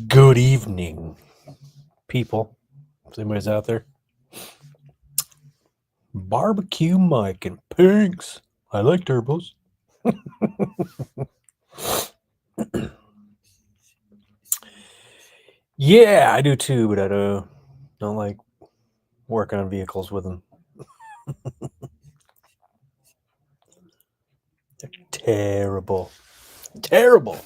Good evening, people. If anybody's out there. Barbecue Mike and Pigs. I like turbos. Yeah, I do too, but I don't like working on vehicles with them. They're terrible. Terrible.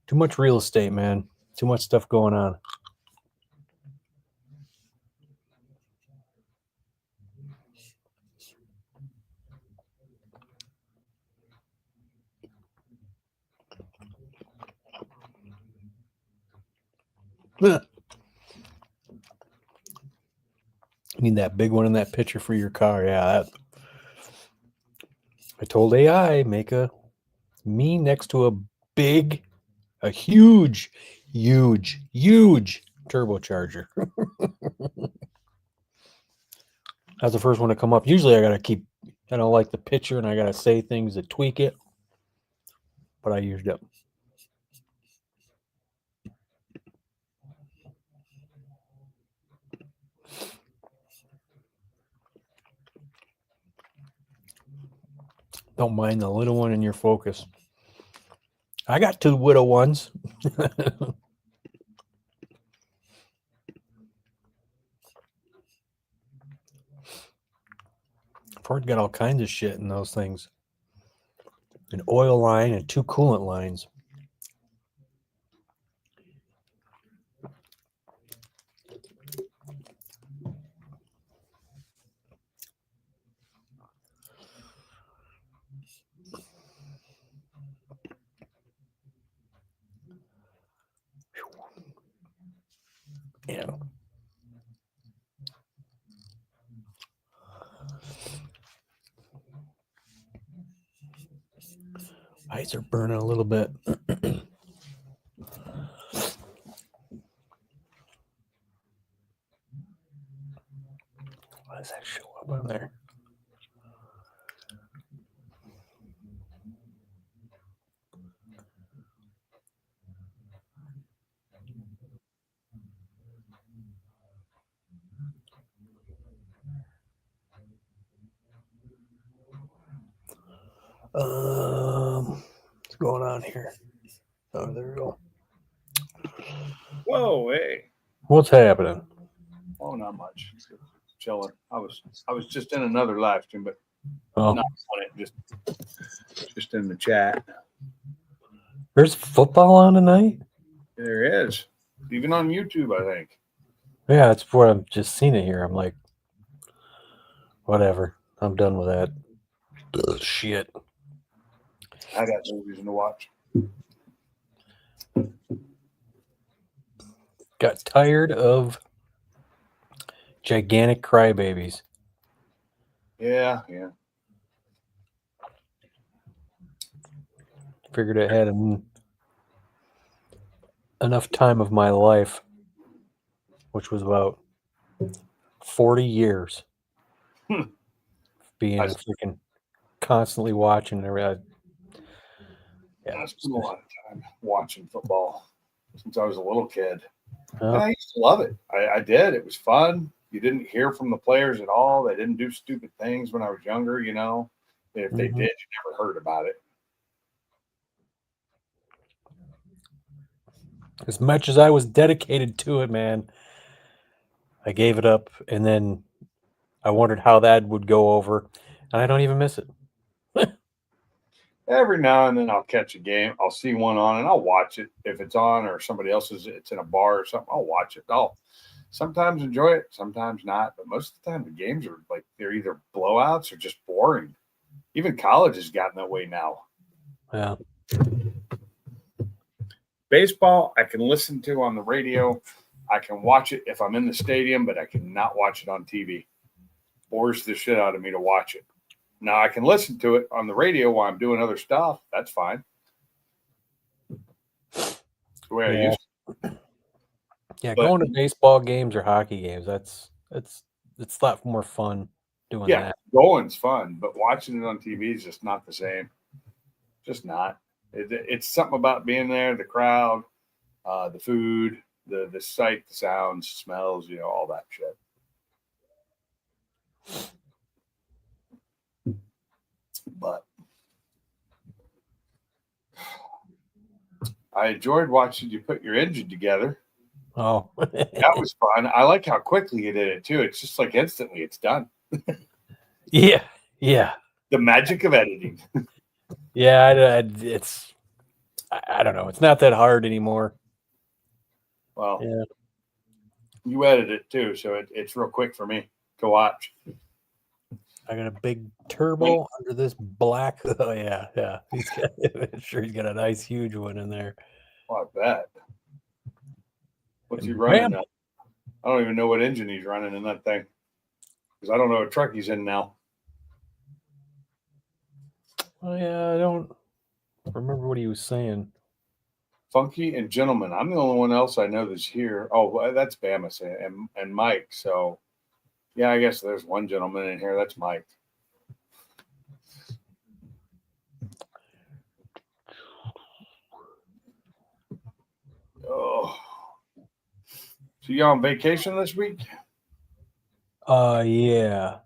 Too much real estate, man. Too much stuff going on. You need that big one in that picture for your car. Yeah, I told AI make me next to a huge turbocharger. That's the first one to come up. Usually I don't like the picture and I gotta say things to tweak it, but I used it. Don't mind the little one in your focus. I got 2 widow ones. Ford got all kinds of shit in those things. An oil line and 2 coolant lines. Yeah. Eyes are burning a little bit. Why does that show up on there? What's going on here? Oh, there we go. Whoa, hey. What's happening? Oh, not much. Just chilling. I was just in another live stream, but Oh, not on it. Just in the chat. there's football on tonight? There is. Even on YouTube, I think. Yeah, that's where I've just seen it here. I'm like, whatever. I'm done with that. Ugh, shit. I got no reason to watch. Got tired of gigantic crybabies. Yeah. Figured I had enough time of my life, which was about 40 years, being freaking constantly watching. I spent a lot of time watching football since I was a little kid. And I used to love it. I did. It was fun. You didn't hear from the players at all. They didn't do stupid things when I was younger, you know. If they did, you never heard about it. As much as I was dedicated to it, man, I gave it up, and then I wondered how that would go over, and I don't even miss it. Every now and then I'll catch a game. I'll see one on and I'll watch it. If it's on or somebody else's, it's in a bar or something, I'll watch it. I'll sometimes enjoy it, sometimes not. But most of the time, the games are like they're either blowouts or just boring. Even college has gotten that way now. Yeah. Baseball, I can listen to on the radio. I can watch it if I'm in the stadium, but I cannot watch it on TV. Bores the shit out of me to watch it. Now I can listen to it on the radio while I'm doing other stuff. That's fine. That's the way I used to. Yeah, going to baseball games or hockey games, it's a lot more fun doing that. Going's fun, but watching it on TV is just not the same. Just not. It's something about being there, the crowd, the food, the sight, the sounds, smells, all that shit. But I enjoyed watching you put your engine together. Oh, That was fun. I like how quickly you did it too. It's just like instantly it's done. yeah. The magic of editing. Yeah, I don't know. It's not that hard anymore. Well, Yeah. you edit it too, so it's real quick for me to watch. I got a big turbo under this black. Oh yeah. He's got a nice huge one in there. Oh, I bet. What's he And running bam! now? I don't even know what engine he's running in that thing because I don't know what truck he's in now. Oh yeah, I don't remember what he was saying. Funky and Gentleman. I'm the only one else I know that's here. Oh, well, that's Bamus and Mike. So, yeah, I guess there's one gentleman in here. That's Mike. Oh, so you on vacation this week? Yeah.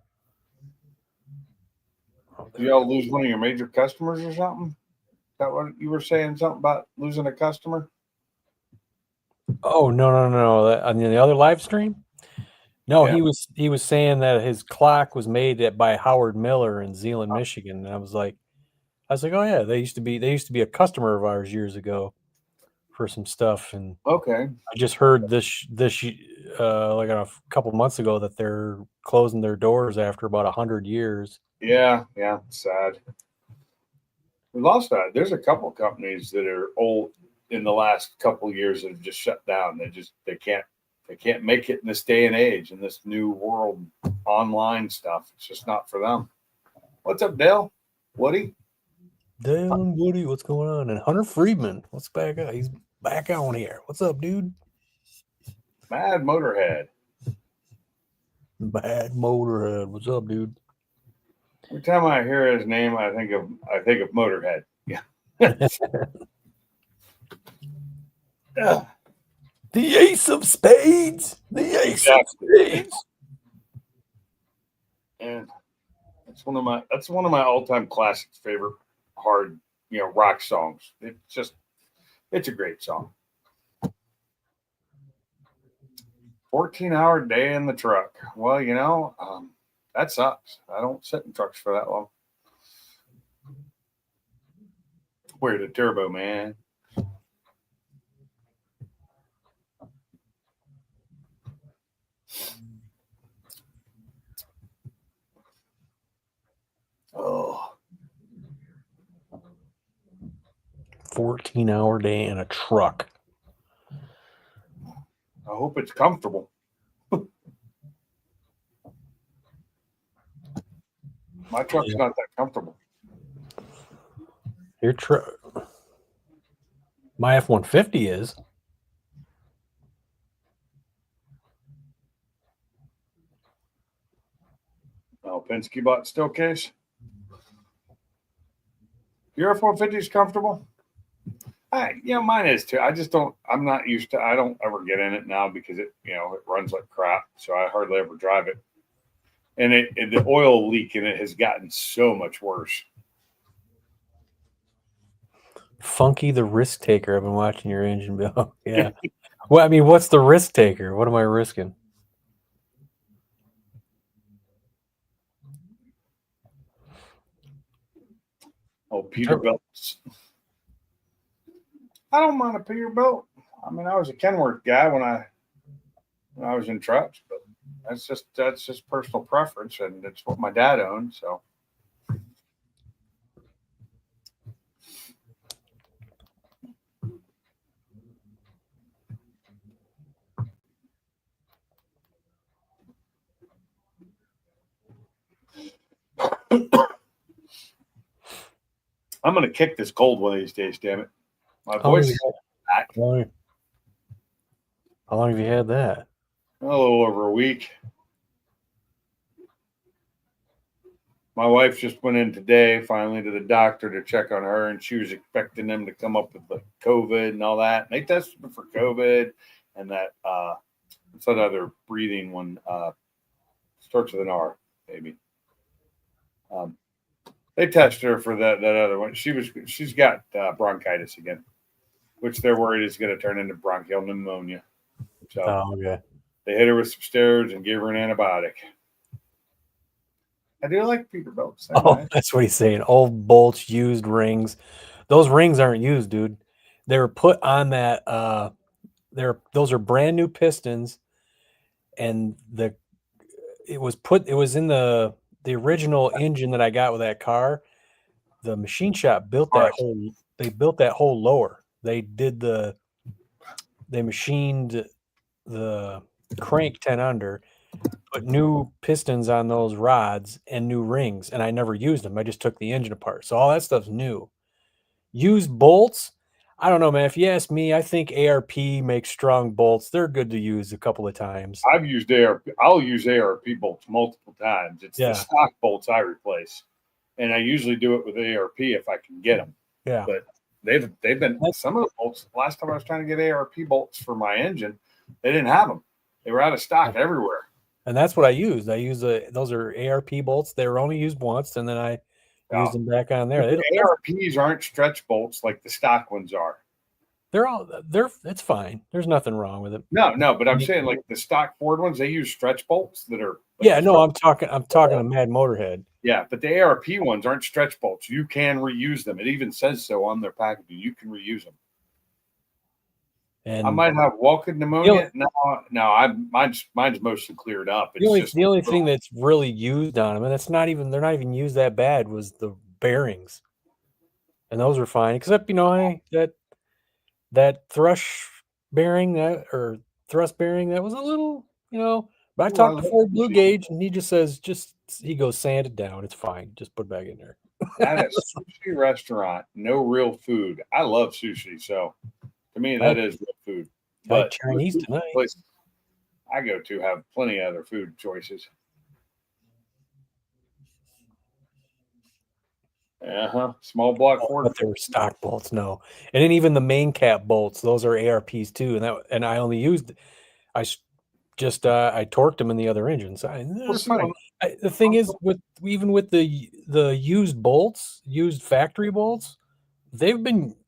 Do y'all lose one of your major customers or something? Is that what you were saying? Something about losing a customer? Oh no. On the other live stream? No, Yeah. he was saying that his clock was made by Howard Miller in Zeeland, Michigan, and I was like, oh yeah, they used to be a customer of ours years ago for some stuff, and Okay. I just heard this like a couple months ago that they're closing their doors after about 100 years. Yeah. Sad. We lost that. There's a couple companies that are old in the last couple years that have just shut down. They can't make it in this day and age in this new world online stuff. It's just not for them. What's up, Dale? Woody? Dale and Woody, what's going on? And Hunter Friedman, what's back up? He's back on here. What's up, dude? Mad Motorhead. Bad Motorhead. What's up, dude? Every time I hear his name, I think of Motorhead. Yeah. The Ace of Spades. The Ace of Spades. And that's one of my all-time classics, favorite hard, rock songs. It's a great song. 14-hour day in the truck. Well, that sucks. I don't sit in trucks for that long. We're the turbo, man. Oh, 14-hour day in a truck. I hope it's comfortable. My truck's not that comfortable. Your truck. My F-150 is. Oh, Penske bought steel case. Your F-150 is comfortable? Mine is too. I'm not used to. I don't ever get in it now because it runs like crap. So I hardly ever drive it. And the oil leak in it has gotten so much worse. Funky the Risk Taker. I've been watching your engine bill. Yeah. Well, I mean, what's the risk taker? What am I risking? Oh, Peterbilt. I don't mind a Peterbilt. I mean, I was a Kenworth guy when I was in trucks, but that's just personal preference, and it's what my dad owned. So. I'm going to kick this cold one of these days, damn it. My voice is back. How long have you had that? A little over a week. my wife just went in today, finally, to the doctor to check on her, and she was expecting them to come up with the COVID and all that. And they tested her for COVID and that what's that other breathing one? Starts with an R, maybe. They tested her for that other one. She's got bronchitis again, which they're worried is going to turn into bronchial pneumonia. So okay. they hit her with some steroids and gave her an antibiotic. I do like Peterbilt. That's what he's saying. Old bolts, used rings. Those rings aren't used, dude. They were put on that. Those are brand new pistons, and it was in the original engine that I got with that car. The machine shop built that whole. They built that whole lower. They machined the crank 10 under, put new pistons on those rods and new rings, and I never used them. I just took the engine apart. So all that stuff's new. Used bolts, I don't know, man. If you ask me, I think ARP makes strong bolts. They're good to use a couple of times. I've used ARP. I'll use ARP bolts multiple times. It's the stock bolts I replace, and I usually do it with ARP if I can get them. Yeah, but they've been some of the bolts. Last time I was trying to get ARP bolts for my engine, they didn't have them. They were out of stock everywhere. And that's what I used. I used those are ARP bolts. They were only used once, and then I used them back on there. The ARPs aren't stretch bolts like the stock ones are. It's fine. There's nothing wrong with it. No, but I'm saying like the stock Ford ones, they use stretch bolts that are. I'm talking to Mad Motorhead. Yeah, but the ARP ones aren't stretch bolts. You can reuse them. It even says so on their packaging. You can reuse them. And I might have walking pneumonia. Mine's mostly cleared up. It's the only thing that's really used on them, and they're not even used that bad, was the bearings, and those were fine. Except that thrust bearing that was a little, But I talked to Ford Blue Gauge, and he just says, he goes, sand it down. It's fine. Just put it back in there. At a sushi restaurant, no real food. I love sushi, so to me that is real food. But Chinese tonight. Places I go to have plenty of other food choices. Small block Ford. But they were stock bolts, no. And then even the main cap bolts, those are ARPs too. And I only used, I torqued them in the other engines. Fine. The thing is, with the used bolts, used factory bolts,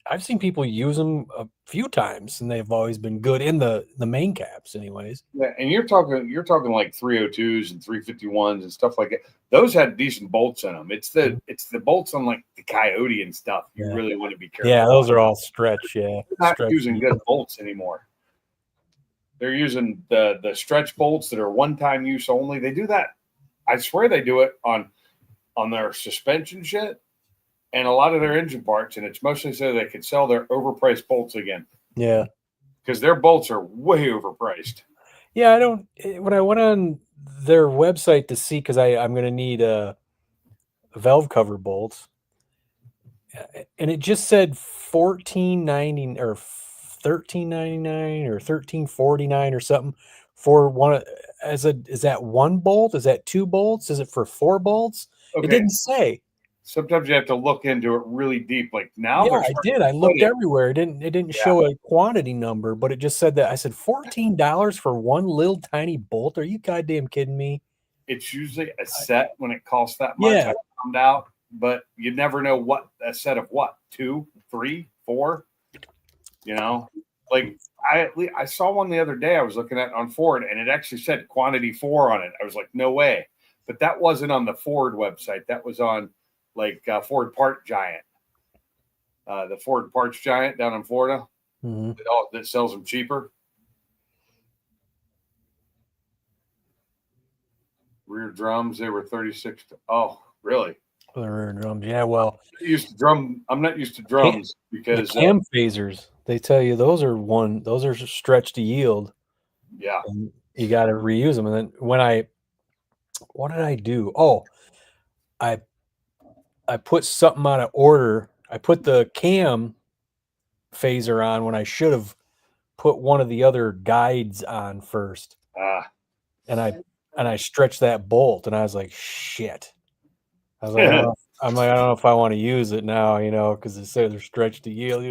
I've seen people use them a few times, and they've always been good in the main caps, anyways. Yeah, and you're talking like 302s and 351s and stuff like that. Those had decent bolts in them. It's the bolts on like the Coyote and stuff. You really want to be careful. Yeah, those are all stretch. Yeah, they're not using good bolts anymore. They're using the stretch bolts that are one-time use only. They do that. I swear they do it on their suspension shit and a lot of their engine parts, and it's mostly so they can sell their overpriced bolts again. Yeah. Because their bolts are way overpriced. Yeah, when I went on their website to see, because I'm going to need valve cover bolts, and it just said $14.90 or $13.99 or $13.49 or something for one. Is that one bolt? Is that two bolts? Is it for four bolts? Okay. It didn't say. Sometimes you have to look into it really deep. Like now, yeah, I did. I looked everywhere. It didn't show a quantity number, but it just said that. I said $14 for one little tiny bolt. Are you goddamn kidding me? It's usually a set when it costs that much. Yeah. I found out, but you never know what a set of what 2, 3, 4. Like I saw one the other day. I was looking at on Ford, and it actually said quantity 4 on it. I was like, no way. But that wasn't on the Ford website. That was on like Ford Part Giant, the Ford Parts Giant down in Florida that sells them cheaper. Rear drums, they were 36. Oh, really? The rear drums, yeah. Well, I'm not used to drums because the cam phasers. They tell you those are stretched to yield. Yeah, and you got to reuse them. And then what did I do? Oh, I put something on an order. I put the cam phaser on when I should have put one of the other guides on first. And I stretched that bolt, and I was like, shit. I was like, I don't know if I want to use it now, because it says they're stretched to yield.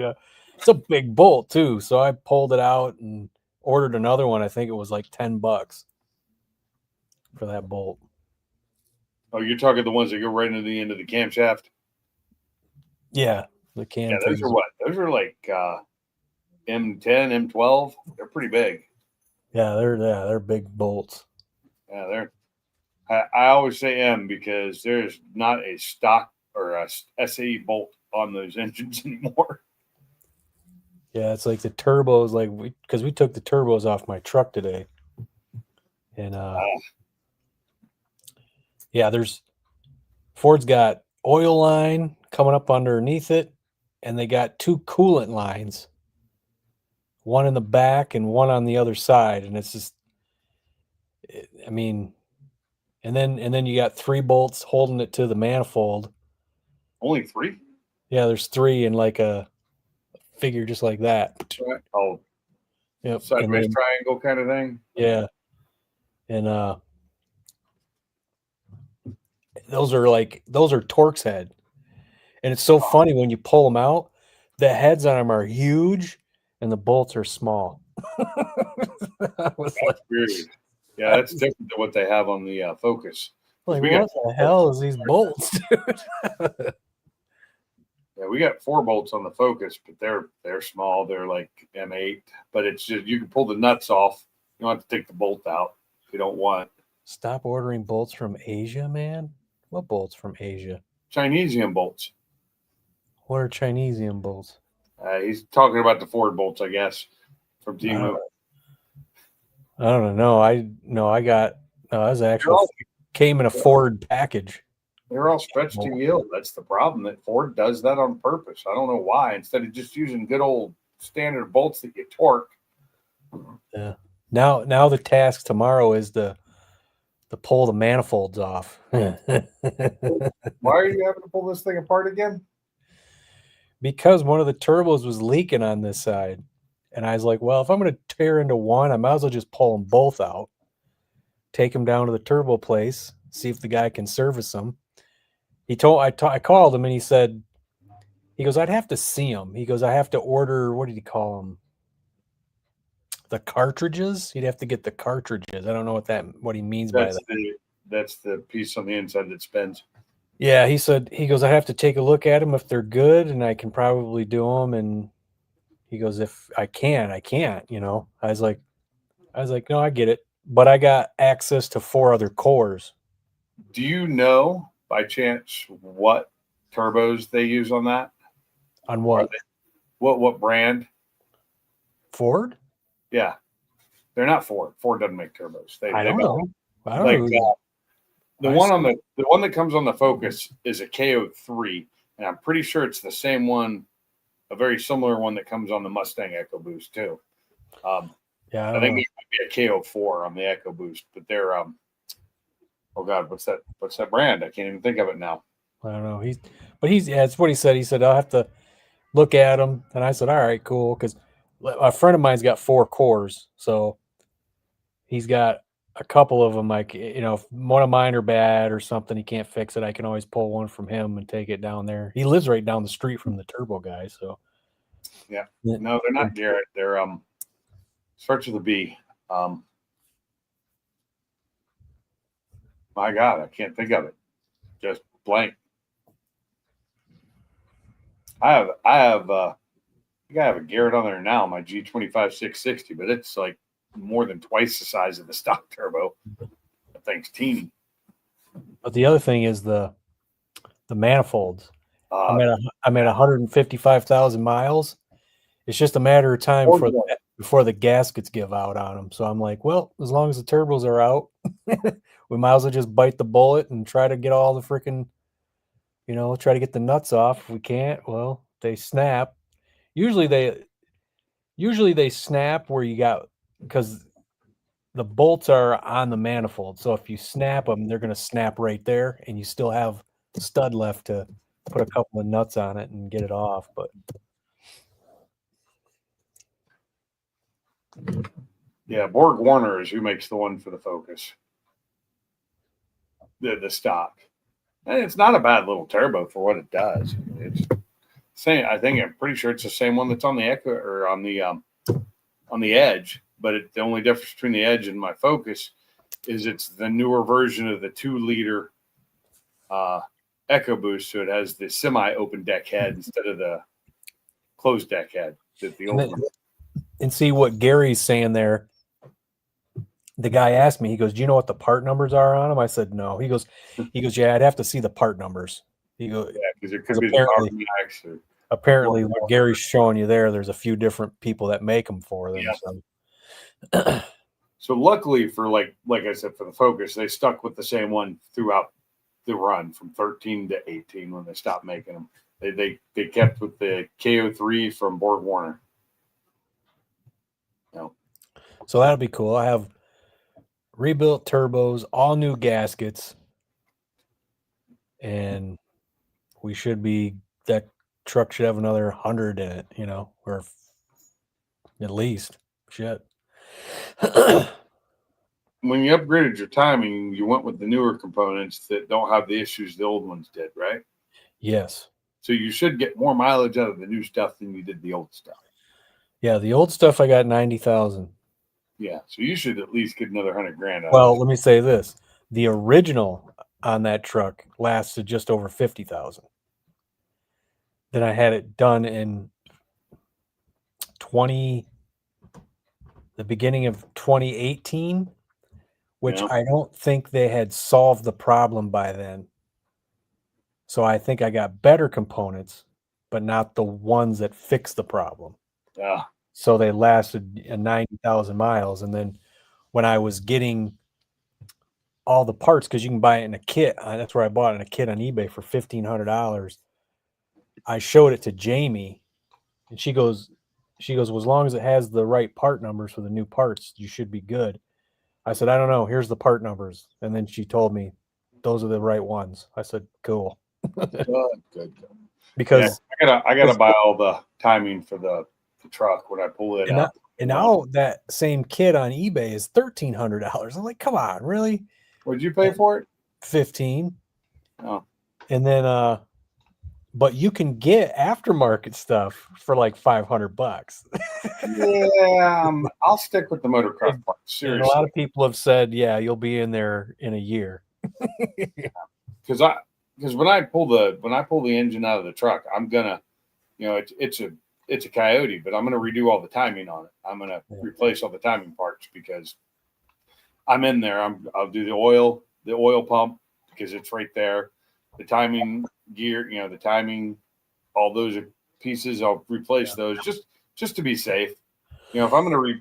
It's a big bolt too. So I pulled it out and ordered another one. I think it was like $10 for that bolt. Oh, you're talking the ones that go right into the end of the camshaft? Yeah, the cam. Yeah, those are what? Those are like M10, M12. They're pretty big. Yeah, they're big bolts. Yeah, they're. I always say M because there's not a stock or a SAE bolt on those engines anymore. Yeah, it's like the turbos, because we took the turbos off my truck today, and yeah, Ford's got oil line coming up underneath it, and they got two coolant lines, one in the back and one on the other side, and it's just, I mean, and then you got 3 bolts holding it to the manifold. Only 3? Yeah, there's 3 in like a figure just like that. Oh, yep. Sideways triangle kind of thing. Yeah, and those are Torx head, and it's so funny when you pull them out, the heads on them are huge, and the bolts are small. That's weird. Yeah, that's different than what they have on the Focus. Like, what the hell is these bolts, dude? Yeah, we got 4 bolts on the Focus, but they're small. They're like M8, but it's just you can pull the nuts off. You don't have to take the bolt out if you don't want. Stop ordering bolts from Asia, man. What bolts from Asia? Chinesium bolts. What are Chinesium bolts? He's talking about the Ford bolts, I guess, from Temu. I don't know. That was actually came in a Ford package. They're all stretched to yield. That's the problem. That Ford does that on purpose. I don't know why. Instead of just using good old standard bolts that you torque. Yeah. Now the task tomorrow is to pull the manifolds off. Why are you having to pull this thing apart again? Because one of the turbos was leaking on this side. And I was like, well, if I'm going to tear into one, I might as well just pull them both out, take them down to the turbo place, see if the guy can service them. I called him and he goes, I'd have to see them. He goes, I have to order, what did he call them? The cartridges. He'd have to get the cartridges. I don't know what he means by that. That's the piece on the inside that spins. Yeah, he goes, I have to take a look at them if they're good, and I can probably do them. And he goes, if I can't. I was like, no, I get it, but I got access to 4 other cores. Do you know by chance what turbos they use on that? On what? What brand? Ford? Yeah, they're not Ford. Ford doesn't make turbos. I don't know. The one that comes on the Focus is a KO3, and I'm pretty sure it's the same one, a very similar one that comes on the Mustang EcoBoost too. I think it might be a KO4 on the EcoBoost, but they're oh god, what's that brand? I can't even think of it now. I don't know. That's what he said. He said I'll have to look at them, and I said, all right, cool, because a friend of mine's got 4 cores, so he's got a couple of them. Like, if one of mine are bad or something, he can't fix it, I can always pull one from him and take it down there. He lives right down the street from the turbo guy, so yeah. No, they're not Garrett. They're starts with a B. My God, I can't think of it. Just blank. I have I have a Garrett on there now, my G25 660, but it's like more than twice the size of the stock turbo. That thing's teeny. But the other thing is the manifolds. I'm at 155,000 miles. It's just a matter of time before the gaskets give out on them. So I'm like, well, as long as the turbos are out, we might as well just bite the bullet and try to get all the freaking, try to get the nuts off. If we can't, well, they snap. Usually they snap where you got, because the bolts are on the manifold. So if you snap them, they're going to snap right there, and you still have the stud left to put a couple of nuts on it and get it off. But yeah, Borg Warner is who makes the one for the Focus. The stock. And it's not a bad little turbo for what it does. It's same. I'm pretty sure it's the same one that's on the Echo or on the Edge. But the only difference between the Edge and my Focus is it's the newer version of the 2-liter EcoBoost, so it has the semi-open deck head instead of the closed deck head that the old one. And see what Gary's saying there. The guy asked me, he goes, "Do you know what the part numbers are on them?" I said, "No." He goes, "Yeah, I'd have to see the part numbers." He goes, "Yeah, because it could be the Carmax or apparently what Gary's showing you there's a few different people that make them for them." Yeah. So. So luckily for like I said, for the Focus, they stuck with the same one throughout the run from 13 to 18 when they stopped making them. They kept with the KO3 from Borg Warner. So that'll be cool. I have rebuilt turbos, all new gaskets, and that truck should have another 100 in it, or at least shit. When you upgraded your timing, you went with the newer components that don't have the issues the old ones did, right? Yes. So you should get more mileage out of the new stuff than you did the old stuff. Yeah, the old stuff I got 90,000. Yeah, so you should at least get another 100 grand out Well, of it. let me say this. The original on that truck lasted just over 50,000. Then I had it done in the beginning of 2018, which I don't think they had solved the problem by then. So I think I got better components, but not the ones that fixed the problem. Yeah. So they lasted 90,000 miles. And then when I was getting all the parts, because you can buy it in a kit, that's where I bought it in a kit on eBay for $1,500. I showed it to Jamie, and she goes, well, as long as it has the right part numbers for the new parts, you should be good. I said, I don't know. Here's the part numbers. And then she told me those are the right ones. I said, cool. Good. Because I gotta buy all the timing for the truck when I pull it out. And now that same kit on eBay is $1,300. I'm like, come on, really? What'd you pay for it? 15. Oh. And then but you can get aftermarket stuff for like $500. Yeah, I'll stick with the motocross parts. Seriously, and a lot of people have said, yeah, you'll be in there in a year. Because when I pull the engine out of the truck, I'm gonna, it's a Coyote, but I'm gonna redo all the timing on it. I'm gonna replace all the timing parts because I'm in there. I'll do the oil pump because it's right there. The timing gear, the timing, all those pieces, I'll replace those just to be safe. If I'm gonna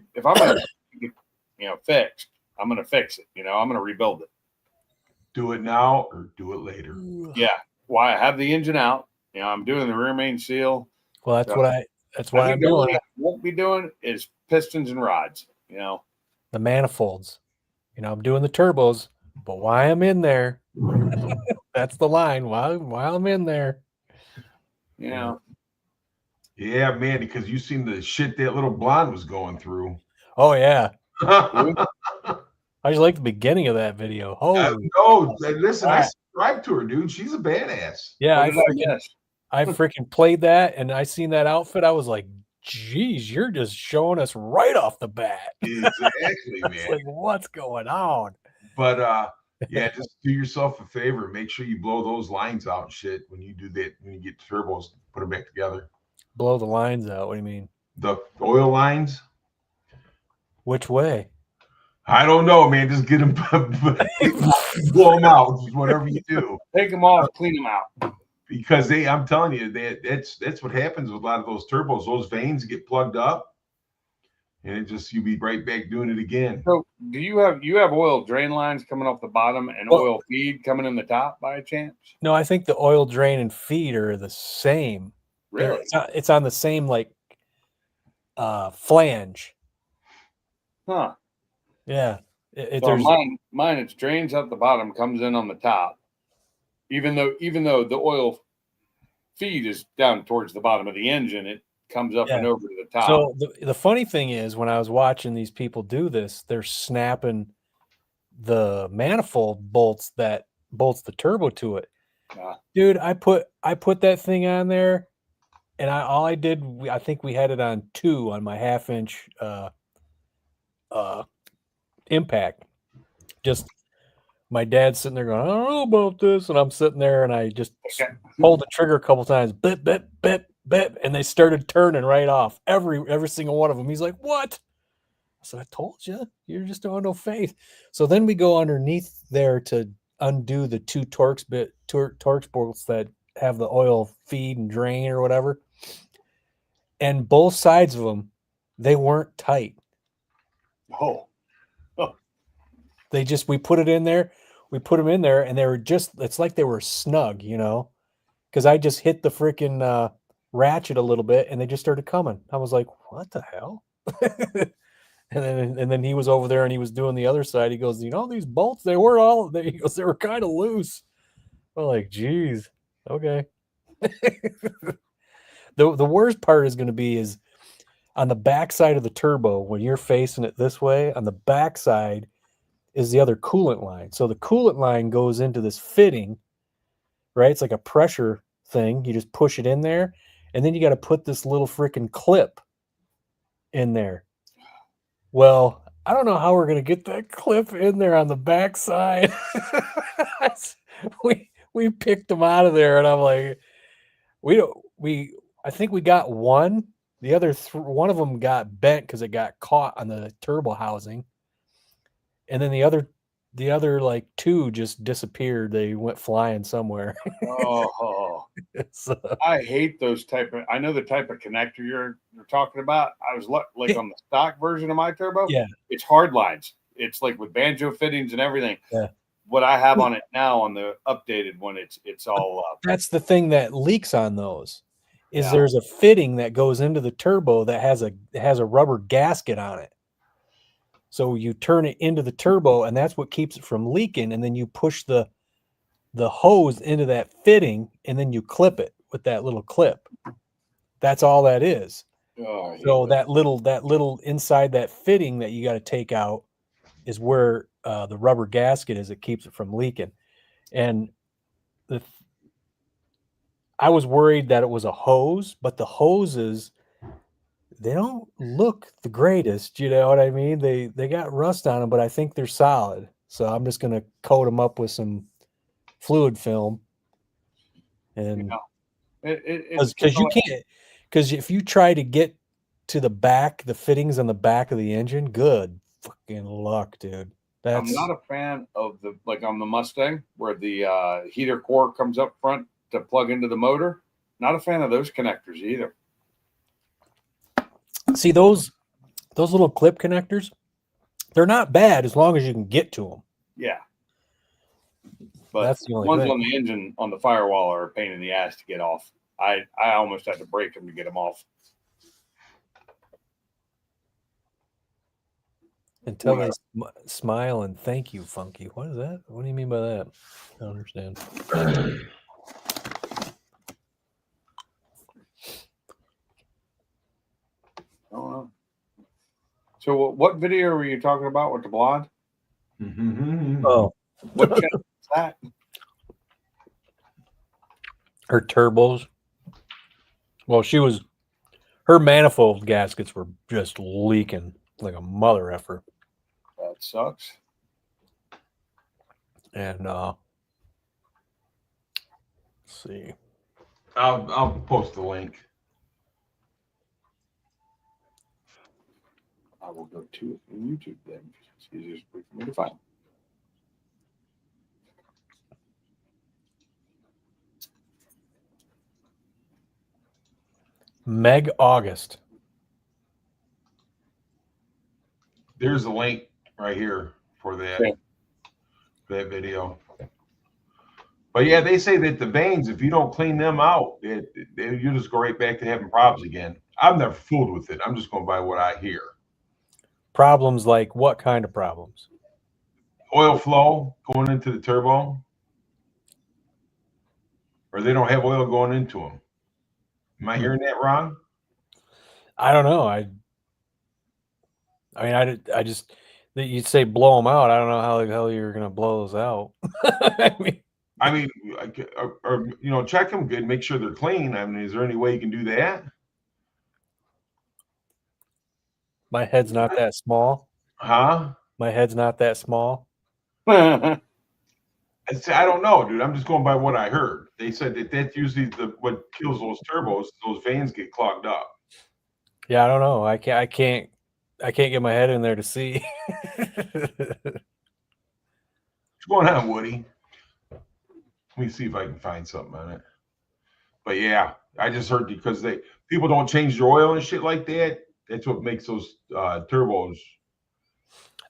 fix, I'm gonna fix it. I'm gonna rebuild it. Do it now or do it later. Yeah. Why I have the engine out. I'm doing the rear main seal. Well, that's what I'm doing. What I won't be doing is pistons and rods. The manifolds. I'm doing the turbos, but while I'm in there, that's the line. While I'm in there. Yeah, man, because you seen the shit that little blonde was going through. Oh yeah. I just like the beginning of that video. No, listen, I subscribed to her, dude. She's a badass. Yeah, I freaking played that, and I seen that outfit. I was like, geez, you're just showing us right off the bat. Exactly, man. Like, what's going on? But yeah, just do yourself a favor. Make sure you blow those lines out and shit when you do that. When you get turbos, put them back together. Blow the lines out. What do you mean? The oil lines. Which way? I don't know, man. Just get them, blow them out. Whatever you do, take them off, clean them out. Because I'm telling you, that's what happens with a lot of those turbos. Those veins get plugged up, and you'll be right back doing it again. So, do you have oil drain lines coming off the bottom and oil feed coming in the top by chance? No, I think the oil drain and feed are the same. Really? It's on the same flange. Huh. Yeah. Mine, it drains out the bottom, comes in on the top. Even though the oil feed is down towards the bottom of the engine, it comes up and over to the top. So the funny thing is, when I was watching these people do this, they're snapping the manifold bolts that bolts the turbo to it. Dude, I put that thing on there, and I think we had it on 2 on my 1/2-inch impact. Just my dad's sitting there going, I don't know about this, and I'm sitting there and I just pulled the trigger a couple times, bip, bip, bip, bip, and they started turning right off. Every single one of them. He's like, "What?" I said, "I told you, you're just on no faith." So then we go underneath there to undo the 2 Torx bolts that have the oil feed and drain or whatever. And both sides of them, they weren't tight. We put it in there. We put them in there, and they were it's like they were snug, because I just hit the freaking ratchet a little bit, and they just started coming. I was like, "What the hell?" and then he was over there, and he was doing the other side. He goes, "These bolts, he goes, they were kind of loose." I'm like, "Geez, okay." The worst part is going to be is on the back side of the turbo when you're facing it this way. On the back side is the other coolant line. So the coolant line goes into this fitting, right? It's like a pressure thing. You just push it in there, and then you got to put this little freaking clip in there. Well, I don't know how we're going to get that clip in there on the back side. we picked them out of there, and I'm like, I think we got one. The other one of them got bent because it got caught on the turbo housing, and then the other like 2 just disappeared. They went flying somewhere. So, I hate those I know the type of connector you're talking about. I was like on the stock version of my turbo. Yeah, it's hard lines. It's like with banjo fittings and everything. Yeah. What I have on it now on the updated one, it's all up. That's the thing that leaks on those. There's a fitting that goes into the turbo that has a rubber gasket on it. So you turn it into the turbo, and that's what keeps it from leaking. And then you push the hose into that fitting, and then you clip it with that little clip. That's all that is. So that little inside that fitting that you got to take out is where the rubber gasket is. It keeps it from leaking. And I was worried that it was a hose, but the hoses, they don't look the greatest. You know what I mean? They got rust on them, but I think they're solid. So I'm just going to coat them up with some fluid film. And because if you try to get to the back, the fittings on the back of the engine, good fucking luck, dude. I'm not a fan of on the Mustang where the heater core comes up front to plug into the motor. Not a fan of those connectors either. See those little clip connectors? They're not bad as long as you can get to them. Yeah. But that's the only ones thing. On the engine on the firewall are a pain in the ass to get off. I almost had to break them to get them off. Until they smile and thank you, Funky. What is that? What do you mean by that? I don't understand. I don't know. So what video were you talking about with the blonde? Oh. What channel is that? Her turbos. Well, her manifold gaskets were just leaking like a mother effer. That sucks. And let's see. I'll post the link. I will go to YouTube then. It's easier for me to find. Meg August. There's a link right here for that video. But yeah, they say that the vanes, if you don't clean them out, you just go right back to having problems again. I've never fooled with it. I'm just going by what I hear. Problems like what kind of problems? Oil flow going into the turbo, or they don't have oil going into them. Am I hearing that wrong? I don't know. I just you'd say blow them out. I don't know how the hell you're gonna blow those out. I mean, I mean, or check them good, make sure they're clean. I mean, is there any way you can do that? My head's not that small. Huh? My head's not that small. I don't know, dude. I'm just going by what I heard. They said that that's usually what kills those turbos. Those veins get clogged up. Yeah, I don't know. I can't get my head in there to see. What's going on, Woody? Let me see if I can find something on it. But yeah, I just heard because people don't change their oil and shit like that. That's what makes those turbos.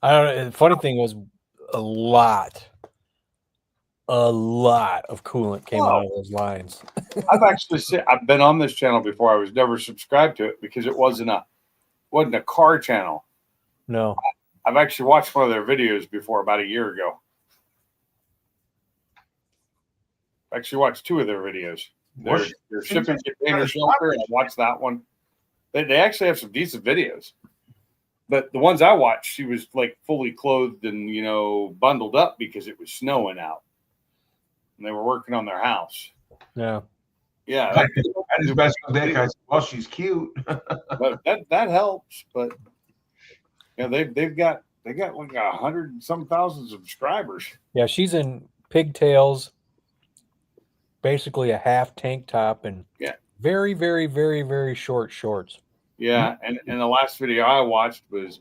I don't know. The funny thing was a lot of coolant came out of those lines. I've been on this channel before. I was never subscribed to it because it wasn't a car channel. No. I've actually watched one of their videos before about a year ago. I actually watched 2 of their videos. Their shipping container shelter, and I watched that one. They actually have some decent videos. But the ones I watched, she was like fully clothed and, bundled up because it was snowing out. And they were working on their house. Yeah. Yeah. I just messed with that guy. Well, she's cute. But that helps. But they've got like 100 and some thousand subscribers. Yeah, she's in pigtails, basically a half tank top, and very, very, very, very short shorts. Yeah, and the last video I watched was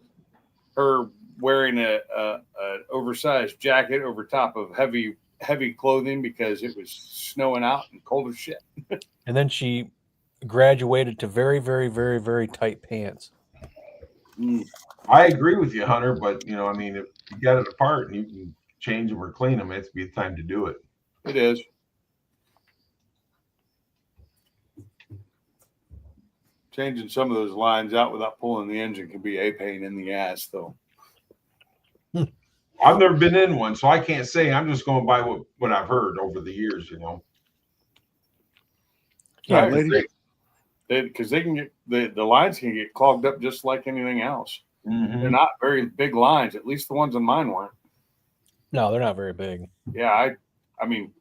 her wearing a oversized jacket over top of heavy clothing because it was snowing out and cold as shit. And then she graduated to very, very, very, very tight pants. I agree with you, Hunter, but I mean, if you got it apart and you can change them or clean them, it's be the time to do it. It is. Changing some of those lines out without pulling the engine can be a pain in the ass, though. I've never been in one, so I can't say. I'm just going by what I've heard over the years, Yeah, ladies. Because they can get the lines can get clogged up just like anything else. Mm-hmm. They're not very big lines. At least the ones on mine weren't. No, they're not very big. Yeah, I mean,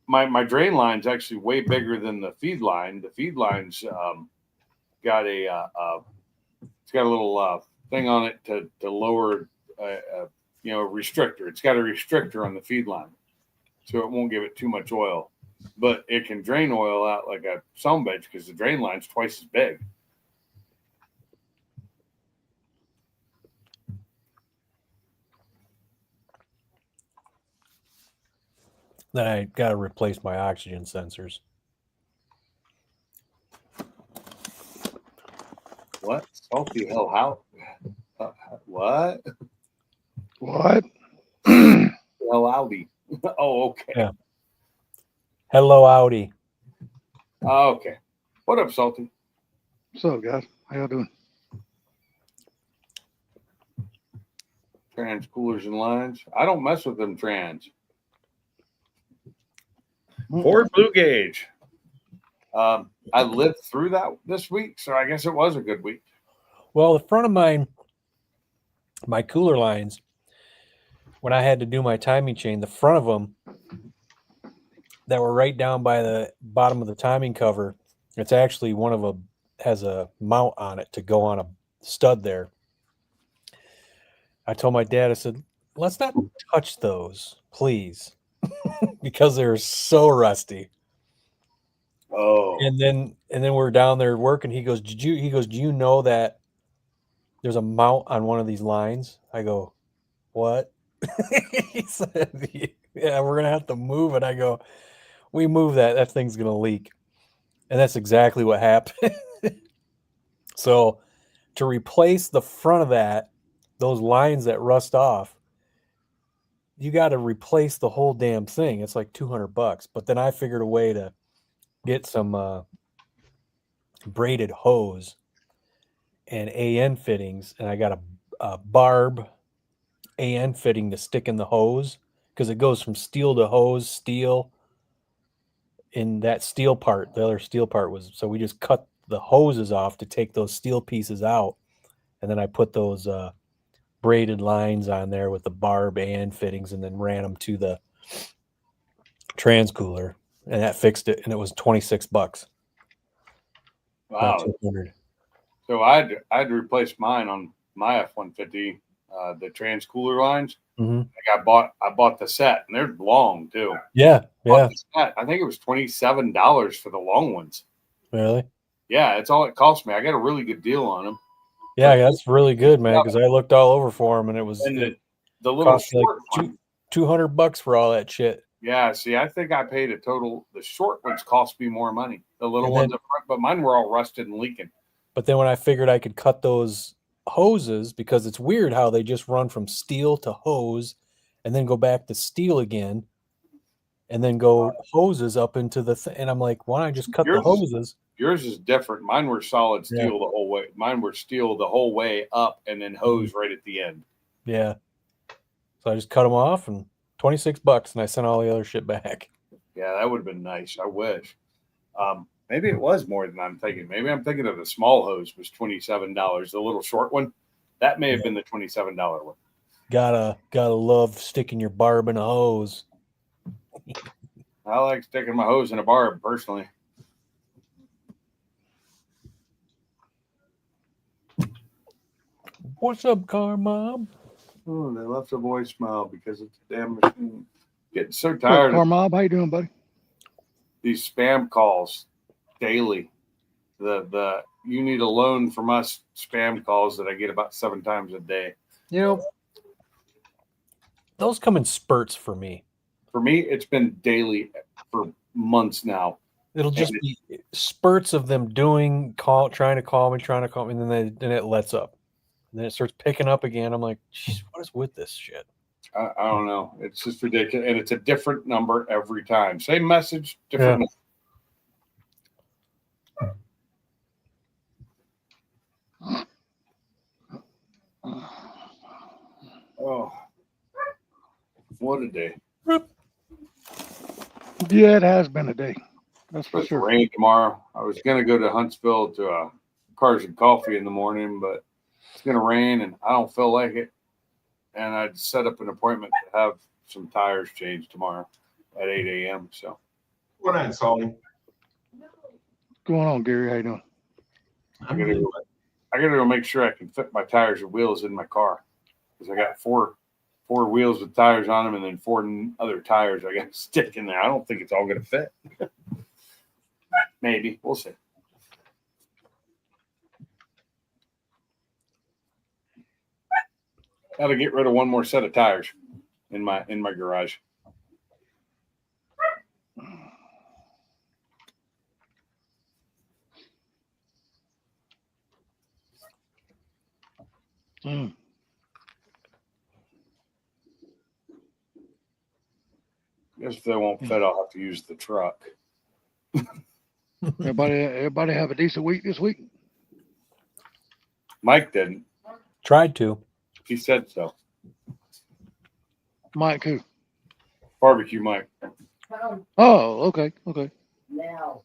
my drain line's actually way bigger than the feed line. The feed line's got it's got a little thing on it to lower restrictor. It's got a restrictor on the feed line, so it won't give it too much oil, but it can drain oil out like a sumbitch because the drain line's twice as big. Then I got to replace my oxygen sensors. What? Salty hell? How? What? What? Hell, Audi. Oh, okay. Yeah. Hello, Audi. Okay. What up, Salty? What's up, guys? How y'all doing? Trans coolers and lines. I don't mess with them trans. Ford Blue Gauge. I lived through that this week, so I guess it was a good week. Well, the front of my cooler lines, when I had to do my timing chain, the front of them that were right down by the bottom of the timing cover, it's actually one of them has a mount on it to go on a stud there. I told my dad, I said, let's not touch those, please, because they're so rusty. Oh. And then we're down there working. He goes, do you know that there's a mount on one of these lines? I go, what? He said, yeah, we're gonna have to move it. I go, we move that thing's gonna leak. And that's exactly what happened. So to replace the front of those lines that rust off, you got to replace the whole damn thing. It's like $200. But then I figured a way to get some braided hose and AN fittings, and I got a barb AN fitting to stick in the hose because it goes from steel to hose, steel. In that steel part, the other steel part was, so we just cut the hoses off to take those steel pieces out, and then I put those braided lines on there with the barb AN fittings, and then ran them to trans cooler, and that fixed it, and it was $26. Not Wow. 200. So I'd replace mine on my F-150, the trans cooler lines. Hmm. Like I bought the set, and they're long too. Yeah, yeah, I think it was $27 for the long ones. really. Yeah, it's all it cost me. I got a really good deal on them. Yeah, that's really good, man. Because I looked all over for them, and it was And it the little cost me short like one. $200 for all that shit. Yeah, see, I think I paid a total. The short ones cost me more money. The little And ones then- up front, but mine were all rusted and leaking. But then when I figured I could cut those hoses, because it's weird how they just run from steel to hose, and then go back to steel again, and then go hoses up into the and I'm like, why don't I just cut the Yours- hoses? Yours is different. Mine were solid steel Yeah. the whole way. Mine were steel the whole way up, and then hose right at the end. Yeah. So I just cut them off, and $26, and I sent all the other shit back. Yeah, that would have been nice. I wish. Maybe it was more than I'm thinking. Maybe I'm thinking of the small hose was $27. The little short one, that may have been the $27 one. Gotta love sticking your barb in a hose. I like sticking my hose in a barb personally. What's up, car mom? Oh, they left a voicemail because it's a damn machine. Getting so Hey, tired of Carmob, how you doing, buddy? these spam calls daily. The you need a loan from us spam calls that I get about 7 times a day. You know, those come in spurts for me. For me, it's been daily for months now. It'll just be spurts of them trying to call me, and then it lets up. And then it starts picking up again. I'm like, geez, what is with this shit? I don't know. It's just ridiculous. And it's a different number every time. Same message, different. Oh, what a day. Yeah, it has been a day. That's for It's sure. rain tomorrow. I was going to go to Huntsville to Cars and Coffee in the morning, but it's going to rain and I don't feel like it. And I'd set up an appointment to have some tires changed tomorrow at 8 a.m. So What on, Sully? What's going on, Gary? How you doing? I gotta go make sure I can fit my tires and wheels in my car because I got four wheels with tires on them and then 4 other tires I got to stick in there. I don't think it's all gonna fit. Maybe we'll see. Got to get rid of one more set of tires in my garage. Mm. Guess if they won't fit, I'll have to use the truck. Everybody have a decent week this week? Mike didn't. Tried to. He said so. Mike who? Barbecue Mike. Oh, okay. Now.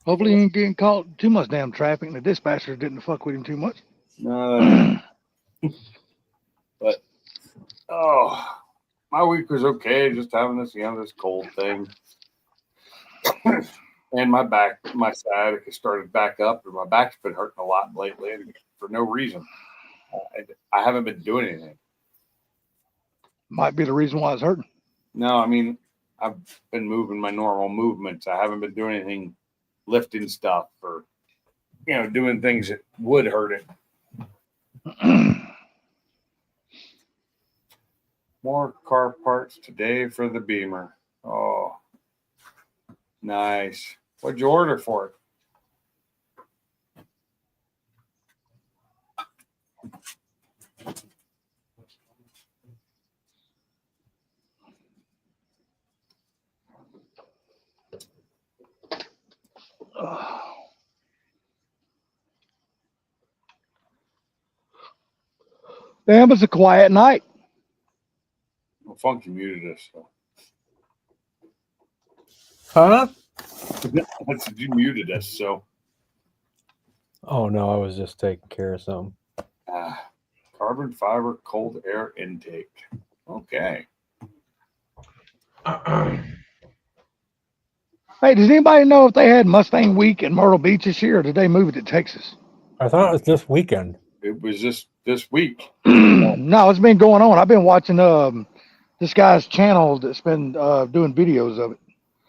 Hopefully he ain't getting caught too much damn traffic and the dispatchers didn't fuck with him too much. No, but my week was okay. Just having this cold thing, and my sciatica started back up, and my back's been hurting a lot lately for no reason. I haven't been doing anything. Might be the reason why it's hurting. No, I mean I've been moving my normal movements. I haven't been doing anything, lifting stuff or doing things that would hurt it. More car parts today for the Beamer. Oh, nice. What'd you order for it? Damn, it's a quiet night. Well, Funky muted us. So. Huh? I said you muted us. So Oh no, I was just taking care of something. carbon fiber cold air intake. Okay. Hey, does anybody know if they had Mustang Week in Myrtle Beach this year, or did they move it to Texas? I thought it was this weekend. It was just this week. No, it's been going on. I've been watching this guy's channel that's been doing videos of it.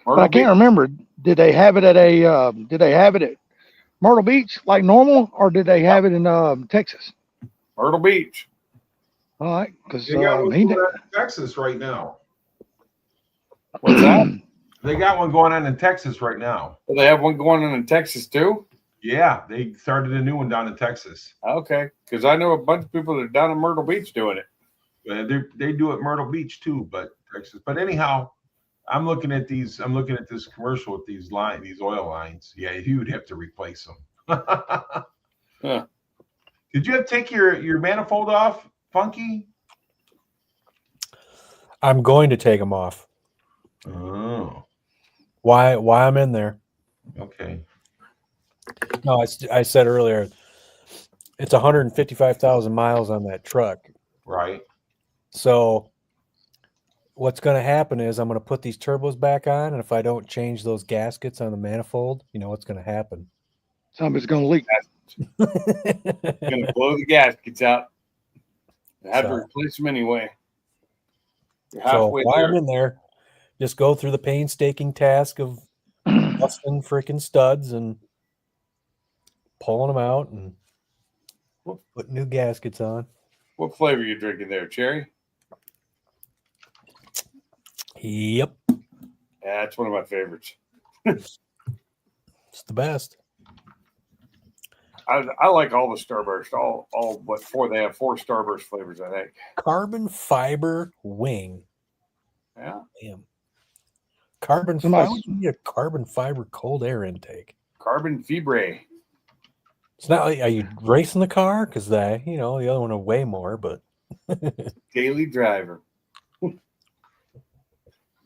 But I can't remember. Did they have it at Myrtle Beach like normal, or did they have it in Texas? Myrtle Beach. All right, because They got one going on in Texas right now. What's that? They got one going on in Texas right now. Do they have one going on in Texas too? Yeah, they started a new one down in Texas. Okay, because I know a bunch of people that are down in Myrtle Beach doing it. They do it Myrtle Beach too, but Texas. But anyhow, I'm looking at this commercial with these oil lines. Yeah, you would have to replace them. Huh. Did you have to take your manifold off, Funky? I'm going to take them off. Oh, Why I'm in there? okay. No, I said earlier, it's 155,000 miles on that truck. Right. So what's going to happen is I'm going to put these turbos back on, and if I don't change those gaskets on the manifold, you know what's going to happen. something's going to leak. Going to blow the gaskets out. I have to So- replace them anyway. You're So halfway while I'm there. in there, just go through the painstaking task of busting freaking studs and pulling them out and putting new gaskets on. What flavor are you drinking there, cherry? Yep, Yeah, that's one of my favorites. it's the best. I like all the Starburst, all but four. They have 4 Starburst flavors, I think. Carbon fiber wing. Yeah, Damn. Carbon So fiber. nice. Why would you need a carbon fiber cold air intake? carbon fibre. It's not like, are you racing the car? Because the other one will weigh more, but Daily driver.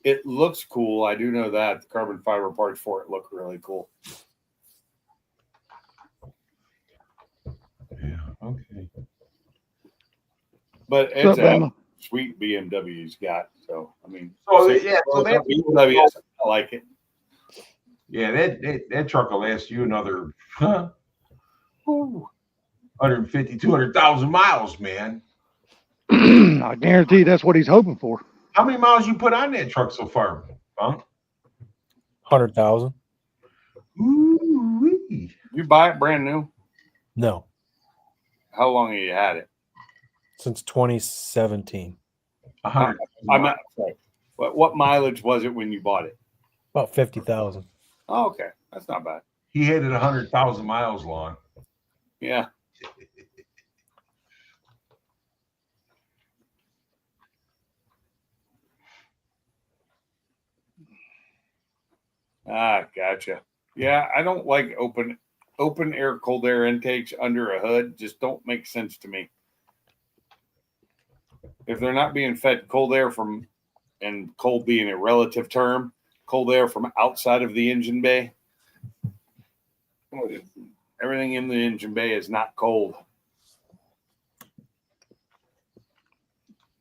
It looks cool. I do know that the carbon fiber parts for it look really cool. Yeah. Okay. But What's it's up, a Bama? sweet BMW's got. So I mean, So same- yeah. So that BMW, I like it. Yeah, that truck will last you another 150, 200,000 miles, man. I guarantee that's what he's hoping for. How many miles you put on that truck so far, Funk? 100,000. Ooh-wee. You buy it brand new. No, How long have you had it? since 2017, 100. I'm not sorry. What mileage was it when you bought it? about 50,000. Oh, okay, that's not bad. He had it 100,000 miles long. Yeah. Ah, gotcha. Yeah, I don't like open air cold air intakes under a hood. Just don't make sense to me. If they're not being fed cold air from, and cold being a relative term, cold air from outside of the engine bay, everything in the engine bay is not cold.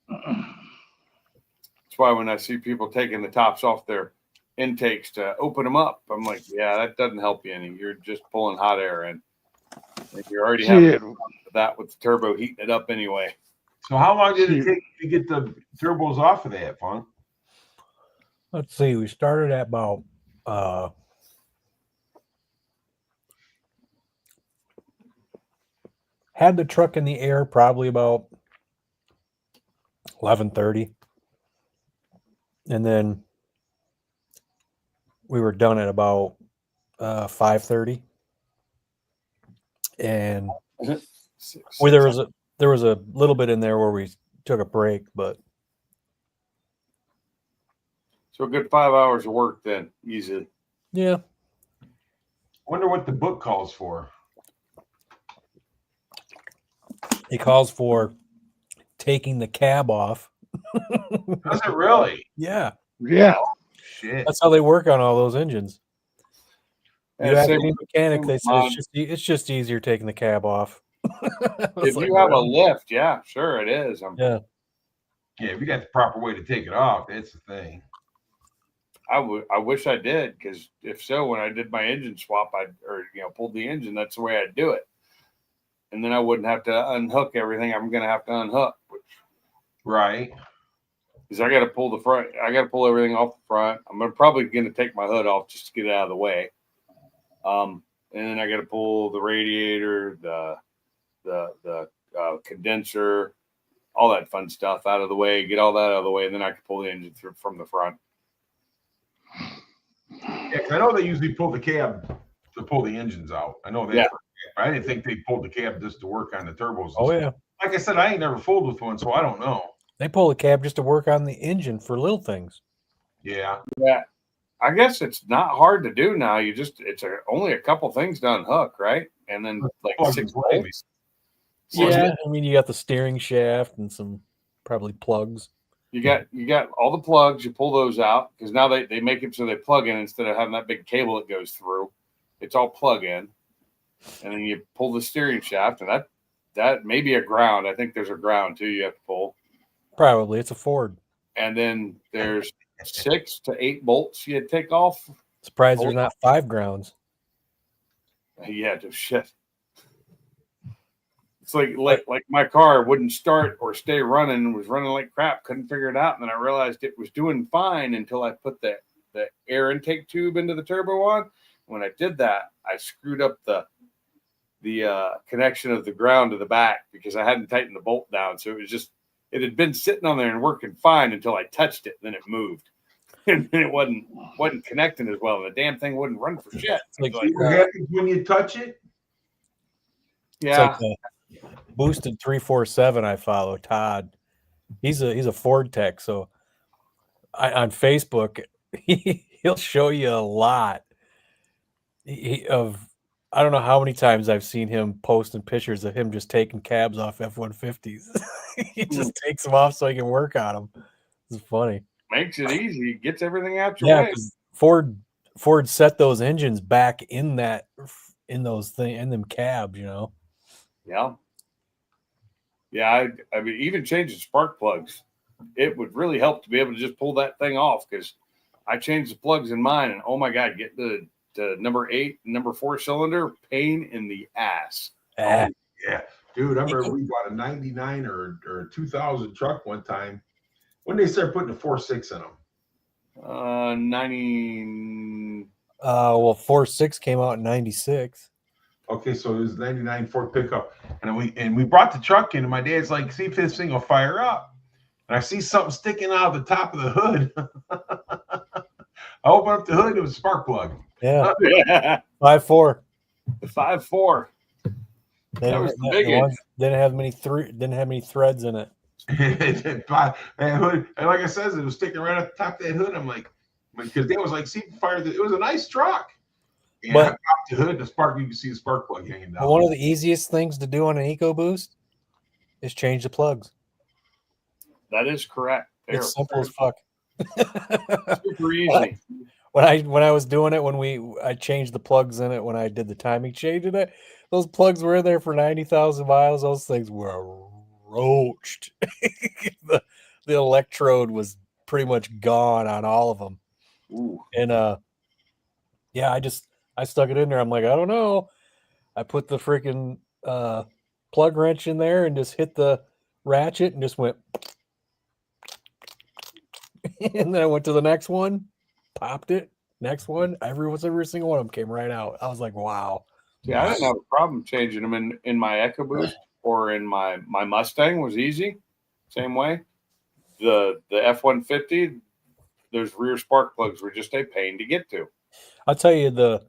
That's why when I see people taking the tops off their intakes to open them up, I'm like, yeah, that doesn't help you any. You're just pulling hot air in. And you're already having Shit. that with the turbo heating it up anyway. So how long did it Shoot. take to get the turbos off of that, Funk? Let's see. We started at about had the truck in the air probably about 11:30, and then we were done at about 5:30, and where there was a little bit in there where we took a break, but So a good 5 hours of work then, easily. yeah, Wonder what the book calls for. it calls for taking the cab off. Does it really? Yeah, Yeah. Shit. that's how they work on all those engines. You And ask same any with- mechanic, same they with say mine. it's just easier taking the cab off. If you have a lift, yeah, sure it is. Yeah. Yeah, if you got the proper way to take it off, that's the thing. I wish I did, because if so, when I did my engine swap, pulled the engine, that's the way I'd do it. And then I wouldn't have to unhook everything I'm going to have to unhook. Right. Because I got to pull the front. I got to pull everything off the front. I'm probably going to take my hood off just to get it out of the way. And then I got to pull the radiator, the condenser, all that fun stuff out of the way. Get all that out of the way, and then I can pull the engine through from the front. Yeah, 'cause I know they usually pull the cab to pull the engines out. I know that. Yeah. I didn't think they pulled the cab just to work on the turbos. Oh yeah, Like I said, I ain't never fooled with one, so I don't know. they pull the cab just to work on the engine for little things. Yeah. Yeah, I guess it's not hard to do now. Only a couple things to unhook, right? And then like Plug 6 and play. bolts. Yeah, I mean you got the steering shaft and some probably plugs. You got all the plugs. You pull those out, because now they make it so they plug in instead of having that big cable that goes through. It's all plug in, and then you pull the steering shaft, and that may be a ground. I think there's a ground too. You have to pull, Probably it's a Ford. and then there's 6 to 8 bolts you take off. Surprised there's not 5 grounds. Yeah, just shit. It's like my car wouldn't start or stay running. It was running like crap. Couldn't figure it out. And then I realized it was doing fine until I put the air intake tube into the turbo on. When I did that, I screwed up the connection of the ground to the back because I hadn't tightened the bolt down. So it had been sitting on there and working fine until I touched it. Then it moved. And then it wasn't connecting as well. And the damn thing wouldn't run for shit. What happens when you touch it? Yeah. It's like Boosted 347. I follow Todd. He's a Ford tech. So on Facebook, he'll show you a lot of. I don't know how many times I've seen him posting pictures of him just taking cabs off F-150s. He just takes them off so he can work on them. It's funny. Makes it easy. Gets everything out your Yeah, way. because Ford set those engines back in them cabs, you know. Yeah. Yeah, I mean, even changing spark plugs, it would really help to be able to just pull that thing off, because I changed the plugs in mine, and oh my God, get the number 8, number 4 cylinder, pain in the ass. Yeah, dude, I remember we bought a 99 or 2000 truck one time. When they started putting the 4.6 in them? 90. Well, 4.6 came out in 96. Okay, so it was 99 Ford pickup, and we brought the truck in, and my dad's like, "See if this thing will fire up." And I see something sticking out of the top of the hood. I open up the hood, it was a spark plug. Yeah, Yeah. 5.4. The 5.4. That was the big one. Didn't have many threads in it. And like I said, it was sticking right at the top of that hood. I'm like, because they was like, "See if fire." It was a nice truck. And But I popped the hood, you can see the spark plug hanging down. one of the easiest things to do on an EcoBoost is change the plugs. That is correct. It's simple as fuck. Super easy. When I was doing it, I changed the plugs in it when I did the timing change in it, those plugs were in there for 90,000 miles. Those things were roached. the electrode was pretty much gone on all of them. Ooh. And yeah, I stuck it in there. I'm like, I don't know. I put the freaking plug wrench in there and just hit the ratchet and just went. And then I went to the next one, popped it. Next one, every single one of them came right out. I was like, wow. Yeah, I didn't have a problem changing them in my EcoBoost or in my Mustang. Was easy. Same way. The F-150, those rear spark plugs were just a pain to get to. I'll tell you the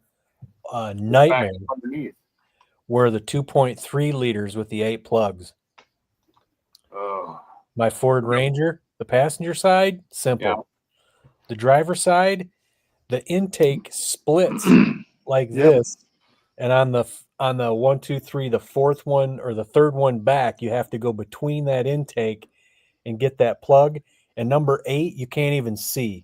nightmare underneath were the 2.3 liters with the 8 plugs. My Ford Ranger, the passenger side, simple. Yeah. The driver side, the intake splits like this, and on the 1, 2, 3, the fourth one or the third one back, you have to go between that intake and get that plug. And number 8, you can't even see.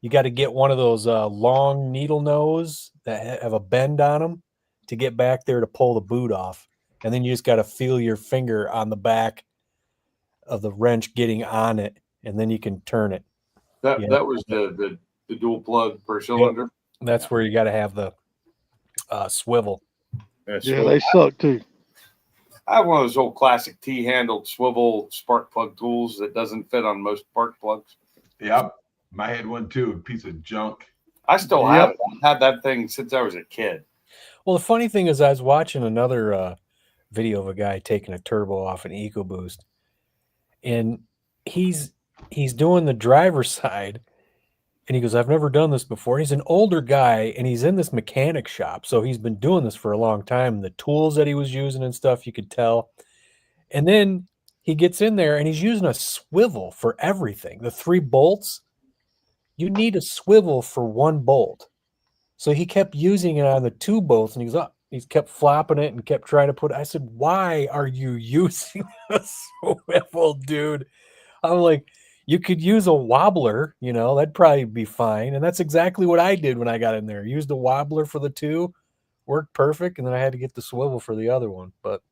You got to get one of those long needle nose that have a bend on them to get back there to pull the boot off. And then you just got to feel your finger on the back of the wrench getting on it, and then you can turn it. That was the The dual plug per cylinder. That's where you got to have the swivel. Yeah, they suck too. I have one of those old classic T-handled swivel spark plug tools that doesn't fit on most spark plugs. Yep. I had one too, a piece of junk. I still have it. I've had that thing since I was a kid. Well, the funny thing is, I was watching another video of a guy taking a turbo off an EcoBoost, and he's doing the driver's side, and he goes, "I've never done this before." He's an older guy, and he's in this mechanic shop, so he's been doing this for a long time. The tools that he was using and stuff, you could tell. And then he gets in there, and he's using a swivel for everything. The 3 bolts, you need a swivel for 1 bolt. So he kept using it on the 2 bolts, and he's kept flopping it and kept trying to put. I said, "Why are you using a swivel, dude?" I'm like, "You could use a wobbler, that'd probably be fine." And that's exactly what I did when I got in there. Used a wobbler for the 2, worked perfect, and then I had to get the swivel for the other one. But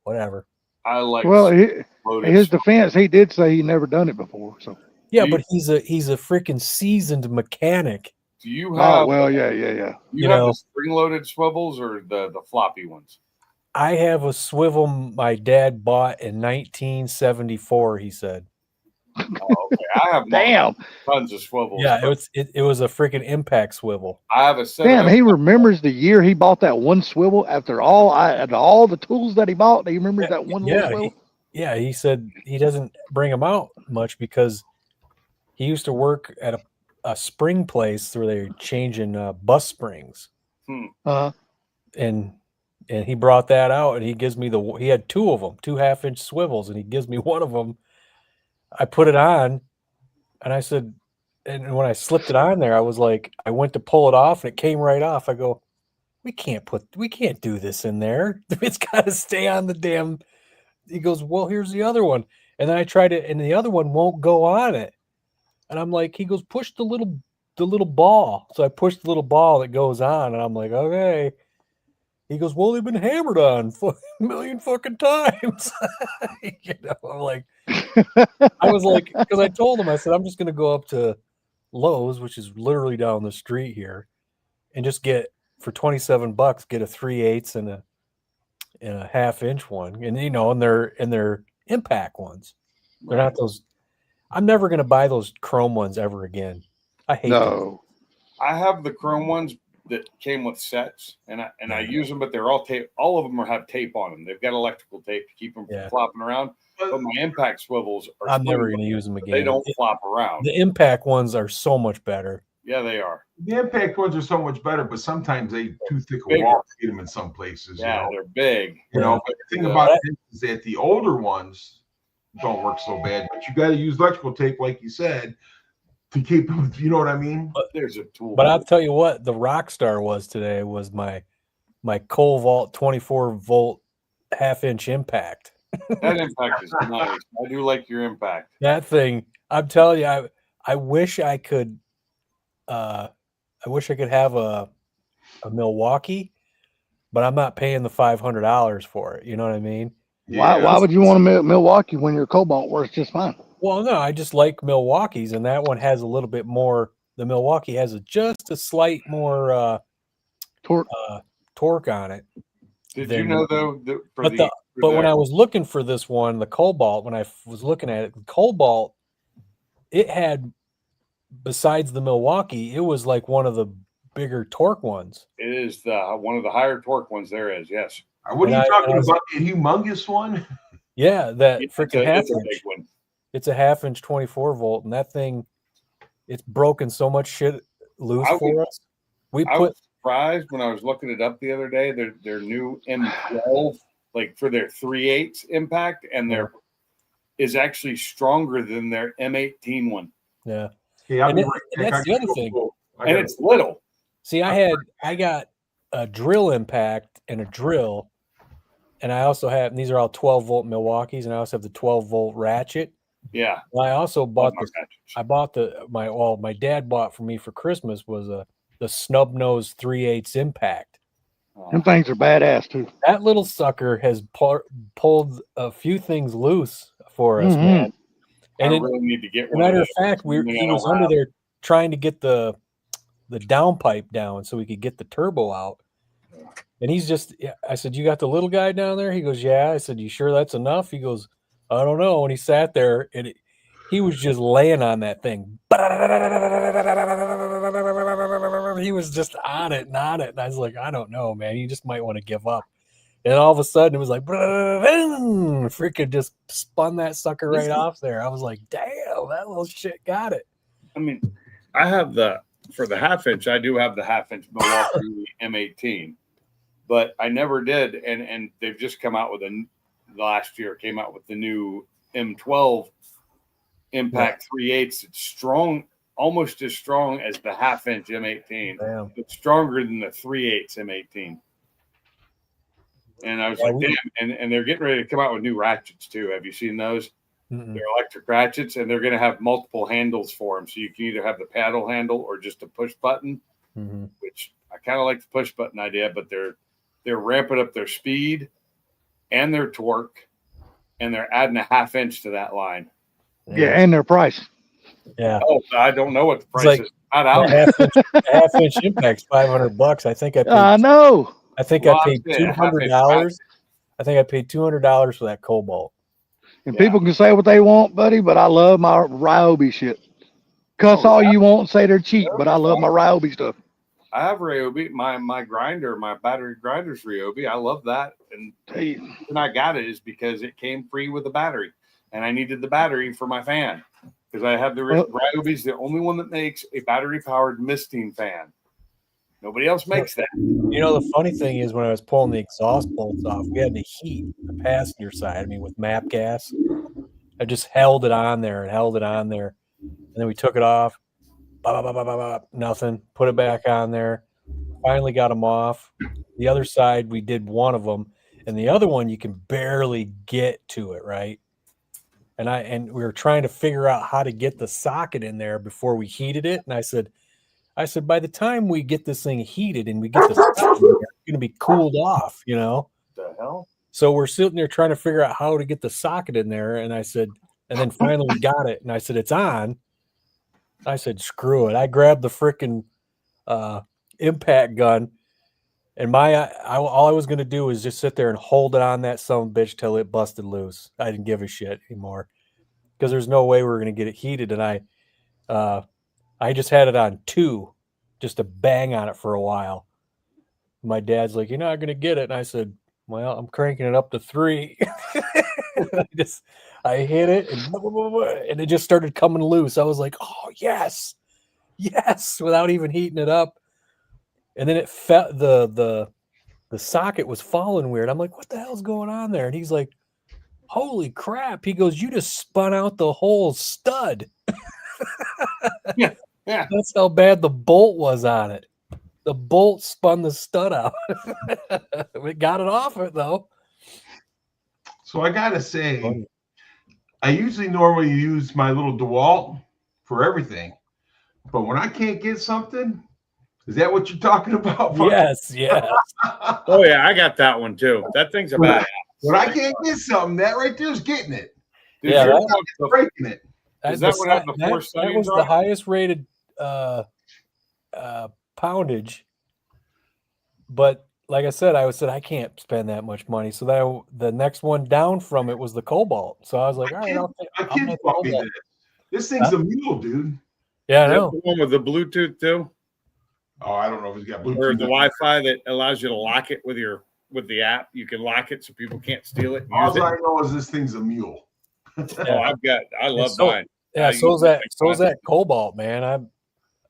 whatever. I like. Well, in his defense, he did say he never done it before. So yeah, but he's a freaking seasoned mechanic. Do you have? Oh well, yeah. You have the spring-loaded swivels or the floppy ones? I have a swivel my dad bought in 1974. He said. Oh, okay. I have tons of swivels. Yeah, it was a freaking impact swivel. I have a set. Damn, he remembers the year he bought that one swivel after all the tools that he bought. He remembers that one little swivel. He said he doesn't bring them out much because he used to work at a spring place where they're changing bus springs. And he brought that out, and he gives me he had 2 of them, 2 half-inch swivels, and he gives me one of them. I put it on, and I said, and when I slipped it on there, I was like, I went to pull it off, and it came right off. I go, we can't do this in there. It's got to stay on the damn. He goes, well, here's the other one. And then I tried it, and the other one won't go on it. And I'm like, he goes, push the little ball. So I pushed the little ball that goes on, and I'm like, okay. He goes, well, they've been hammered on a million fucking times. I'm like, I was like, because I told him, I said, I'm just going to go up to Lowe's, which is literally down the street here, and just get for $27, get a 3/8 and a half-inch one. And, and they're impact ones. They're not those. I'm never going to buy those chrome ones ever again. I hate them. I have the chrome ones that came with sets, and I use them, but they're all tape. All of them have tape on them. They've got electrical tape to keep them from flopping around. But my impact swivels are. I'm never going to use them again. They don't flop around. The impact ones are so much better. Yeah, they are. The impact ones are so much better, but sometimes they too thick a wall to get them in some places. Yeah, they're big. But the thing about it is that the older ones don't work so bad, but you got to use electrical tape, like you said, to keep them. You know what I mean? But there's a tool. But I'll tell you what, the Rockstar was today was my Colevault 24-volt half-inch impact. That impact is nice. I do like your impact. That thing, I'm telling you, I wish I could. I wish I could have a Milwaukee, but I'm not paying the $500 for it. You know what I mean? Yeah. Why would you want a Milwaukee when your Cobalt works just fine? Well, no, I just like Milwaukee's, and that one has a little bit more. The Milwaukee has just a slight more torque on it. Did you know though? But when I was looking for this one, the Cobalt, when I was looking at it, the Cobalt, it had, besides the Milwaukee, it was like one of the bigger torque ones. It is one of the higher torque ones there is. Yes. What are you talking about? A humongous one? Yeah, that freaking half-inch. One. It's a half-inch 24-volt, and that thing, it's broken so much shit loose for us. I was surprised when I was looking it up the other day. Their new M12, like for their 3/8 impact, and their is actually stronger than their M18 one. Yeah. And that's the other thing. And it's little. See, I got a drill impact and a drill, and I also have, and these are all 12-volt Milwaukees, and I also have the 12-volt ratchet. Yeah. Well, I also bought my dad bought for me for Christmas was the snub nose 3/8 impact. Them things are badass too. That little sucker has pulled a few things loose for us, man. And I really need to get one. Matter of fact, he was under there trying to get the downpipe down so we could get the turbo out. And he's just, I said, you got the little guy down there? He goes, yeah. I said, you sure that's enough? He goes, I don't know. And he sat there and he was just laying on that thing. He was just on it and on it. And I was like, I don't know, man. You just might want to give up. And all of a sudden it was like, freaking just spun that sucker right off there. I was like, damn, that little shit got it. I mean, I have for the half inch, I do have the half inch Milwaukee M18, but I never did. And they've just come out with last year came out with the new M12 Impact 3/8. It's strong, almost as strong as the half inch M18. Damn. It's stronger than the 3/8 M18. And I was like, damn. And they're getting ready to come out with new ratchets too. Have you seen those? Mm-mm. They're electric ratchets, and they're going to have multiple handles for them. So you can either have the paddle handle or just a push button, which I kind of like the push button idea, but they're ramping up their speed and their torque, and they're adding a half inch to that line. Yeah, and their price. Yeah. Oh, I don't know what the price is. Not out. Half inch impact's $500. I think I know. I think I paid $200. I think I paid $200 for that Cobalt. And people can say what they want, buddy, but I love my Ryobi shit. Cuss all you want, say they're cheap, but I love my Ryobi stuff. I have Ryobi. My grinder, my battery grinder's Ryobi. I love that. And the reason I got it is because it came free with a battery, and I needed the battery for my fan because I have the Ryobi's the only one that makes a battery-powered misting fan. Nobody else makes that. You know, the funny thing is when I was pulling the exhaust bolts off, we had to heat the passenger side. I mean, with MAP gas, I just held it on there. And then we took it off. Nothing. Put it back on there. Finally got them off. The other side, we did one of them. And the other one, you can barely get to it, right? And we were trying to figure out how to get the socket in there before we heated it. And I said, by the time we get this thing heated and we get the socket in there, it's going to be cooled off, you know? The hell? So we're sitting there trying to figure out how to get the socket in there. And I said, and then finally we got it. And I said, it's on. I said, screw it. I grabbed the freaking impact gun. And all I was going to do was just sit there and hold it on that son of a bitch till it busted loose. I didn't give a shit anymore because there's no way we were going to get it heated. And I just had it on 2 just to bang on it for a while. My dad's like, you're not going to get it. And I said, well, I'm cranking it up to 3. I hit it and it just started coming loose. I was like, oh, yes, without even heating it up. And then it felt the socket was falling weird. I'm like, what the hell's going on there? And he's like, holy crap. He goes, you just spun out the whole stud. Yeah. That's how bad the bolt was on it. The bolt spun the stud out. We got it off it though. So I gotta say, I usually normally use my little DeWalt for everything, but when I can't get something, is that what you're talking about? Yes. Oh yeah, I got that one too. That thing's a badass. When I can't get something, that right there is getting it. Yeah, breaking it. Is that what happened before? That was the highest rated poundage. But like I said, I can't spend that much money. So the next one down from it was the Cobalt. So I was like, all right, I'll make Cobalt. This thing's a mule, dude. Yeah, I know. The one with the Bluetooth too. Oh, I don't know if he's got Bluetooth or the Wi-Fi that allows you to lock it with the app. You can lock it so people can't steal it. All I know is this thing's a mule. I love mine. Yeah, so's that Cobalt, man.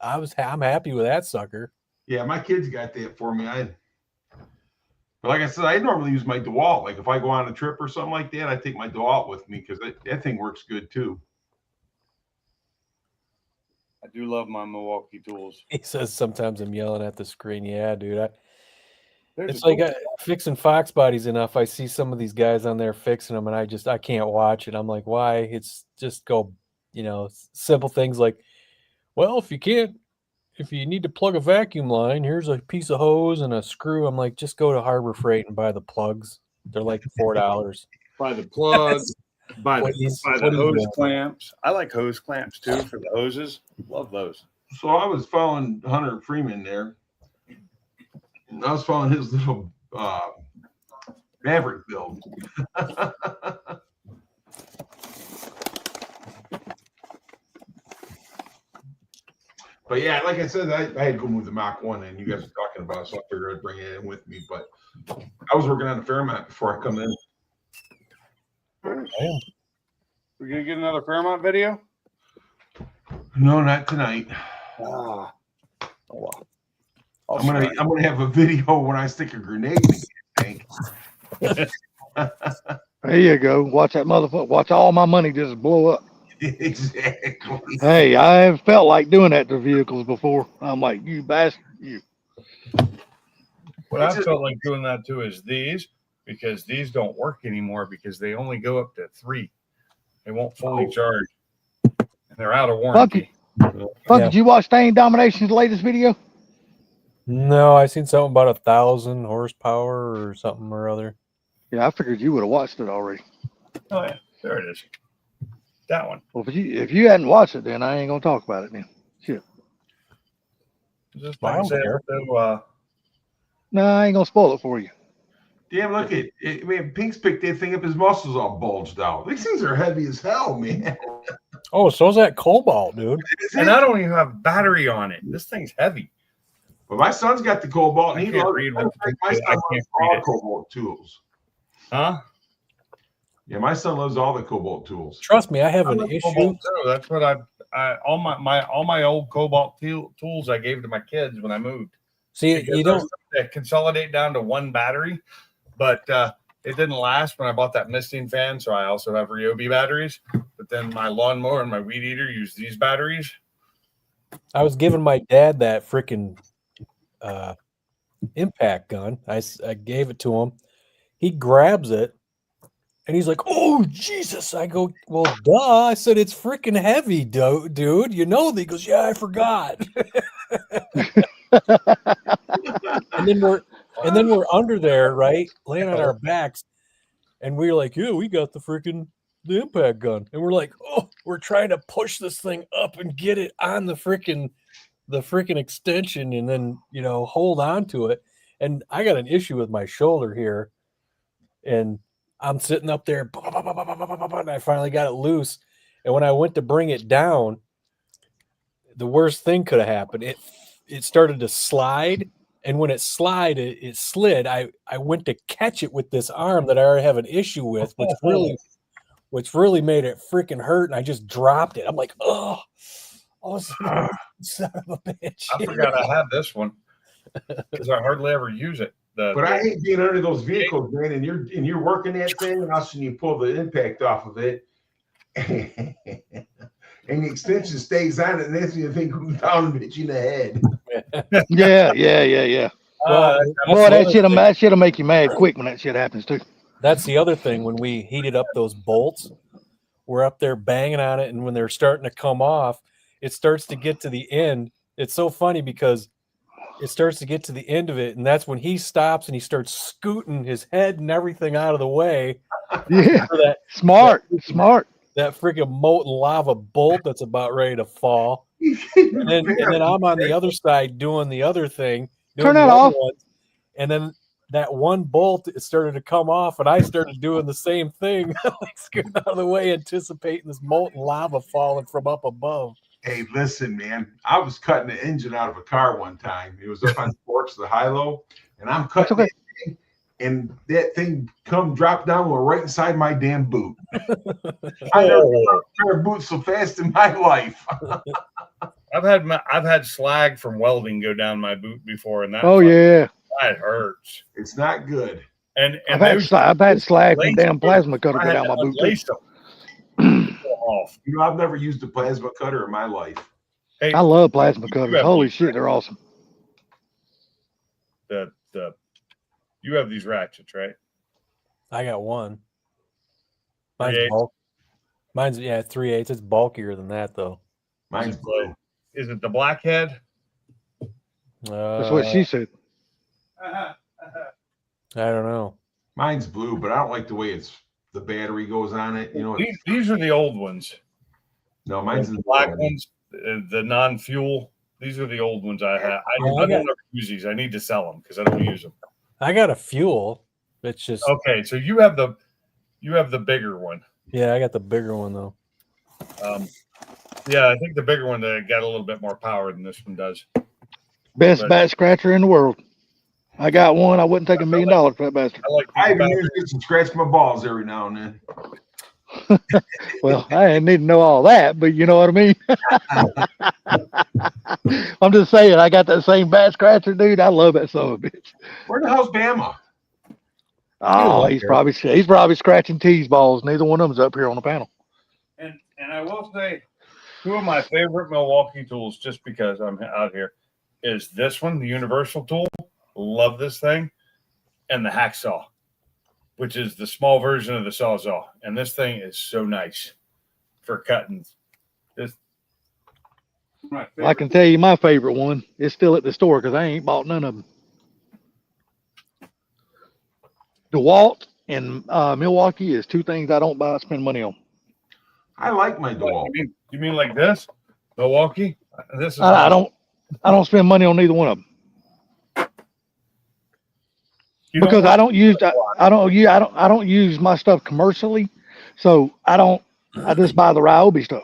I'm happy with that sucker. Yeah, my kids got that for me. But like I said, I normally use my DeWalt. Like if I go on a trip or something like that, I take my DeWalt with me because that thing works good too. I do love my Milwaukee tools. He says sometimes I'm yelling at the screen. Yeah, dude. It's like fixing Fox bodies enough. I see some of these guys on there fixing them, and I can't watch it. I'm like, why? It's just go, simple things like, well, if you need to plug a vacuum line, here's a piece of hose and a screw. I'm like, just go to Harbor Freight and buy the plugs. They're like $4. Buy the plugs. Buy the hose clamps. I like hose clamps too for the hoses. Love those. So I was following Hunter Freeman there. And I was following his little Maverick build. But yeah, like I said, I had to go move the Mach 1 and you guys were talking about it, so I figured I'd bring it in with me. But I was working on a Fairmont before I come in. We're gonna get another Fairmont video? No, not tonight. Oh well. I'm gonna have a video when I stick a grenade in the tank. There you go. Watch that motherfucker. Watch all my money just blow up. Exactly. Hey, I've felt like doing that to vehicles before. I'm like, you bastard, you. What I felt like doing that too is these, because these don't work anymore because they only go up to 3. They won't fully charge. And they're out of warranty. Fuck, did you watch Stain Domination's latest video? No, I seen something about 1,000 horsepower or something or other. Yeah, I figured you would have watched it already. Oh yeah, there it is. That one. Well, if you hadn't watched it, then I ain't gonna talk about it then. Shit. Just I like I don't said, care. so, No, I ain't gonna spoil it for you. Damn, look at it. I mean, Pink's picked that thing up, his muscles all bulged out. These things are heavy as hell, man. Oh, so's that Cobalt, dude. and I don't even have battery on it. This thing's heavy. But my son's got the Cobalt, and I he can't loves read it. what My I son can't loves read all it. Cobalt tools. Huh? Yeah, my son loves all the Cobalt tools. Trust me, I have I an like issue. Cobalt too. That's what all my old Cobalt tools I gave to my kids when I moved. See, Because you those don't. consolidate down to one battery, but it didn't last when I bought that misting fan. So I also have Ryobi batteries. But then my lawnmower and my weed eater use these batteries. I was giving my dad that freaking impact gun. I gave it to him. He grabs it and he's like, "Oh Jesus!" I go, "Well, duh." I said, "It's freaking heavy, dude. You know." He goes, "Yeah, I forgot." and then we're under there, right, laying on our backs, and we're like, "Yeah, we got the impact gun," and we're like, "Oh, we're trying to push this thing up and get it on the freaking extension, and then hold on to it." And I got an issue with my shoulder here, and I'm sitting up there, and I finally got it loose. And when I went to bring it down, the worst thing could have happened. It started to slide, and when it slid, it slid. I went to catch it with this arm that I already have an issue with, which really made it freaking hurt, and I just dropped it. I'm like, oh, son of a bitch! I forgot I had this one because I hardly ever use it. But I hate being under those vehicles, man. And you're working that thing, and all of a sudden you pull the impact off of it, and the extension stays on it, and that's the thing comes down and hits you in the head. Yeah. Well, Boy, that shit'll make you mad quick when that shit happens too. That's the other thing. When we heated up those bolts, we're up there banging on it, and when they're starting to come off, it starts to get to the end. It's so funny because it starts to get to the end of it, and that's when he stops and he starts scooting his head and everything out of the way. Yeah, For that smart. that freaking molten lava bolt that's about ready to fall. And then I'm on the other side doing the other thing. Turn that off. And then that one bolt, it started to come off, and I started doing the same thing, like scooting out of the way, anticipating this molten lava falling from up above. Hey, listen, man. I was cutting the engine out of a car one time. It was up on the porch of the high-low, and I'm cutting okay. that thing, and that thing drop down right inside my damn boot. I never got a pair of boots so fast in my life. I've had slag from welding go down my boot before, and that that hurts. It's not good. And I've had slag from damn plasma cutter go down my boot too. Off. I've never used a plasma cutter in my life. Hey, I love plasma cutters. Holy shit, they're awesome. You have these ratchets, right? I got one. 3/8. Mine's 3/8. It's bulkier than that though. Mine's blue. Is it the blackhead? That's what she said. I don't know. Mine's blue, but I don't like the way the battery goes on it. These are the old ones. No, mine's the black ones, the non-fuel. These are the old ones I had. I Yeah, don't ever use these. I need to sell them because I don't use them. I got a Fuel. It's just Okay, so you have the bigger one. yeah, I got the bigger one though. Yeah, I think the bigger one got a little bit more power than this one does. Best But- bat scratcher in the world. I got one. I wouldn't take $1 million for that bastard. I like I these even batteries. use this to scratch my balls every now and then. Well, I didn't need to know all that, but you know what I mean? I'm just saying, I got that same bat scratcher, dude. I love that son of a bitch. Where the hell's Bama? Oh, he's probably scratching tees balls. Neither one of them's up here on the panel. And I will say, two of my favorite Milwaukee tools, just because I'm out here, is this one, the Universal tool. Love this thing, and the hacksaw, which is the small version of the Sawzall. And this thing is so nice for cutting. This. My I can tell you my favorite one is still at the store because I ain't bought none of them. DeWalt and Milwaukee is two things I don't buy, spend money on. I like my DeWalt. You mean like this, Milwaukee? This is I don't spend money on neither one of them You don't because want- I don't use my stuff commercially, so I just buy the Ryobi stuff.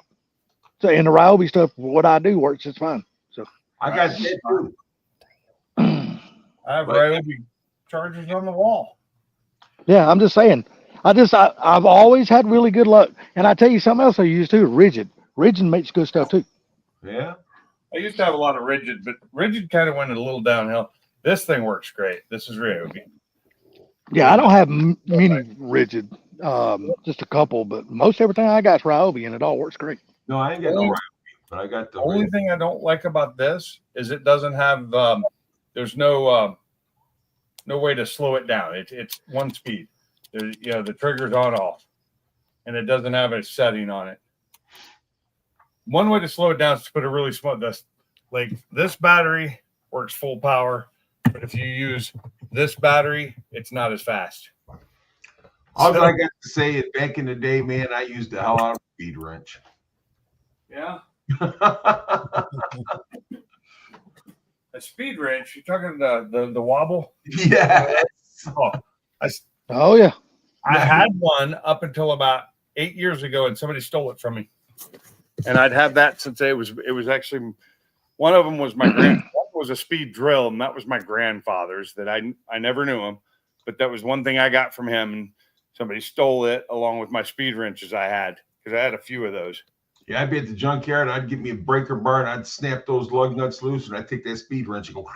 So and the Ryobi stuff, what I do works just fine. I got that too. I have Ryobi chargers on the wall. Yeah, I'm just saying. I've always had really good luck, and I tell you something else I use too. Rigid makes good stuff too. Yeah. I used to have a lot of Rigid, but Rigid kind of went a little downhill. This thing works great. This is Ryobi. Yeah, I don't have many Rigid, just a couple, but most everything I got is Ryobi, and it all works great. No, I ain't got no Ryobi, but I got the The only thing I don't like about this is it doesn't have. There's no way to slow it down. It's one speed. The trigger's on off, and it doesn't have a setting on it. One way to slow it down is to put a really small. Like this battery works full power, but if you use this battery, it's not as fast. All I got to say is back in the day, man, I used the hell out of a speed wrench. Yeah, a speed wrench. You're talking the wobble. Yes. Oh yeah, I had one up until about 8 years ago, and somebody stole it from me. And I'd had that since it was actually one of them was my one was a speed drill, and that was my grandfather's. That I never knew him, but that was one thing I got from him, and somebody stole it along with my speed wrenches I had because I had a few of those. Yeah, I'd be at the junkyard. I'd get me a breaker bar, and I'd snap those lug nuts loose, and I'd take that speed wrench and go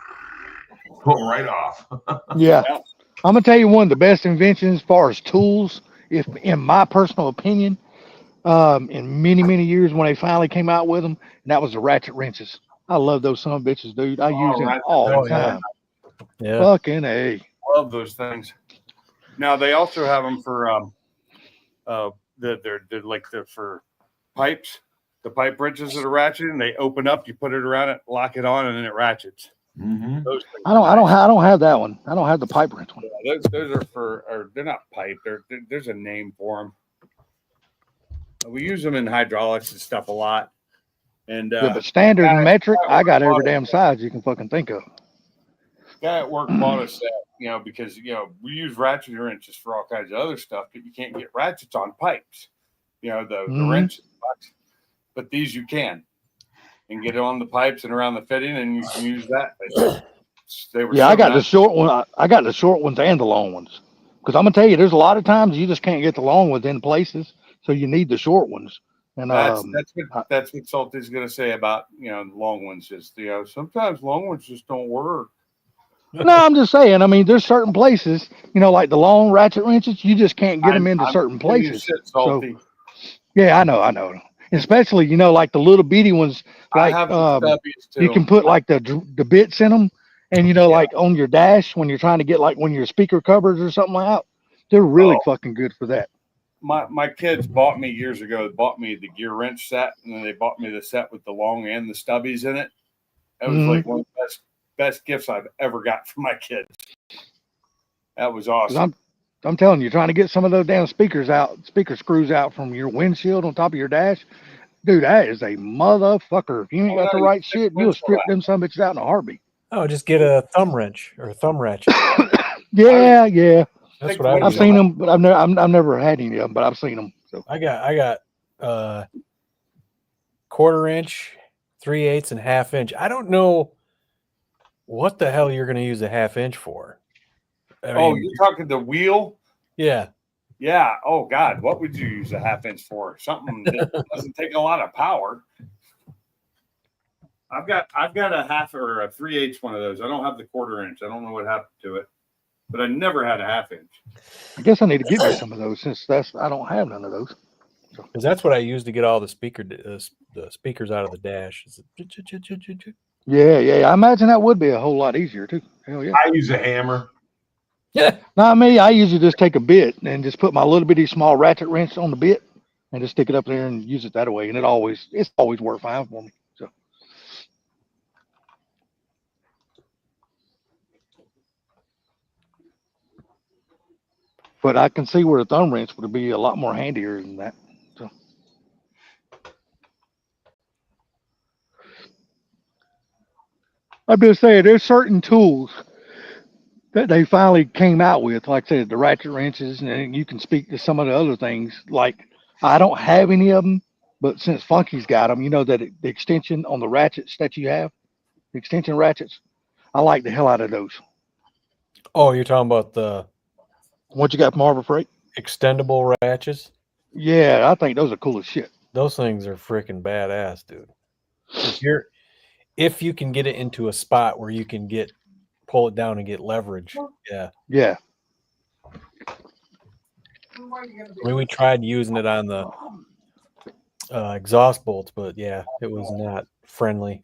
pull them right off. yeah. I'm gonna tell you one of the best inventions as far as tools, if in my personal opinion, in many years when they finally came out with them, and that was the ratchet wrenches. I love those son of bitches, dude. I use them all the time. Yeah. Fucking A. Love those things. Now they also have them for they're for pipes. The pipe wrenches that are ratchet, and they open up. You put it around it, lock it on, and then it ratchets. Mm-hmm. Those things I don't have that one. I don't have the pipe wrench one. Those are or they're not pipe. There's a name for them. We use them in hydraulics and stuff a lot. And Yeah, but standard and metric, I got every bottle. damn size you can fucking think of. guy at work bought us that, because we use ratchet wrenches for all kinds of other stuff, but you can't get ratchets on pipes. The Mhm. wrench box, but these you can, and get it on the pipes and around the fitting, and you can use that. They were Yeah, so I got the nice. short one. I got the short ones and the long ones. Because I'm gonna tell you, there's a lot of times you just can't get the long ones in places, so you need the short ones. And That's what Salty's going to say about long ones. Is sometimes long ones just don't work. no, I'm just saying. I mean, there's certain places, like the long ratchet wrenches, you just can't get them into certain giving you places. shit, Salty. Yeah, I know. Especially, like the little bitty ones, I like have the stubbies too. you can put like the bits in them, and like on your dash when you're trying to get like when your speaker covers or something like that. They're really fucking good for that. My kids bought me years ago. Bought me the gear wrench set, and then they bought me the set with the long and the stubbies in it. That was like one of the best gifts I've ever got from my kids. That was 'Cause awesome. I'm telling you, trying to get some of those damn speaker screws out from your windshield on top of your dash, Dude, that is a motherfucker. If you ain't Oh, got the no, you right take shit, wrench you'll for strip that. them some bitches out in a heartbeat. Oh, just get a thumb wrench or a thumb ratchet. Yeah, yeah. That's Take what I the I've use. wrench seen them, but I've never had any of them, but I've seen them. So I got quarter inch, 3/8, and half inch. I don't know what the hell you're going to use a half inch for. I Oh, mean, you're talking the wheel? yeah. Yeah. Oh God, what would you use a half inch for? Something that doesn't take a lot of power. I've got a half or a 3/8 one of those. I don't have the quarter inch. I don't know what happened to it, but I never had a half inch. I guess I need to get me some of those since I don't have none of those. Because that's what I use to get all the the speakers out of the dash. Yeah, yeah. I imagine that would be a whole lot easier too. Hell yeah. I use a hammer. Yeah. Not me. I usually just take a bit and just put my little bitty small ratchet wrench on the bit and just stick it up there and use it that way. And it's always worked fine for me. So but I can see where the thumb wrench would be a lot more handier than that. So I'm just saying there's certain tools that they finally came out with, like I said, the ratchet wrenches, and you can speak to some of the other things. Like I don't have any of them, but since Funky's got them, you know that the extension on the ratchets that you have, the extension ratchets, I like the hell out of those. Oh, you're talking about the What you got from Harbor Freight? extendable ratchets? Yeah, I think those are cool as shit. Those things are freaking badass, dude. If you can get it into a spot where you can pull it down and get leverage. Yeah. Yeah. I mean, we tried using it on the exhaust bolts, but yeah, it was not friendly.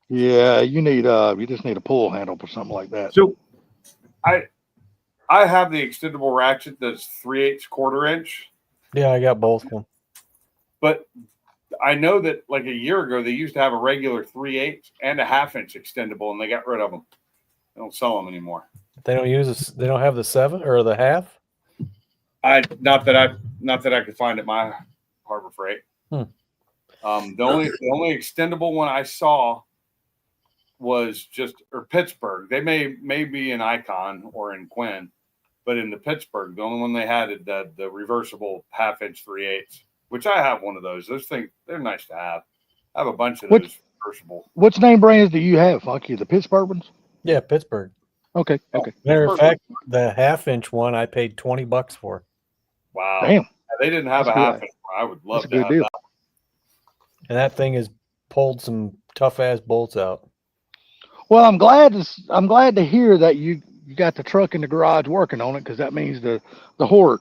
Yeah, you just need a pull handle for something like that. So, I have the extendable ratchet that's 3/8 quarter inch, Yeah, I got both of them. but I know that like a year ago they used to have a regular 3/8 and a half inch extendable, and they got rid of them. They don't sell them anymore. They don't use this. They don't have the 7 or the half. Not that I could find at my Harbor Freight. Hmm. The only extendable one I saw was Pittsburgh. They may be in Icon or in Quinn, but in the Pittsburgh, the only one they had is the reversible half inch 3/8, which I have one of those. Those things, they're nice to have. I have a bunch of those reversible. Which name brands do you have, Funky? The Pittsburgh ones? Yeah, Pittsburgh. Okay, okay. Matter of fact, the half inch one I paid $20 for. Wow. Damn. They didn't have That's a half good. inch one. I would love That's a to good have deal. that. And that thing has pulled some tough ass bolts out. Well, I'm glad to hear that you got the truck in the garage working on it, because that means the horde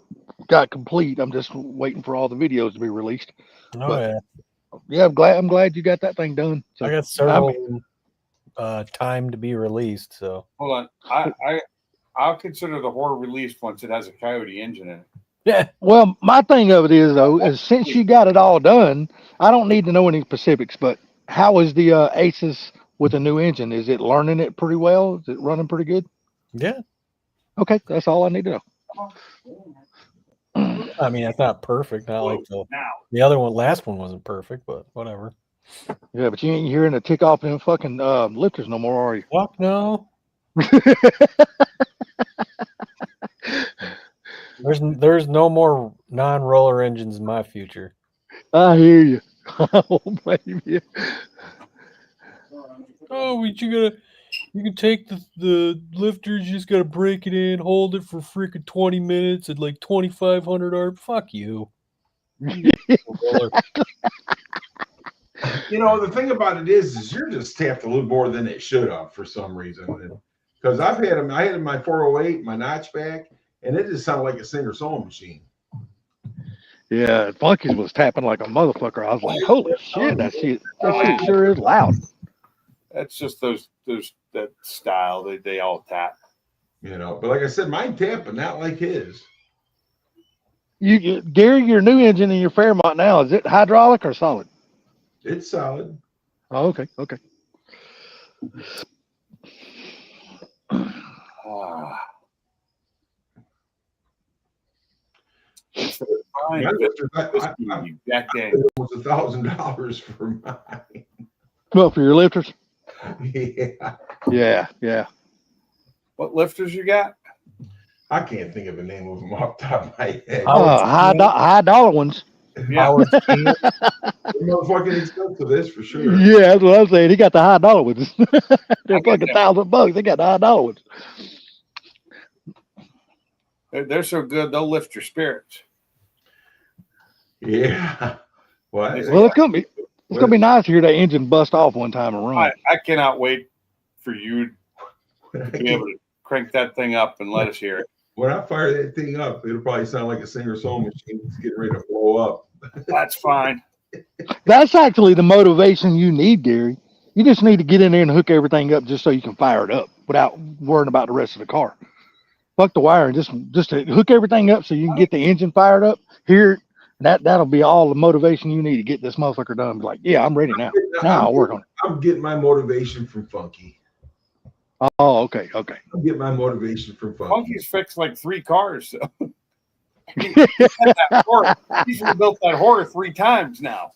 got complete. I'm just waiting for all the videos to be released. Oh But- yeah, Yeah, I'm glad you got that thing done. So, I got several time to be released. So Hold on. I'll consider the Horde released once it has a Coyote engine in it. yeah, well, my thing of it is though, is since you got it all done, I don't need to know any specifics. But how is the Aces with a new engine? Is it learning it pretty well? Is it running pretty good? yeah. Okay, that's all I need to know. I mean, it's not perfect. Not like the other one. Last one wasn't perfect, but whatever. Yeah, but you ain't hearing the tick off them fucking lifters no more, are you? Fuck no. There's no more non-roller engines in my future. I hear you. I won't blame you. Oh, you can take the lifters, you just gotta break it in, hold it for freaking 20 minutes at like 2,500 RPM. Fuck you. Roller. You know, the thing about it is you're just tapped a little more than it should have for some reason. Because I had them in my 408, my notchback, and it just sounded like a Singer sewing machine. Yeah, Funky's was tapping like a motherfucker. I was like, holy shit, that shit sure is loud. That's just that style. They all tap. You know, but like I said, mine tapping, not like his. Gary, your new engine in your Fairmont now, is it hydraulic or solid? It's solid. Oh, okay, okay. It's fine. My lifters, Jack I Daniels. was $1,000 for mine. Well, for your lifters. Yeah, Yeah. What lifters you got? I can't think of the name of them off the top of my head. High dollar ones. Yeah. Howard Steel. They're motherfucking expensive, this for sure. Yeah, that's what I'm saying. He got the high dollar ones. They're I get fucking that. $1,000. They got the high dollar ones. They're so good, they'll lift your spirits. Yeah. What? Well, it's gonna be nice to hear that engine bust off one time and run. I cannot wait for you to be able to crank that thing up and let us hear it. When I fire that thing up, it'll probably sound like a Singer-Sewing machine that's getting ready to blow up. That's fine. That's actually the motivation you need, Gary. You just need to get in there and hook everything up just so you can fire it up without worrying about the rest of the car. Fuck the wiring, just to hook everything up so you can get the engine fired up. Here, that'll be all the motivation you need to get this motherfucker done. Be like, yeah, I'm ready now. Now I'll work on it. I'm getting my motivation from Funky. Oh, okay. I'm getting my motivation from Funky. Funky's fixed like 3 cars. So. He's rebuilt that horror 3 times now.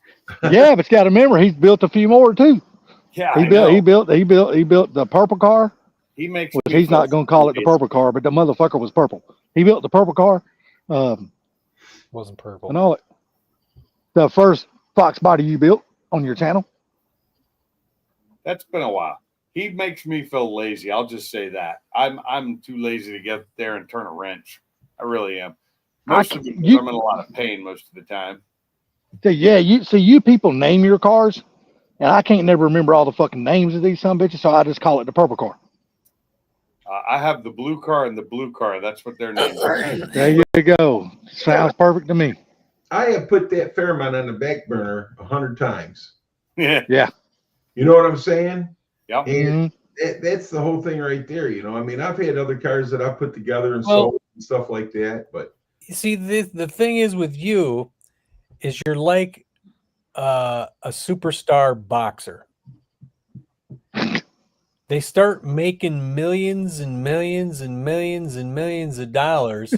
Yeah, but you got to remember he's built a few more too. Yeah, He built the purple car. He makes. Which he's not going to call it the purple car, but the motherfucker was purple. He built the purple car. Wasn't purple. And all it. The first Fox body you built on your channel. That's been a while. He makes me feel lazy. I'll just say that. I'm too lazy to get there and turn a wrench. I really am. Most of it, I'm in a lot of pain most of the time. So yeah, you people name your cars, and I can't never remember all the fucking names of these some bitches, so I just call it the purple car. I have the blue car and the blue car. That's what their names are. There you go. Sounds perfect to me. I have put that Fairmont on the back burner 100 times. Yeah. You know what I'm saying? Yep. And that's the whole thing right there. You know, I mean, I've had other cars that I've put together and sold and stuff like that, but You see, the thing is with you is you're like a superstar boxer. They start making millions and millions and millions and millions of dollars,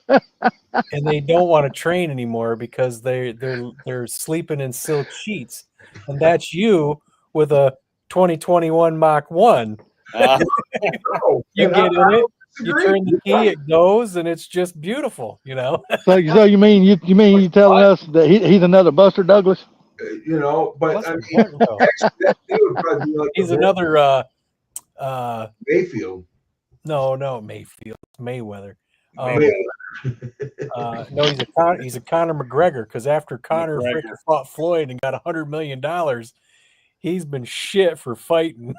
and they don't want to train anymore because they're sleeping in silk sheets, and that's you with a 2021 Mach 1. You get in it, you turn the key, it goes, and it's just beautiful, you know. So you mean you telling us that he's another Buster Douglas? You know, but I mean, Buster that would probably be like he's the another Mayfield. No, Mayfield, Mayweather. Oh, No, he's a Conor McGregor, because after Conor freaking fought Floyd and got $100 million, he's been shit for fighting.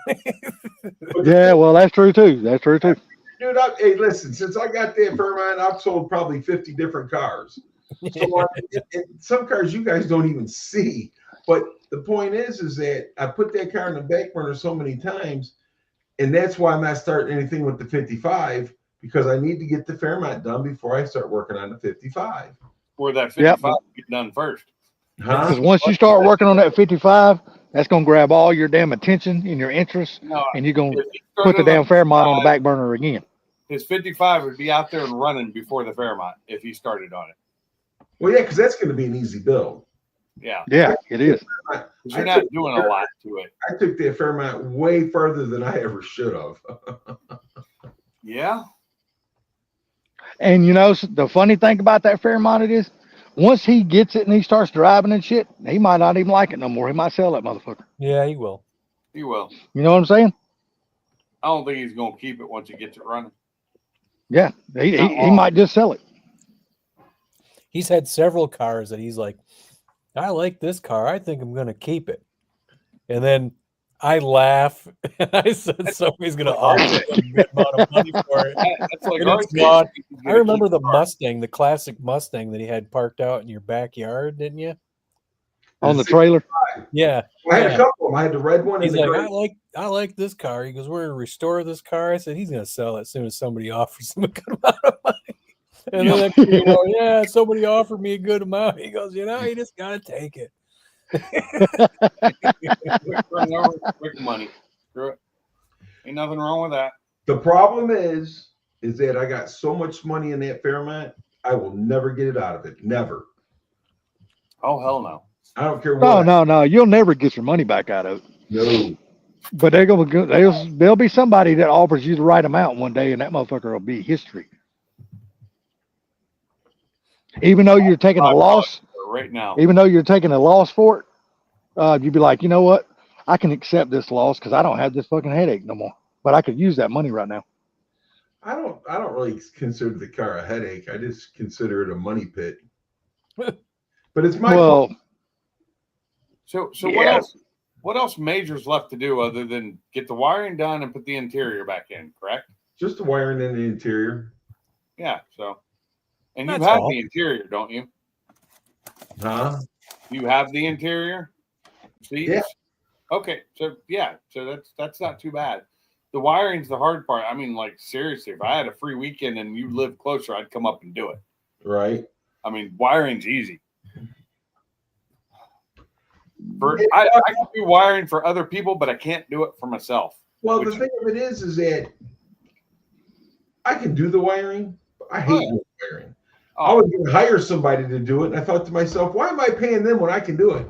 Yeah, well, that's true too. Dude, hey, listen, since I got that Fairmont, I've sold probably 50 different cars. So and some cars you guys don't even see. But the point is that I put that car in the back burner so many times, and that's why I'm not starting anything with the 55, because I need to get the Fairmont done before I start working on the 55. Where that 55 get done first. Because once you start working on that 55, that's going to grab all your damn attention and your interest, and you're going to put the damn Fairmont on the back burner again. His 55 would be out there and running before the Fairmont if he started on it. Well, yeah, because that's going to be an easy build. Yeah. Yeah, it is. You're not doing a lot to it. I took that Fairmont way further than I ever should have. Yeah. And you know, the funny thing about that Fairmont is, once he gets it and he starts driving and shit, he might not even like it no more. He might sell that motherfucker. Yeah, he will. He will. You know what I'm saying? I don't think he's going to keep it once he gets it running. Yeah, he might just sell it. He's had several cars that he's like, I like this car. I think I'm going to keep it. And then I laugh and I said somebody's going to offer a good amount of money for it. That's like And it's gone. I remember the Mustang, the classic Mustang that he had parked out in your backyard, didn't you? On the trailer. Yeah. I had a couple of them. I had the red one. He's and the like, gray. I like this car. He goes, we're going to restore this car. I said, he's going to sell it as soon as somebody offers him a good amount of money. And then, you know, yeah, somebody offered me a good amount. He goes, you know, you just got to take it. Quick money. Screw it. Ain't nothing wrong with that. The problem is that I got so much money in that Fairmont. I will never get it out of it. Never. Oh hell no. I don't care No, what. no. You'll never get your money back out of it. No. But there'll be somebody that offers you the right amount one day, and that motherfucker will be history. Even though you're taking a loss, Right now. even though you're taking a loss for it, you'd be like, you know what? I can accept this loss because I don't have this fucking headache no more. But I could use that money right now. I don't really consider the car a headache. I just consider it a money pit. But it's my fault. So Yeah. what else major's left to do other than get the wiring done and put the interior back in, correct? Just the wiring in the interior. Yeah, so and you That's have all. the interior, don't you? Huh? You have the interior? See? Yeah. Okay, so that's not too bad. The wiring's the hard part. I mean, like seriously, if I had a free weekend and you lived closer, I'd come up and do it. Right. I mean, wiring's easy. I can do wiring for other people, but I can't do it for myself. Well, the thing of it is that I can do the wiring. But I hate doing wiring. I was going to hire somebody to do it, and I thought to myself, why am I paying them when I can do it?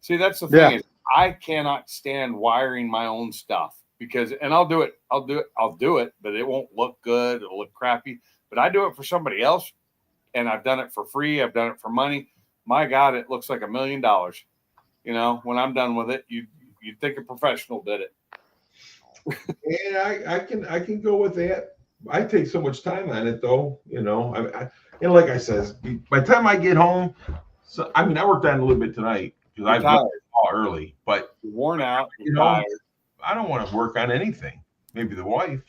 See, that's the thing is I cannot stand wiring my own stuff because, and I'll do it, but it won't look good. It'll look crappy. But I do it for somebody else, and I've done it for free. I've done it for money. My God, it looks like $1 million. You know, when I'm done with it, you'd think a professional did it. And I can go with that. I take so much time on it, though. You know, and like I said, by the time I get home, so I mean, I worked on it a little bit tonight because I've done it all early, but You're worn out. You're you know, tired. I don't want to work on anything. Maybe the wife.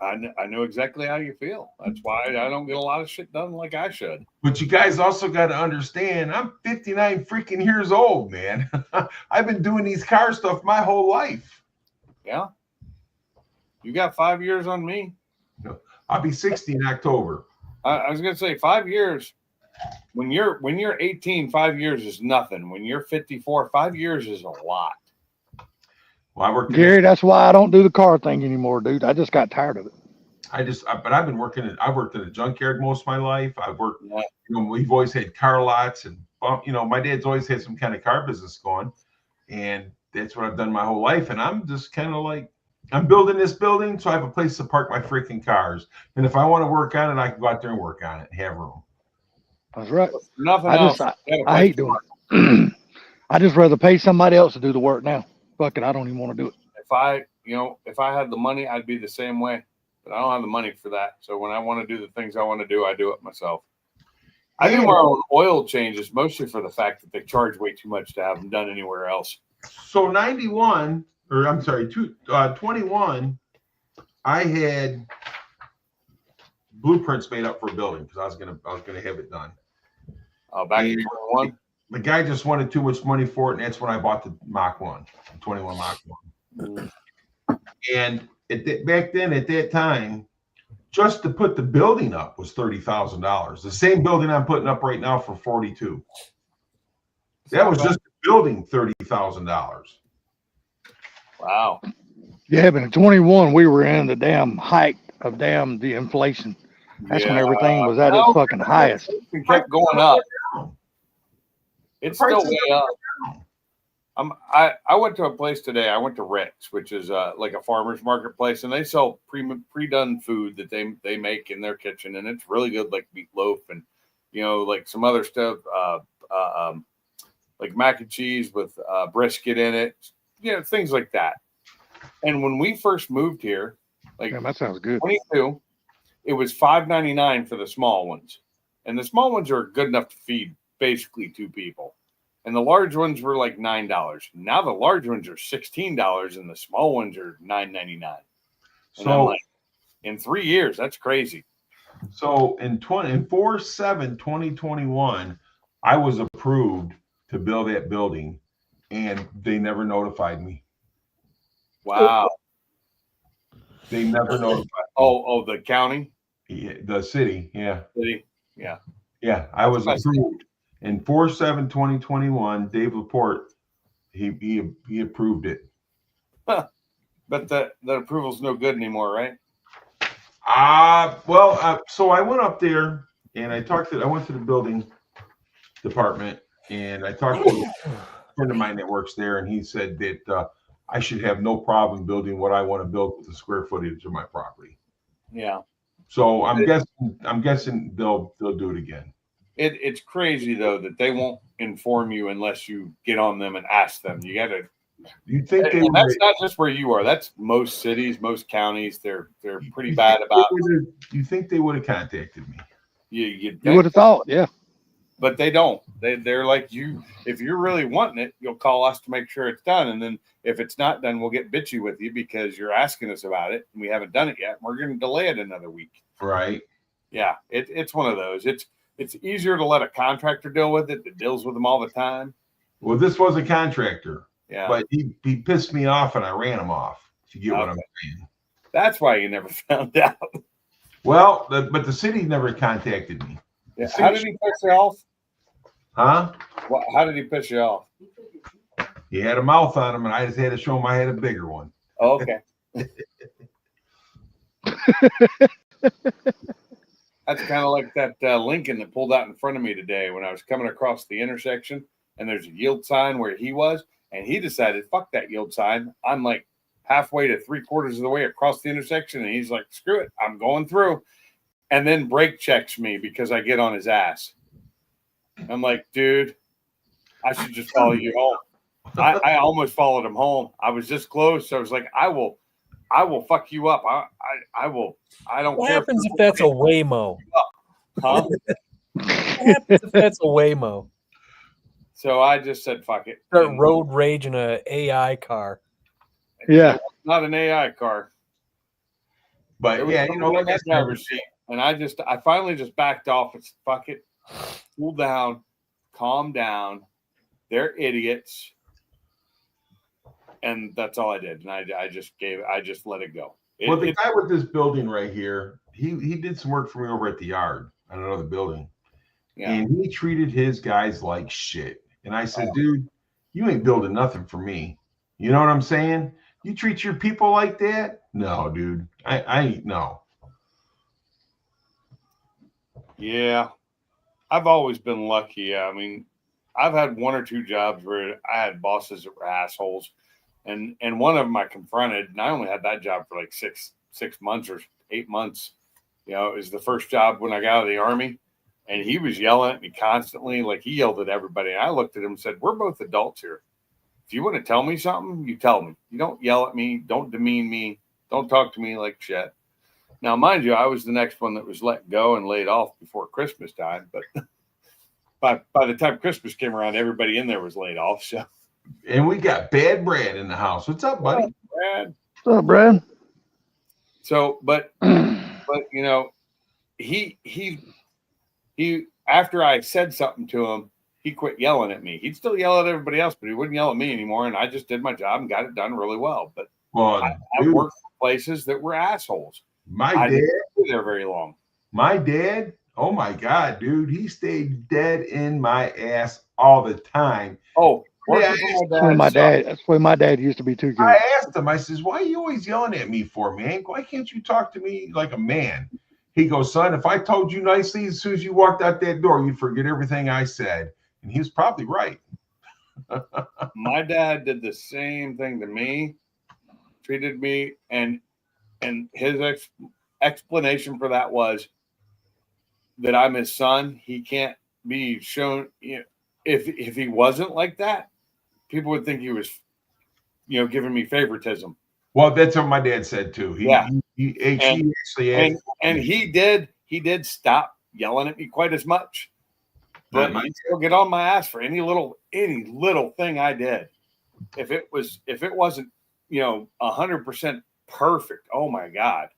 I know exactly how you feel. That's why I don't get a lot of shit done like I should. But you guys also got to understand, I'm 59 freaking years old, man. I've been doing these car stuff my whole life. Yeah. You got 5 years on me. I'll be 60 in October. I was gonna say 5 years. When you're 18, 5 years is nothing. When you're 54, 5 years is a lot. Well, I worked. Gary, that's why I don't do the car thing anymore, dude. I just got tired of it. But I've been working. I worked in a junkyard most of my life. I've worked. You know, we've always had car lots, and you know, my dad's always had some kind of car business going, and that's what I've done my whole life. And I'm just kind of like, I'm building this building, so I have a place to park my freaking cars. And if I want to work on it, I can go out there and work on it and have room. That's right. Nothing I else. I hate doing it. I just rather pay somebody else to do the work now. Fuck it, I don't even want to do it. If I had the money, I'd be the same way. But I don't have the money for that. So when I want to do the things I want to do, I do it myself. I do my own oil changes mostly for the fact that they charge way too much to have them done anywhere else. So 21, or I'm sorry, 21, I had blueprints made up for a building because I was gonna have it done. Back in 21. The guy just wanted too much money for it, and that's when I bought the Mach 1, the 21 Mach 1. And back then, at that time, just to put the building up was $30,000. The same building I'm putting up right now for $42,000. That was just the building, $30,000. Wow. Yeah, but in 21, we were in the damn height of the inflation. That's when everything was at its fucking highest. It kept going up. It's still way up. I went to a place today. I went to Rick's, which is like a farmer's marketplace, and they sell pre-done food that they make in their kitchen, and it's really good, like meatloaf and like some other stuff, like mac and cheese with brisket in it, things like that. And when we first moved here, like Damn, that sounds good. 22, it was $5.99 for the small ones, and the small ones are good enough to feed basically 2 people. And the large ones were like $9. Now the large ones are $16 and the small ones are $9.99. So I'm like, in 3 years, that's crazy. So in 4/7/2021, I was approved to build that building, and they never notified me. Wow. They never notified me. Oh, the county? The city, yeah. City? Yeah. Yeah, I was approved. In 4/7/2021, Dave Laporte, he approved it. But the approval's no good anymore, right? So I went up there and I went to the building department and I talked to a friend of mine that works there, and he said that I should have no problem building what I want to build with the square footage of my property. Yeah. So I'm guessing they'll do it again. It's crazy though that they won't inform you unless you get on them and ask them. You got to. You'd think they And that's would. not just where you are. That's most cities, most counties. They're pretty bad about. You think they would have contacted me? You You would have thought, yeah. but they don't. They're like you. If you're really wanting it, you'll call us to make sure it's done. And then if it's not done, we'll get bitchy with you because you're asking us about it and we haven't done it yet. We're going to delay it another week. Right. Yeah, it's one of those. It's easier to let a contractor deal with it that deals with them all the time. Well, this was a contractor, Yeah, but he pissed me off and I ran him off. If you get what I'm saying. that's why you never found out. Well, but the city never contacted me. Yeah. How did he piss you off? Huh? How did he piss you off? He had a mouth on him, and I just had to show him I had a bigger one. Oh, okay. That's kind of like that Lincoln that pulled out in front of me today when I was coming across the intersection, and there's a yield sign where he was, and he decided, fuck that yield sign. I'm like halfway to 3/4 of the way across the intersection, and he's like, screw it, I'm going through. And then brake checks me because I get on his ass. I'm like, dude, I should just follow you home. I almost followed him home. I was this close. So I was like, I will fuck you up. I will. I don't What care. happens if that's a Waymo? Huh? What happens if that's a Waymo? So I just said, fuck it. Start road rage in a AI car. Yeah. Not an AI car. But yeah, like I that said, driver's seat. And I finally just backed off. It's fuck it. Cool down. Calm down. They're idiots. And that's all I did. And I just let it go. Well, the guy with this building right here, he did some work for me over at the yard on another building. Yeah. And he treated his guys like shit. And I said, dude, you ain't building nothing for me. You know what I'm saying? You treat your people like that? No, dude. I ain't no. Yeah. I've always been lucky. I mean, I've had one or two jobs where I had bosses that were assholes. And one of them I confronted, and I only had that job for like six months or 8 months. You know, it was the first job when I got out of the Army, and he was yelling at me constantly. Like he yelled at everybody. And I looked at him and said, we're both adults here. If you want to tell me something, you tell me. You don't yell at me. Don't demean me. Don't talk to me like shit. Now, mind you, I was the next one that was let go and laid off before Christmas time. But by the time Christmas came around, everybody in there was laid off. So. And we got Bad Brad in the house. What's up, buddy? Brad. What's up, Brad? So, but you know, he after I said something to him, he quit yelling at me. He'd still yell at everybody else, but he wouldn't yell at me anymore. And I just did my job and got it done really well. But I worked for places that were assholes. I didn't stay there very long. My dad, oh my God, dude, he stayed dead in my ass all the time. Oh, yeah, that's the way my dad used to be too. Good. I asked him, I says, why are you always yelling at me for, man? Why can't you talk to me like a man? He goes, son, if I told you nicely as soon as you walked out that door, you'd forget everything I said. And he was probably right. My dad did the same thing to me, treated me, and his explanation for that was that I'm his son. He can't be shown, you know, if he wasn't like that, people would think he was, you know, giving me favoritism. Well, that's what my dad said too. He did stop yelling at me quite as much. But he'd still get on my ass for any little thing I did. If it wasn't, you know, 100% perfect, oh my God.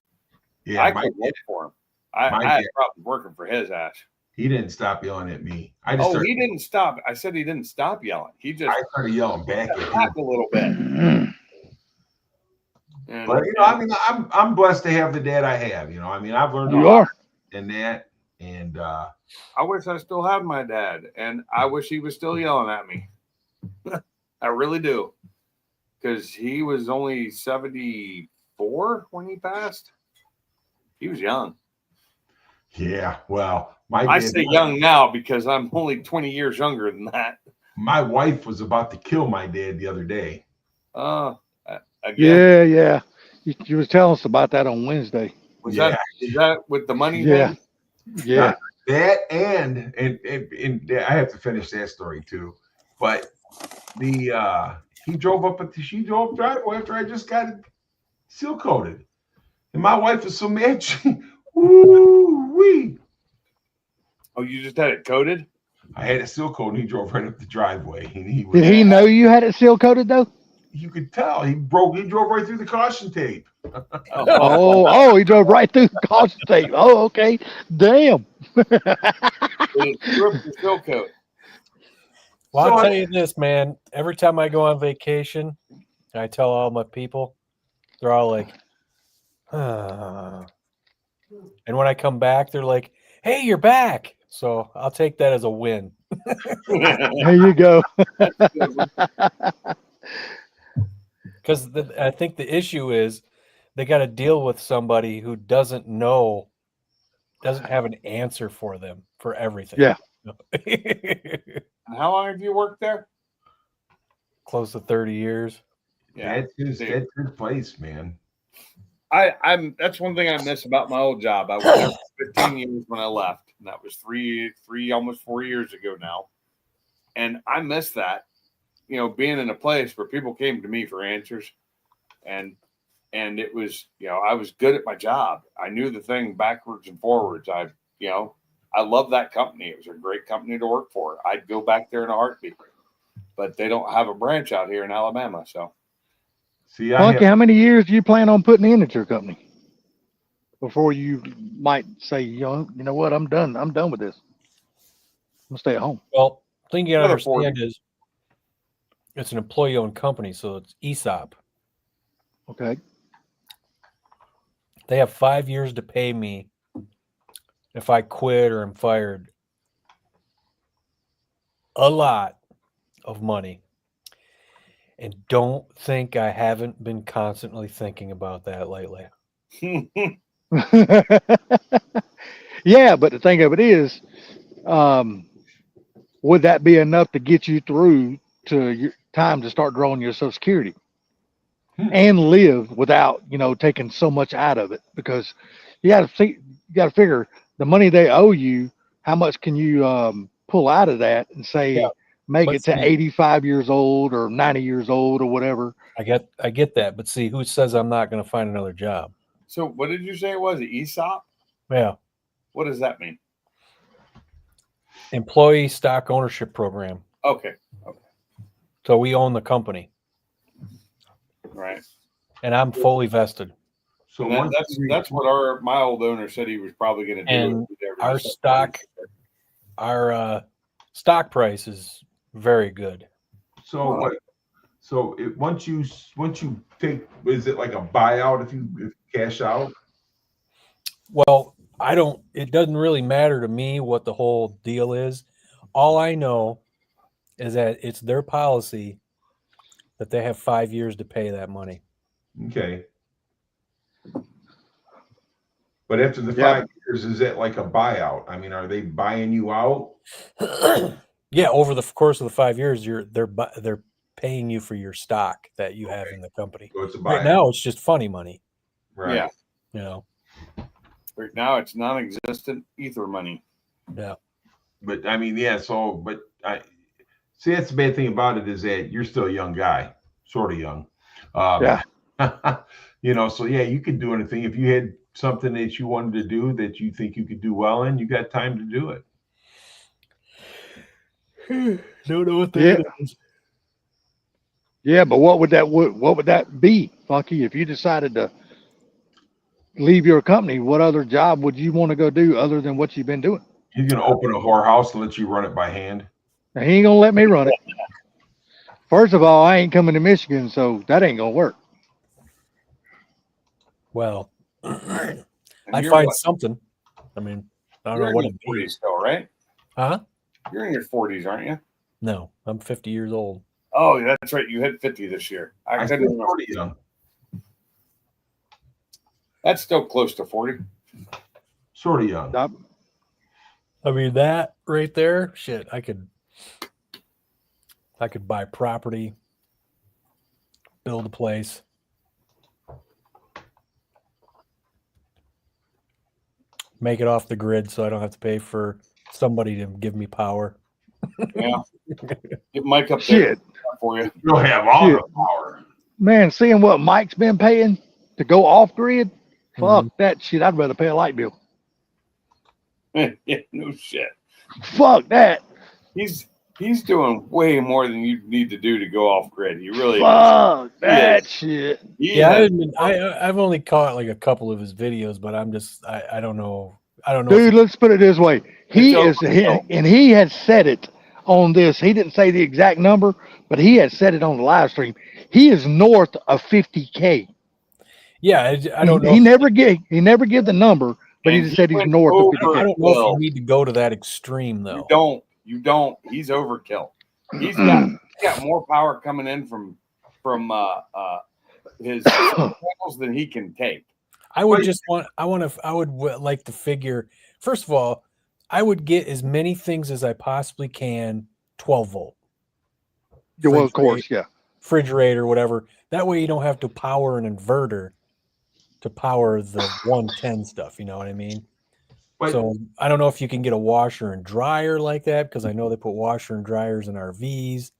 Yeah, I could work for him. I had problems working for his ass. He didn't stop yelling at me. He didn't stop. I said he didn't stop yelling. He just I started yelling back at him a little bit. But you know, I mean, I'm blessed to have the dad I have. You know, I mean, I've learned a lot in that, and I wish I still had my dad, and I wish he was still yelling at me. I really do, because he was only 74 when he passed. He was young. Yeah, well, my I dad, say young now because I'm only 20 years younger than that. my wife was about to kill my dad the other day. Again, Yeah. You was telling us about that on Wednesday. was Yeah. that with the money Yeah. thing? Yeah. That and I have to finish that story too. But the she drove up driveway after I just got it seal coated. And my wife was so mad, woo-wee. Oh, you just had it coated? I had it seal coated and he drove right up the driveway. And he was Did he know you had it seal coated though? you could tell he drove right through the caution tape. Oh, he drove right through the caution tape. Oh, okay. Damn. It's the seal coat. Well, So I'll I- tell you this, man. Every time I go on vacation, I tell all my people, they're all like, and when I come back, they're like, "Hey, you're back." So I'll take that as a win. There you go. Because I think the issue is they got to deal with somebody who doesn't have an answer for them for everything. Yeah. How long have you worked there? Close to 30 years. That's his place, man. I'm that's one thing I miss about my old job. I was there for 15 years when I left, and that was three almost 4 years ago now. And I miss that, being in a place where people came to me for answers, and it was, I was good at my job. I knew the thing backwards and forwards. I love that company. It was a great company to work for. I'd go back there in a heartbeat, but they don't have a branch out here in Alabama. So See, Funky, how many years do you plan on putting in at your company before you might say, you know what, I'm done. I'm done with this. I'm gonna stay at home. Well, the thing you gotta Another 40. understand is it's an employee-owned company, so it's ESOP. Okay. They have 5 years to pay me if I quit or am fired. A lot of money. And don't think I haven't been constantly thinking about that lately. Yeah, but the thing of it is, would that be enough to get you through to your time to start drawing your Social Security and live without, taking so much out of it? Because you got to figure the money they owe you. How much can you pull out of that and say make but it to see- 85 years old or 90 years old or whatever? I get that, but see, who says I'm not going to find another job? So what did you say it was? An ESOP? Yeah, What does that mean? employee stock ownership program. Okay. So we own the company, Right. and I'm fully vested. So And once that's what my old owner said he was probably going to do. And if he ever our decided. Our stock price is very good. So what? So once you take, is it like a buyout if you cash out? Well, it doesn't really matter to me what the whole deal is. All I know is that it's their policy that they have 5 years to pay that money. Okay. But after the Yeah. 5 years, is it like a buyout? I mean, are they buying you out? Yeah, over the course of the 5 years, they're paying you for your stock that you have in the company. So it's a buyout. Right now, it's just funny money, Right. Yeah. you know. Right now, it's non-existent ether money. Yeah. But I mean, yeah. So, but I see that's the bad thing about it is that you're still a young guy, sort of young. Yeah. So yeah, you could do anything if you had something that you wanted to do that you think you could do well in. You got time to do it. Don't know what that is. Yeah, but what would that be, Funky? If you decided to leave your company, what other job would you want to go do other than what you've been doing? He's gonna open a whorehouse and let you run it by hand. Now, he ain't gonna let me run it. First of all, I ain't coming to Michigan, so that ain't gonna work. Well, And I'd you're find what? something. I mean, I don't You're know in what your it'd be. 40s still, right? Huh? You're in your 40s, aren't you? No, I'm 50 years old. Oh, that's right. You hit 50 this year. I I couldn't still remember. 40 young. That's still close to 40. Sort of young. I mean, that right there, shit, I could buy property, build a place. Make it off the grid so I don't have to pay for somebody to give me power. Yeah. Get Mike up there Shit, for you. You'll have all Shit. the power. man, seeing what Mike's been paying to go off grid, fuck Mhm. that shit. I'd rather pay a light bill. Yeah, no shit. Fuck that. He's doing way more than you need to do to go off grid. He really Fuck that is. shit. he Yeah, is. I've only caught like a couple of his videos, but I don't know. I don't know. Dude, let's put it this way. It's overkill. And he had said it on this. He didn't say the exact number, but he had said it on the live stream. He is north of 50K. Yeah, I don't know. He never gave the number, but he And just said he's went north of over. 50K. I don't know if Well, you need to go to that extreme though. You don't. He's overkill. He's got more power coming in from his panels than he can take. I would like to figure. First of all, I would get as many things as I possibly can 12 volt. Well, of course, yeah. Refrigerator, whatever. That way you don't have to power an inverter to power the 110 stuff. You know what I mean? But So I don't know if you can get a washer and dryer like that, because I know they put washer and dryers in RVs.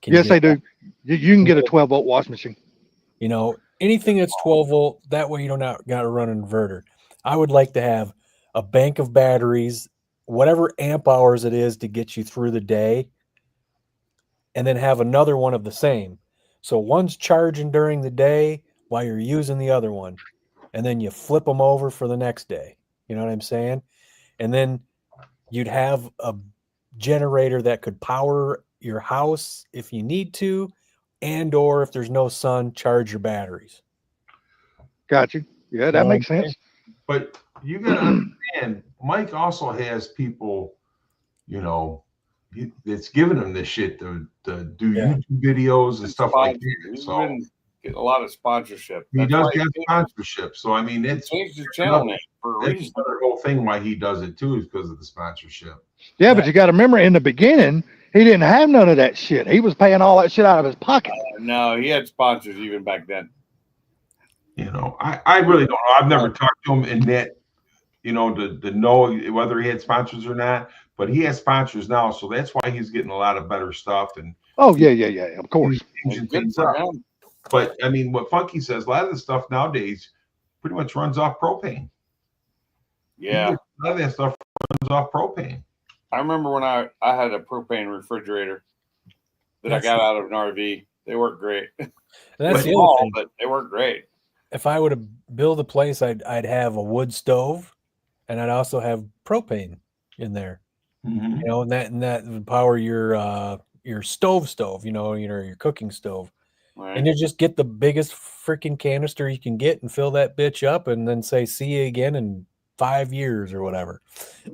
Yes, they do. You can get a 12-volt wash machine. You know, anything that's 12 volt, that way you don't got to run an inverter. I would like to have a bank of batteries, whatever amp hours it is to get you through the day, and then have another one of the same. So one's charging during the day while you're using the other one, and then you flip them over for the next day. You know what I'm saying? And then you'd have a generator that could power your house if you need to, and or if there's no sun, charge your batteries. Got you. Yeah, that makes sense. But you got to understand, Mike also has people, that's giving him this shit to do YouTube videos and stuff like that. He's So been getting a lot of sponsorship. he does get sponsorship. So I mean, it's changed his channel name for a that's reason. another whole thing why he does it too, is because of the sponsorship. Yeah, but you got to remember, in the beginning, he didn't have none of that shit. He was paying all that shit out of his pocket. No, he had sponsors even back then. I really don't know. I've never talked to him in that, to know whether he had sponsors or not. But he has sponsors now, so that's why he's getting a lot of better stuff and Oh, yeah, of course. changing Good things for up. him. But I mean, what Funky says, a lot of the stuff nowadays pretty much runs off propane. Yeah. A lot of that stuff runs off propane. I remember when I had a propane refrigerator that I got out of an RV. They work great. And that's the other Small, thing. but they work great. If I were to build a place, I'd have a wood stove, and I'd also have propane in there. Mm-hmm. And that would power your stove, your cooking stove. Right? And you just get the biggest freaking canister you can get and fill that bitch up, and then say, see you again in 5 years or whatever.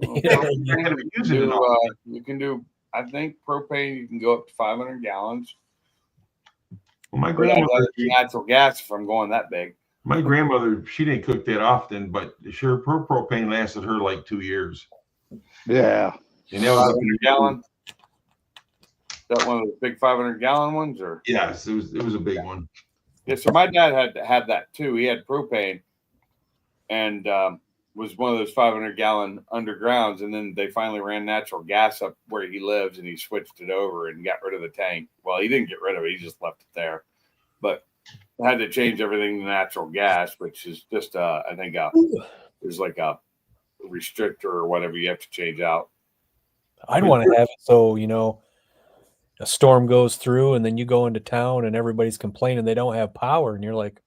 Well, You're gonna be using it. you can do, I think propane, you can go up to 500 gallons. Well, my But I'd grandmother, rather do natural gas if I'm going that big. she didn't cook that often, but sure, her propane lasted her like 2 years. Yeah. And that was 500 gallon. Is that one of the big 500 gallon ones, or? yes, it was a big one. Yeah, so my dad had that too. He had propane, and was one of those 500 gallon undergrounds. And then they finally ran natural gas up where he lives, and he switched it over and got rid of the tank. Well, he didn't get rid of it; he just left it there. But I had to change everything to natural gas, which is just I think there's like a restrictor or whatever you have to change out. I'd want to have it so, a storm goes through and then you go into town and everybody's complaining they don't have power. And you're like,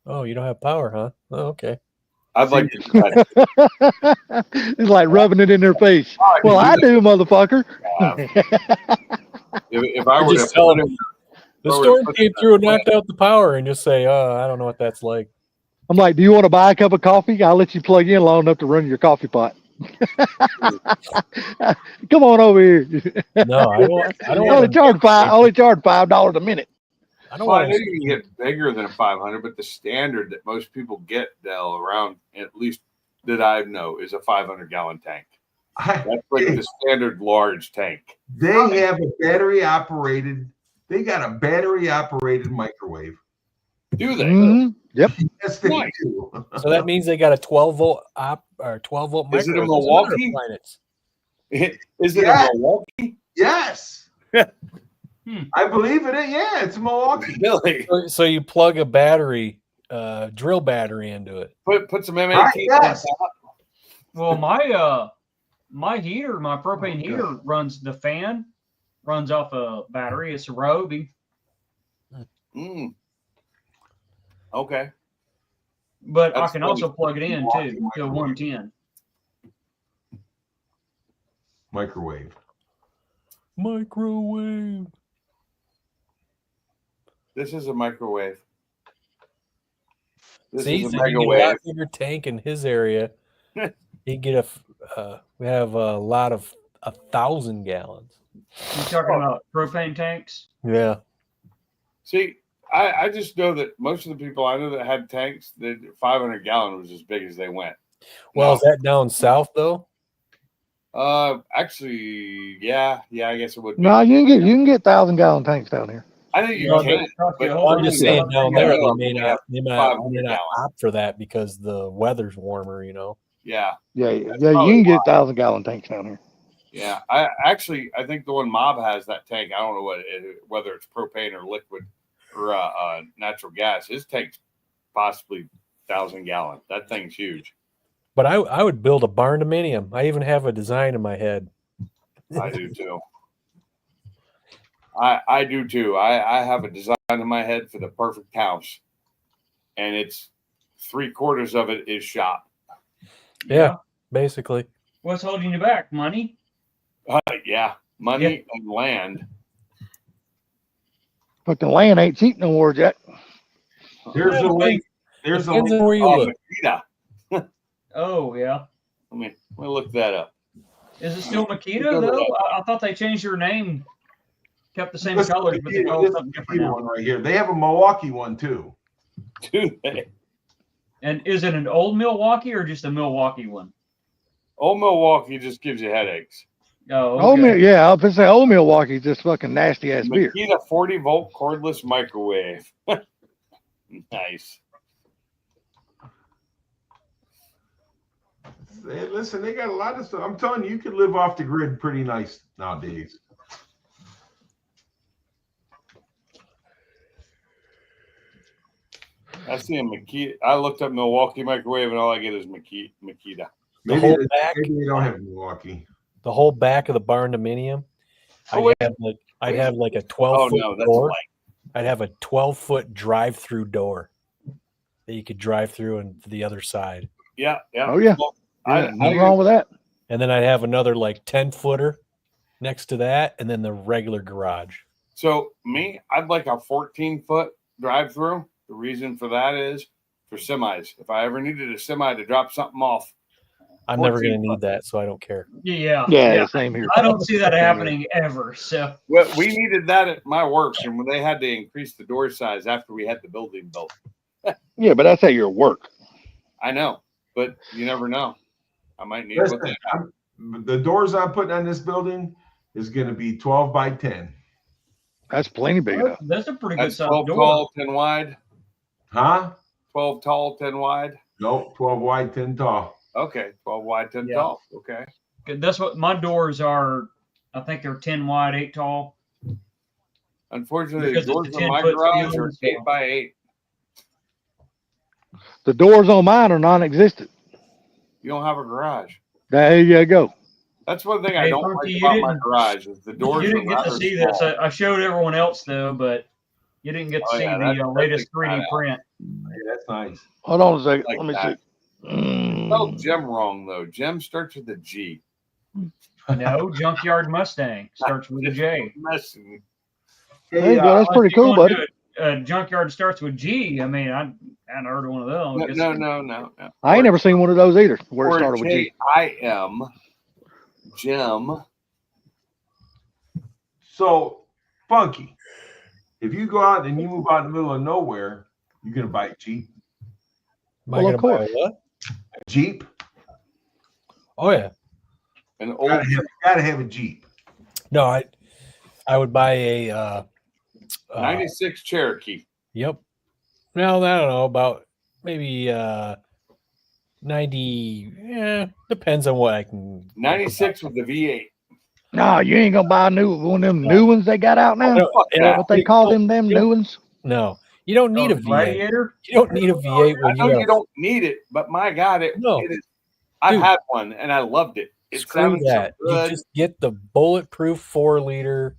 oh, you don't have power, huh? Oh, okay. I'd like to do that. It's like rubbing it in their face. Well, I do, motherfucker. If I were Just to tell them the Or storm put came that through and plant- knocked out the power, and just say, oh, I don't know what that's like. I'm like, do you want to buy a cup of coffee? I'll let you plug in long enough to run your coffee pot. Come on over here. No, I don't only charge $5 a minute. I don't Well, I want know to. you can get bigger than a 500, but the standard that most people get, Dell, around at least that I know is a 500-gallon tank. I- That's like the standard large tank. They have a battery operated. They got a battery operated microwave. Do they? Mhm. Yep. Yes, they Nice. do. So that means they got a 12-volt or 12-volt Is it a microwave. Those are other Milwaukee? planets. Is it Yeah. a Milwaukee? Yes. I believe it. Yeah, it's Milwaukee. Really? So you plug a battery, drill battery into it. Put some M18 Right, yes. on top. Well, my heater, my propane heater runs the fan, runs off a battery. It's a Ryobi, Mm. Okay. but I That's can funny. also plug it in too to a 110. Microwave. Microwave. This is a microwave. This See, is so a you get a microwave. lot bigger tank in his area. He get we have a lot of 1,000 gallons. You talking about propane tanks? Yeah. See, I just know that most of the people I know that had tanks, the 500-gallon was as big as they went. Well, No. is that down south though? Actually, yeah, I guess it would be. No, you can get 1,000-gallon tanks down here. I think you No, can. Cost you a but whole I'm bunch just of saying stuff. down Yeah, there yeah, they may yeah. not 500 not gallon. opt for that because the weather's warmer. You know. Yeah, Yeah, you probably can get 1,000-gallon tanks down here. yeah. I think the one Mob has that tank. I don't know whether it's propane or liquid or natural gas. His tank's possibly 1,000-gallon. That thing's huge. But I would build a barn-dominium. I even have a design in my head. I do too. I do too. I have a design in my head for the perfect house, and it's 3/4 of it is shop. Yeah, basically. What's holding you back? Money? Yeah, money and land. But the land ain't cheap no more, Jack. There's a link. There's a Depends link. on where you Oh, look. Makita. Oh yeah. Let me look that up. Is it still Makita Go to though? that. I thought they changed their name, kept the same Listen, colors, but they call it this something is different the now. one right here. They have a Milwaukee one too. Do they? And is it an old Milwaukee or just a Milwaukee one? Old Milwaukee just gives you headaches. Oh, Old okay. yeah, I was say old Milwaukee's just fucking nasty ass beer. Makita 40-volt cordless microwave. Nice. Hey, listen, they got a lot of stuff. I'm telling you, you could live off the grid pretty nice nowadays. I see a Makita. I looked up Milwaukee microwave, and all I get is Makita. The whole they, back, maybe they don't have Milwaukee. the whole back of the barn-dominium. Oh, wait. I'd have like a Oh 12-foot no, that's door. like I'd have a 12-foot drive-through door that you could drive through and to the other side. yeah. Oh, yeah. Well, Yeah, nothing wrong with that. And then I'd have another like 10-footer next to that, and then the regular garage. So me, I'd like a 14-foot drive-through. The reason for that is for semis. If I ever needed a semi to drop something off, I'm never going to 14 need that, so I don't care. Yeah. Yeah, same here. I don't see that happening ever. So well, we needed that at my work, and when they had to increase the door size after we had the building built. Yeah, but that's at your work. I know, but you never know. I might need it. Listen, the doors I'm putting on this building is going to be 12 by 10. That's plenty big enough. that's a pretty good That's size 12 door. tall, 10 wide. Huh? 12 tall, 10 wide. Nope, 12 wide, 10 tall. Okay, 12 wide, 10 Yeah. tall. Okay. That's what my doors are. I think they're 10 wide, 8 tall. Unfortunately, Because the it's doors a in my 10-foot garage ceiling, are so- 8 by 8. The doors on mine are non-existent. You don't have a garage. There you go. That's one thing I Hey, don't Funky, like you about my didn't- garage is the doors You are didn't get to rather see small. this. I showed everyone else though, but you didn't get to Oh, see yeah, the that latest takes 3D that out. print. Yeah, that's nice. Hold on a second. Like Let me that. see. Spelled Gem wrong though. Gem starts with a G. No, Junkyard Mustang starts with a J. Messing. There you go. That's pretty cool, buddy. Junkyard starts with G. I mean, I hadn't heard of one of those. No. I ain't never seen one of those either. Where it Or started with G. J-I-M. Gem. So, Funky, if you go out and you move out in the middle of nowhere, you're going to buy a Jeep. Am I Well, going of to buy course. what? A Jeep? Oh yeah. An old Gotta have a Jeep. No, I would buy a 96 Cherokee. Yep. Well, I don't know about maybe 90. Yeah, depends on what I can. 96 with the V8. No, you ain't gonna buy one of them new ones they got out now. Fuck Is that that. what they call them new ones? No, you don't need Oh, a V8. Gladiator. You don't need a V8 I when know you you have. don't need it, but my God, it No. is. I Dude. had one and I loved it. It Screw sounded so that. You good. just get the bulletproof 4-liter.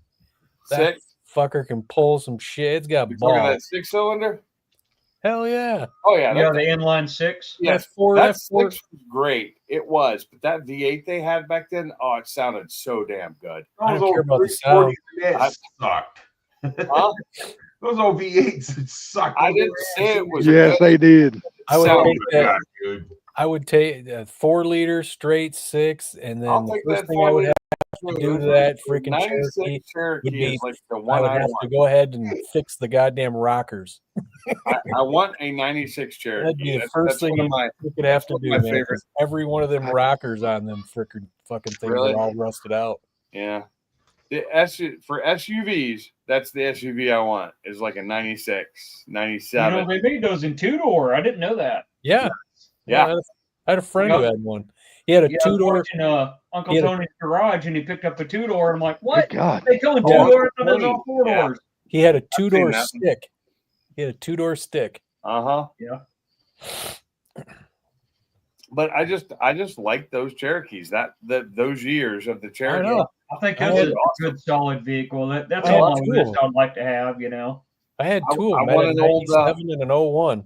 That Six. fucker can pull some shit. It's got You're talking balls. that 6-cylinder? Hell yeah. Oh yeah, Yeah, that, the inline six. yes, That four- that that four- 6 was great. It was, but that V8 they had back then, oh, it sounded so damn good. I don't Those care old about the 340s, I- that sucked. Huh? Those old V8s it sucked. I didn't say it was Yes, good. they did. I would Sound take good. that. dude. I would take a 4-liter straight 6, and I'll then the take first that thing I would 4-liter have to do to that freaking 96 Cherokee Cherokee would be- is like the I one would I have to want. go ahead and fix the goddamn rockers. I want a 96 Cherokee. That'd be the That's- first that's thing one of my you could have to one of do, my man. favorite. 'Cause every one of them rockers on them fucking things Really? are all rusted out. Yeah. For SUVs, that's the SUV I want. Is like a 96, You 97. know, they made those in 2-door. I didn't know that. Yeah. Yeah. I had a friend who Yep. had one. He had a Yeah, I was 2-door. watching Uncle he had a- Tony's garage, and he picked up a 2-door. And I'm like, Good what? God. They come in Oh, 2-door, and Uncle those all Tony. 4-doors. He had a seen 2-door that. stick. He had a 2-door stick. Uh-huh. Yeah. But I just like those Cherokees. Those years of the I Cherokee. know. I think I that's had- a good, solid vehicle. That's I had on my two of list. them. I'd like to have. You know. I had I- two I of them. I want had an a old, 97 and an 01.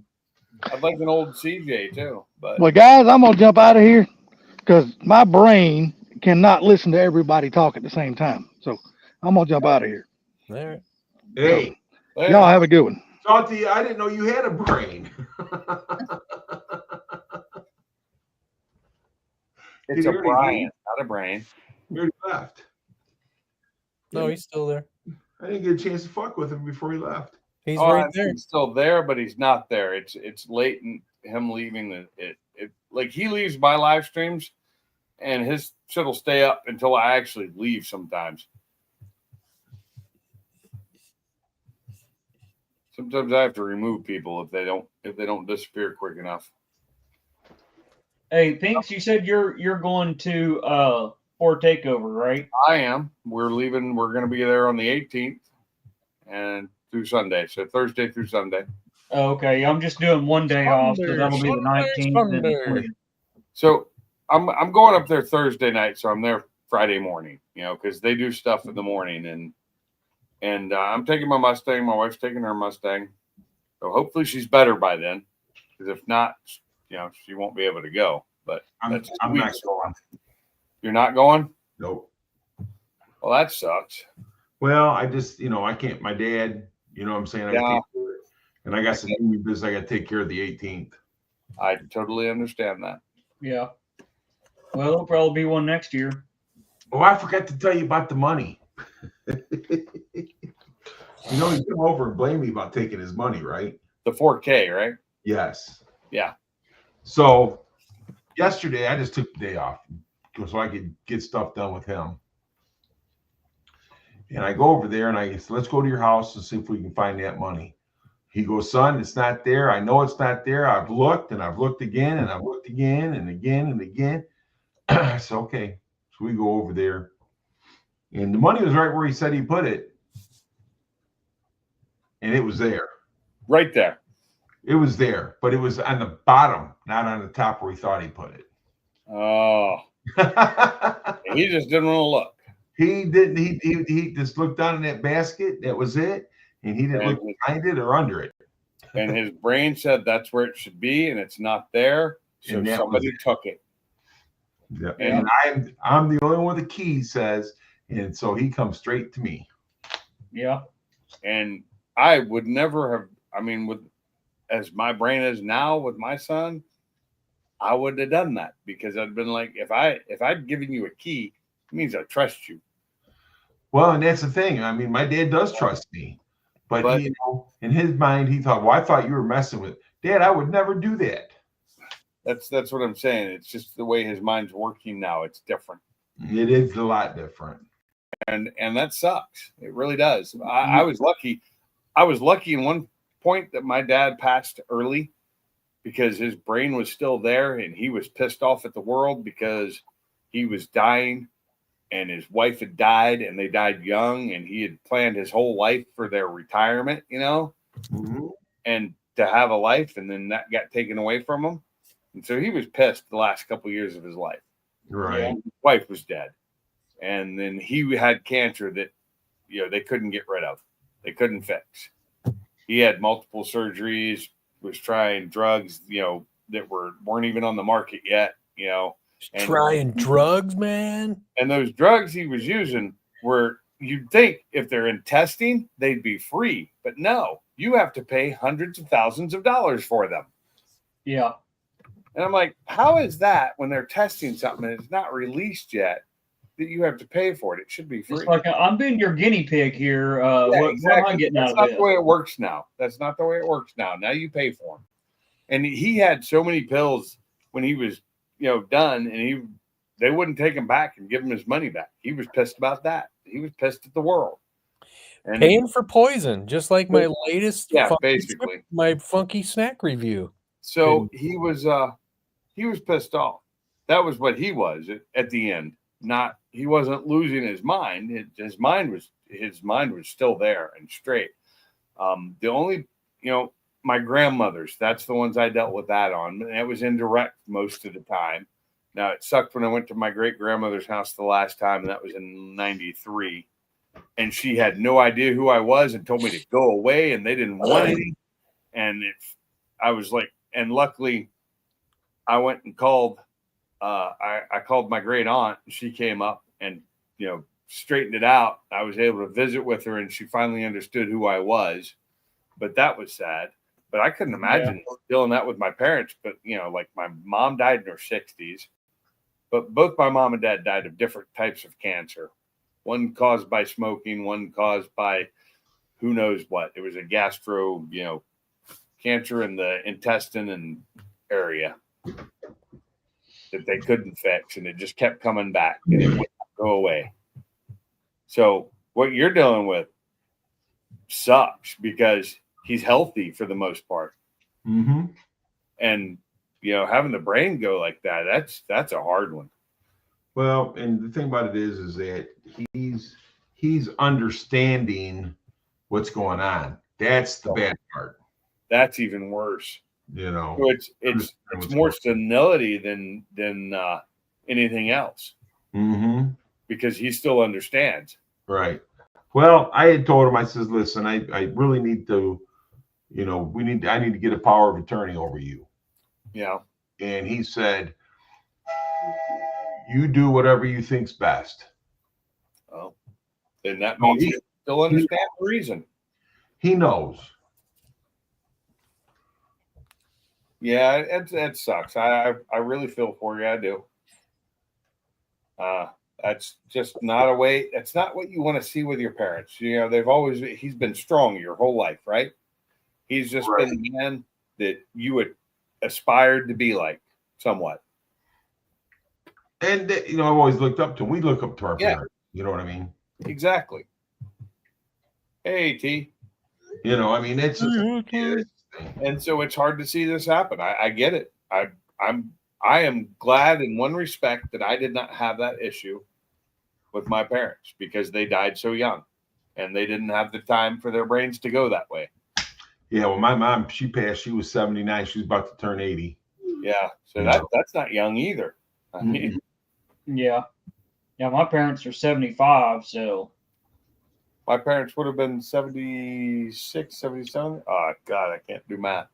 I'd like an old CJ too. But Well, guys, I'm gonna jump out of here because my brain cannot listen to everybody talk at the same time. So I'm gonna jump out of here. All right. Hey, Y'all have a good one. Salty, I didn't know you had a brain. it's a Brian, not a brain. Where he left. No, he's still there. I didn't get a chance to fuck with him before he left. He's Oh, right I there. think he's still there, but he's not there. It's late in him leaving it like he leaves my live streams and his shit will stay up until I actually leave sometimes. Sometimes I have to remove people if they don't disappear quick enough. Hey, Pinks, you said you're going to Ford Takeover, right? I am. We're leaving. We're going to be there on the 18th and through Sunday. So Thursday through Sunday. Oh, okay, I'm just doing one day off, so that'll be the 19th. and the Sunday. 20th. So I'm going up there Thursday night. So I'm there Friday morning, because they do stuff in the morning and I'm taking my Mustang. My wife's taking her Mustang. So hopefully she's better by then. Because if not, she won't be able to go. But I'm that's not weeks. going. You're not going? Nope. Well, that sucks. Well, I just, I can't. My dad, you know what I'm saying? I Yeah. can't do it. And I got some new business I got to take care of the 18th. I totally understand that. Yeah. Well, there'll probably be one next year. Oh, I forgot to tell you about the money. He came over and blamed me about taking his money, right? The 4K, right? Yes. Yeah. So yesterday I just took the day off so I could get stuff done with him. And I go over there and I said, let's go to your house and see if we can find that money. He goes, son, it's not there. I know it's not there. I've looked and I've looked again and I've looked again and again and again. I said, okay. So we go over there. And the money was right where he said he put it. And it was there. Right there. It was there, but it was on the bottom, not on the top where he thought he put it. Oh, he just didn't want to look. He didn't. He just looked down in that basket. That was it, and he didn't look behind it or under it. And his brain said that's where it should be, and it's not there. So And that somebody took it. Yeah. And I'm the only one with the key, says, and so he comes straight to me. Yeah. And I would never have. I mean, with as my brain is now with my son, I would have done that because I'd been like, if I'd given you a key, it means I trust you. Well, and that's the thing. I mean, my dad does trust me, but he, in his mind, he thought, well, I thought you were messing with Dad. I would never do that. That's what I'm saying. It's just the way his mind's working now. It's different. It is a lot different. And that sucks. It really does. I was lucky. I was lucky in one point that my dad passed early because his brain was still there and he was pissed off at the world because he was dying and his wife had died and they died young and he had planned his whole life for their retirement, you know, and to have a life, and then that got taken away from him. And so he was pissed the last couple of years of his life. Right. His wife was dead. And then he had cancer that, you know, they couldn't get rid of. They couldn't fix. He had multiple surgeries, was trying drugs, you know, that weren't even on the market yet, you know. And, Trying drugs, man. and those drugs he was using were, you'd think if they're in testing, they'd be free. But no, you have to pay hundreds of thousands of dollars for them. Yeah. And I'm like, how is that when they're testing something and it's not released yet that you have to pay for it? It should be free. It's like I'm being your guinea pig here. Yeah, What am I getting That's out not of the this? way it works now. That's not the way it works now. Now you pay for them. And he had so many pills when he was, you know, done, and they wouldn't take him back and give him his money back. He was pissed about that. He was pissed at the world. And Paying for poison, just like my latest basically my funky snack review. So he was pissed off. That was what he was at the end. Not, he wasn't losing his mind. His mind was still there and straight. The only, you know, my grandmother's, that's the ones I dealt with that on. And it was indirect most of the time. Now it sucked when I went to my great grandmother's house the last time, and that was in '93. And she had no idea who I was and told me to go away, and they didn't want any. And I was like, and luckily I went and called, I called my great aunt, and she came up and, you know, straightened it out. I was able to visit with her, and she finally understood who I was. But that was sad. But I couldn't imagine dealing that with my parents. But, you know, like my mom died in her 60s, but both my mom and dad died of different types of cancer. One caused by smoking, one caused by who knows what. It was a gastro, you know, cancer in the intestine and area that they couldn't fix, and it just kept coming back and it wouldn't go away. So what you're dealing with sucks because he's healthy for the most part. Mm-hmm. And, you know, having the brain go like that, that's a hard one. Well, and the thing about it is that he's understanding what's going on. That's the bad part. That's even worse. You know, So it's more senility than anything else. Mm-hmm. Because he still understands. Right. Well, I had told him, I says, listen, I really need to, you know, I need to get a power of attorney over you. Yeah. And he said, you do whatever you think's best. Oh, then that means he still understands the reason. He knows. Yeah, it sucks. I really feel for you. I do. That's just not a way. That's not what you want to see with your parents. You know, he's been strong your whole life, right? He's just been the man that you would aspired to be like, somewhat. And you know, I've always looked up to. We look up to our parents. You know what I mean? Exactly. Hey, T. You know, I mean, it's just, and so it's hard to see this happen. I get it. I am glad in one respect that I did not have that issue with my parents because they died so young and they didn't have the time for their brains to go that way. Yeah, well, my mom, she passed. She was 79. She was about to turn 80. Yeah, so that's not young either. I mean, yeah, my parents are 75, so my parents would have been 76, 77. Oh, God, I can't do math.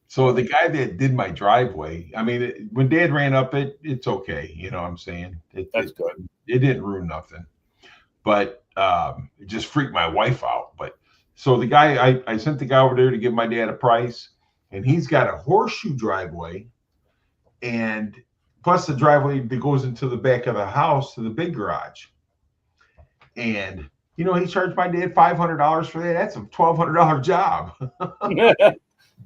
So the guy that did my driveway, I mean, when Dad ran up it, it's okay. You know what I'm saying? That's good. It didn't ruin nothing. But it just freaked my wife out. But so the guy, I sent the guy over there to give my dad a price. And he's got a horseshoe driveway. And plus the driveway that goes into the back of the house to the big garage. And, you know, he charged my dad $500 for that. That's a $1,200 job.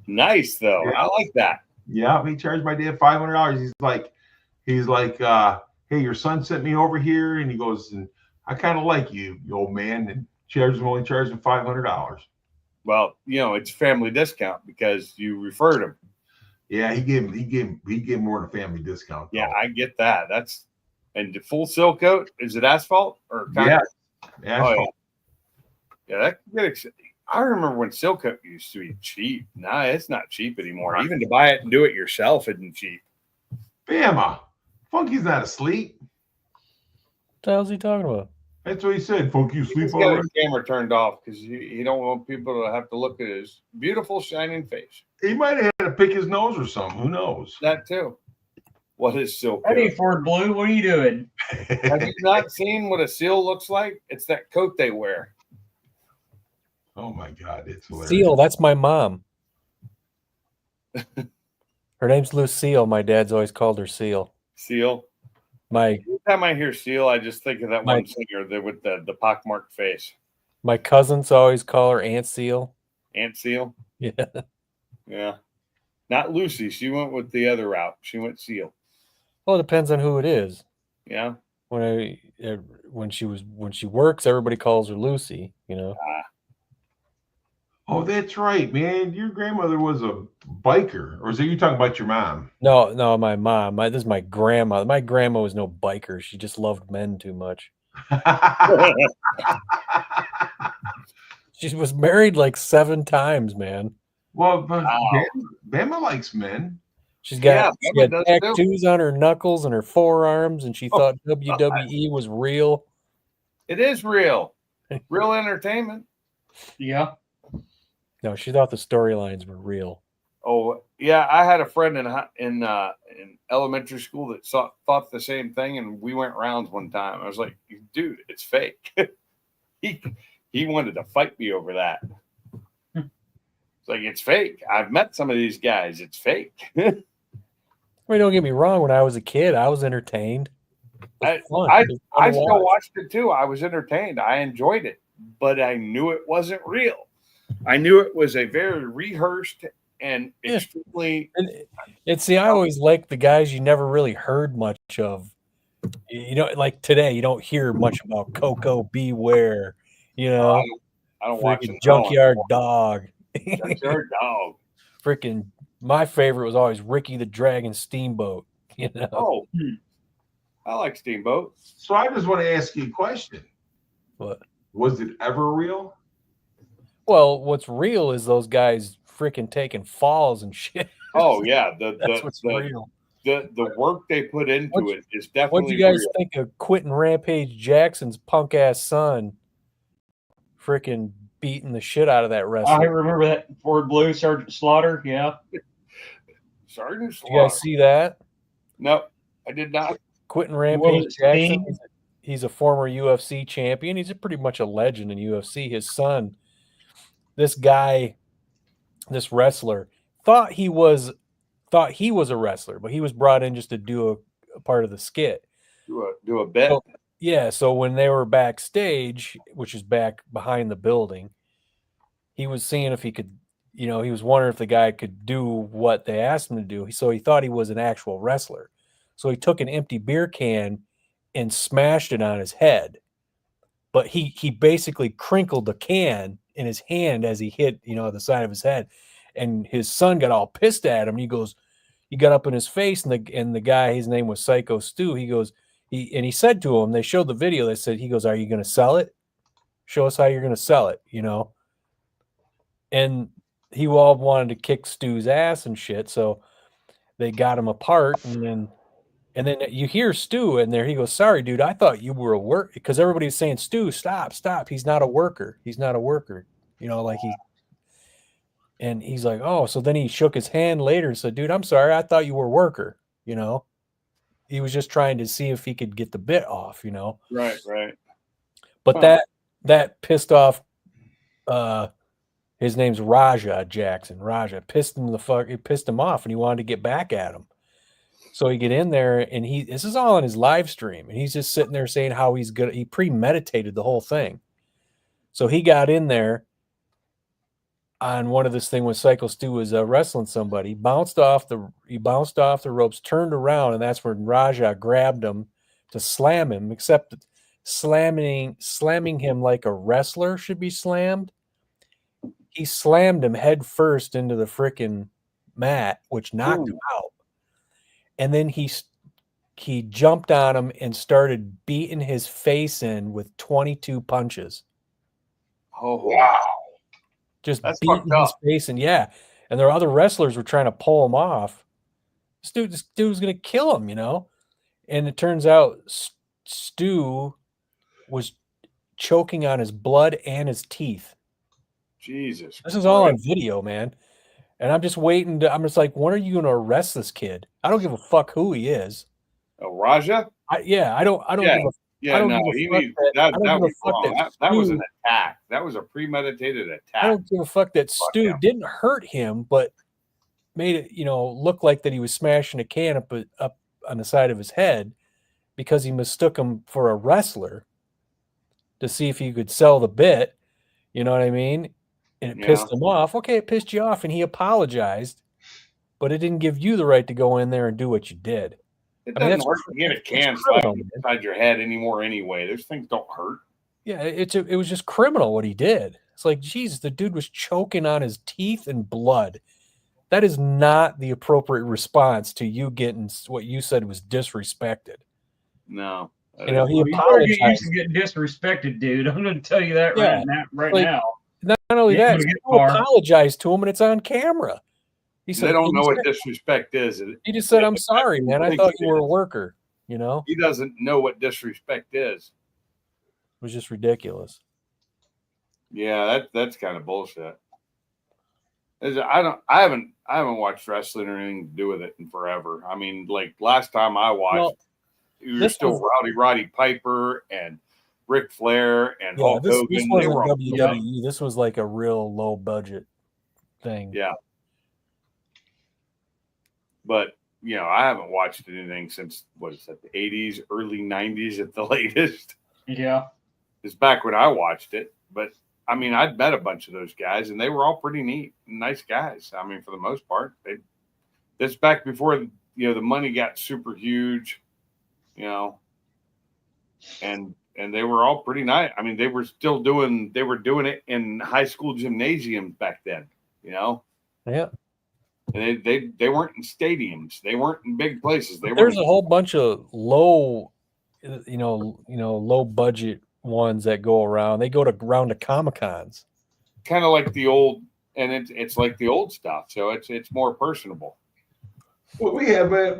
Nice, though. Yeah. I like that. Yeah, he charged my dad $500. He's like, hey, your son sent me over here, and he goes, and I kind of like you old man, and only charged him $500. Well, it's family discount because you referred him. Yeah, he gave more than a family discount. Yeah, I get that. And the full seal coat, is it asphalt or yeah, concrete? Oh, yeah, that can get exciting. I remember when seal coat used to be cheap. Nah, it's not cheap anymore. Right. Even to buy it and do it yourself isn't cheap. Bama, Funky's not asleep. What the hell's he talking about? That's what he said. Funky asleep He's got already. his camera turned off because he don't want people to have to look at his beautiful shining face. He might have had to pick his nose or something. Who knows? That too. What is seal Hey, coat? Ford Blue, what are you doing? Have you not seen what a seal looks like? It's that coat they wear. Oh my God, it's hilarious. Seal, that's my mom. Her name's Lucille. My dad's always called her Seal. Seal. My Every time I hear seal, I just think of that one singer with the pockmarked face. my cousins always call her Aunt Seal. Aunt Seal. Yeah. Yeah. Not Lucy. She went with the other route. She went seal. Well, it depends on who it is. Yeah. When she works, everybody calls her Lucy. Oh, that's right, man. Your grandmother was a biker, or is it you talking about your mom? No, my mom. This is my grandma. My grandma was no biker. She just loved men too much. She was married like 7 times, man. Well, but Wow. Bama likes men. She had Bama does too. tattoos on her knuckles and her forearms, and she thought WWE was real. It is real. Real entertainment. Yeah. No, she thought the storylines were real. Oh, yeah. I had a friend in elementary school that thought the same thing, and we went rounds one time. I was like, dude, it's fake. He wanted to fight me over that. It's like, it's fake. I've met some of these guys. It's fake. I mean, don't get me wrong. When I was a kid, I was entertained. It was fun. It was fun I to still watch. watched it too. I was entertained. I enjoyed it, but I knew it wasn't real. I knew it was a very rehearsed and Yeah. extremely. And see, I always liked the guys you never really heard much of. Like today, you don't hear much about Coco Beware. I don't watch Freaking it. Junkyard Dog. Junkyard Dog. Freaking, my favorite was always Ricky the Dragon Steamboat. Oh, I like Steamboat. So I just want to ask you a question. What? Was it ever real? Well, what's real is those guys freaking taking falls and shit. Oh yeah, That's what's real. the work they put into What'd it is definitely. What'd you guys real. think of Quentin Rampage Jackson's punk ass son? Freaking beating the shit out of that I wrestler. remember that Ford Blue, Sergeant Slaughter. Yeah. Sergeant Did you guys Slaughter. see that? No, I did not. Quentin What Rampage was it, Jackson. Sting? He's a former UFC champion. He's pretty much a legend in UFC. His son, this guy, this wrestler, thought he was a wrestler, but he was brought in just to do a part of the skit. Do a bet. So, yeah, so when they were backstage, which is back behind the building, he was seeing if he could, he was wondering if the guy could do what they asked him to do. So he thought he was an actual wrestler. So he took an empty beer can and smashed it on his head. But he basically crinkled the can in his hand as he hit, the side of his head. And his son got all pissed at him. He got up in his face, and the guy, his name was Psycho Stu. He goes, he said to him, they showed the video. They said, he goes, "Are you going to sell it? Show us how you're going to sell it." And he all wanted to kick Stu's ass and shit. So they got him apart, and then you hear Stu in there. He goes, "Sorry, dude, I thought you were a worker," because everybody's saying, "Stu, stop. He's not a worker. He's not a worker." And he's like, "Oh." So then he shook his hand later and said, "Dude, I'm sorry. I thought you were a worker." He was just trying to see if he could get the bit off. Right. But Huh. that pissed off. His name's Raja Jackson. Raja pissed him off, and he wanted to get back at him. So he get in there, and this is all on his live stream, and he's just sitting there saying how he's good. He premeditated the whole thing. So he got in there. on one of this thing when Psycho Stu was wrestling somebody. He bounced off the ropes, turned around, and that's when Raja grabbed him to slam him. Except that slamming him like a wrestler should be slammed. He slammed him head first into the frickin' mat, which knocked him out. And then he jumped on him and started beating his face in with 22 punches. Oh, wow. Just That's beating fucked his up. face in. Yeah. And there were other wrestlers were trying to pull him off. This dude was going to kill him, you know? And it turns out Stu was choking on his blood and his teeth. Jesus. This is all on video, man. And I'm just waiting I'm just like, when are you going to arrest this kid? I don't give a fuck who he is. Raja? I don't give a Yeah, I don't no, give a he fuck needs that- I that. don't That give a was fuck wrong. that That was an Stu- attack. That was a premeditated I attack. don't give a fuck that Fuck Stu him. didn't hurt him, but made it, look like that he was smashing a can up on the side of his head because he mistook him for a wrestler to see if he could sell the bit. You know what I mean? And it pissed him off. Okay, it pissed you off, and he apologized, but it didn't give you the right to go in there and do what you did. It I mean, doesn't that's hurt to get a it's can criminal, slapped man. inside your head anymore anyway. Those things don't hurt. Yeah, it was just criminal what he did. It's like, Jesus, the dude was choking on his teeth and blood. That is not the appropriate response to you getting what you said was disrespected. No. He You better get used apologized. to getting disrespected, dude. I'm going to tell you that Yeah, right like- now. Not only Yeah, that, gonna get Stu far. apologized to him, and it's on camera. He said, They don't he know said- what disrespect is. He just said, Yeah, "I'm sorry, that's man. what I he thought you did. were a worker." You know, He doesn't know what disrespect is. it was just ridiculous. Yeah, that's kind of bullshit. I haven't watched wrestling or anything to do with it in forever. I mean, like last time I watched, Well, you were this still was- Roddy Piper and Ric Flair and Yeah, Hulk this Hogan. They wasn't were all- WWE. This was like a real low budget thing. Yeah. But I haven't watched anything since what is that, the 80s, early 90s at the latest. Yeah. It's back when I watched it. But I mean, I'd met a bunch of those guys, and they were all pretty neat, nice guys. I mean, for the most part, this back before the money got super huge, and they were all pretty nice. I mean, they were doing it in high school gymnasiums back then, Yeah. And they weren't in stadiums, they weren't in big places. There's a whole bunch of low, low budget ones that go around. They go around to Comic-Cons. kind of like the old, and it's like the old stuff, so it's more personable. Well, we have a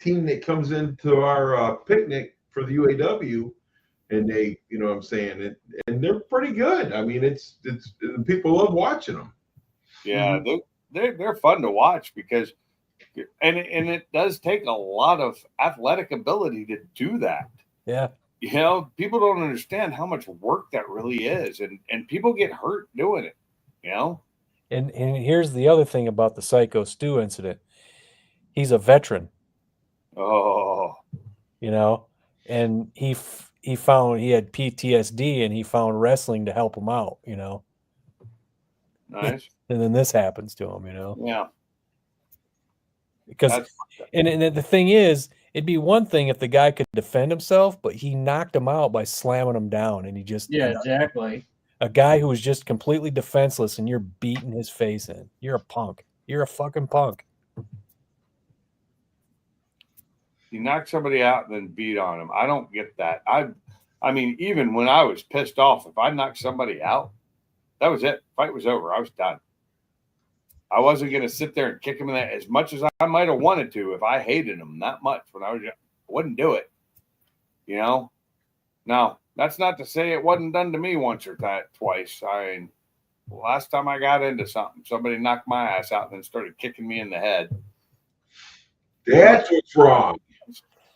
team that comes into our picnic for the UAW, and they, what I'm saying, and they're pretty good. I mean, it's people love watching them. Yeah, they're fun to watch because, and it does take a lot of athletic ability to do that. Yeah. People don't understand how much work that really is, and people get hurt doing it. And here's the other thing about the Psycho Stu incident. He's a veteran, Oh, and he found he had PTSD, and he found wrestling to help him out, nice. and then this happens to him, Yeah, because that's and the thing is, it'd be one thing if the guy could defend himself, but he knocked him out by slamming him down, and he just Yeah, exactly. a guy who was just completely defenseless, and you're beating his face in. You're a punk. You're a fucking punk. you knock somebody out and then beat on them. I don't get that. I mean, even when I was pissed off, if I knocked somebody out, that was it. Fight was over. I was done. I wasn't going to sit there and kick him in that as much as I might have wanted to if I hated him that much when I was young. I wouldn't do it. Now, that's not to say it wasn't done to me once or twice. I mean, last time I got into something, somebody knocked my ass out and then started kicking me in the head. That's what's wrong.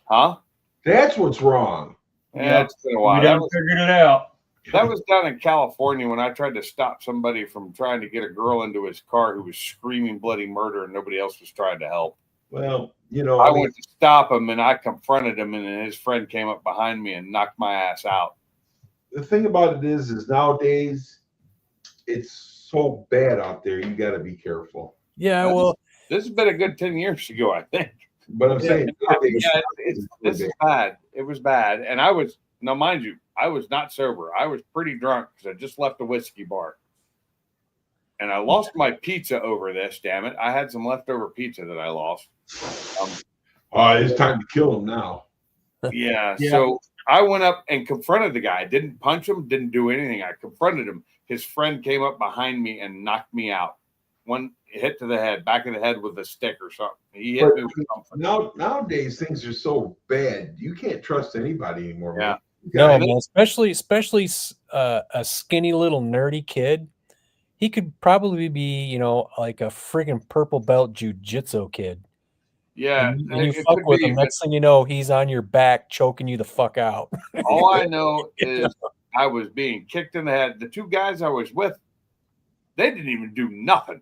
Huh? That's what's wrong. Yeah, it's been a while. We done figured it out. That was down in California when I tried to stop somebody from trying to get a girl into his car who was screaming bloody murder and nobody else was trying to help. Well, I went to stop him and I confronted him, and then his friend came up behind me and knocked my ass out. the thing about it is nowadays it's so bad out there. You got to be careful. Yeah, well, This has been a good 10 years ago, I think. But I'm saying, Yeah, this is bad. It was bad. And I was, now mind you, I was not sober. I was pretty drunk because I just left a whiskey bar. And I lost my pizza over this, damn it. I had some leftover pizza that I lost. it's time to kill him now. Yeah. Yeah. So I went up and confronted the guy. Didn't punch him, didn't do anything. I confronted him. His friend came up behind me and knocked me out. One hit to the head, back of the head with a stick or something. He hit me with something. Nowadays things are so bad. You can't trust anybody anymore. Yeah. Man. You no, gotta- man, especially a skinny little nerdy kid. He could probably be, like a friggin' purple belt jujitsu kid. Yeah. And you it fuck could with be, him. but Next thing you know, he's on your back, choking you the fuck out. all I know is I was being kicked in the head. The two guys I was with, they didn't even do nothing.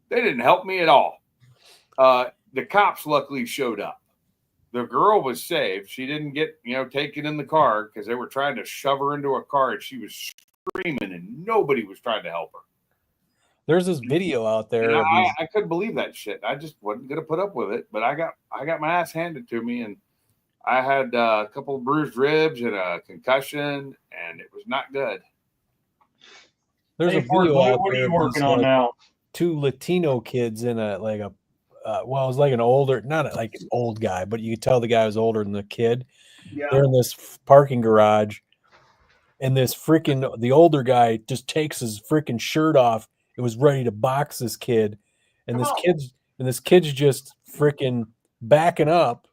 They didn't help me at all. The cops luckily showed up. The girl was saved. She didn't get, taken in the car because they were trying to shove her into a car and she was screaming and nobody was trying to help her. There's this video out there. And of these- I couldn't believe that shit. I just wasn't gonna put up with it. But I got my ass handed to me, and I had a couple of bruised ribs and a concussion, and it was not good. There's Hey, a Ford, video out what are there you of working these, on now? two Latino kids in it was like an older, not like an old guy, but you could tell the guy was older than the kid. They're in this parking garage, and the older guy just takes his freaking shirt off. It was ready to box this kid, and this kid's just freaking backing up,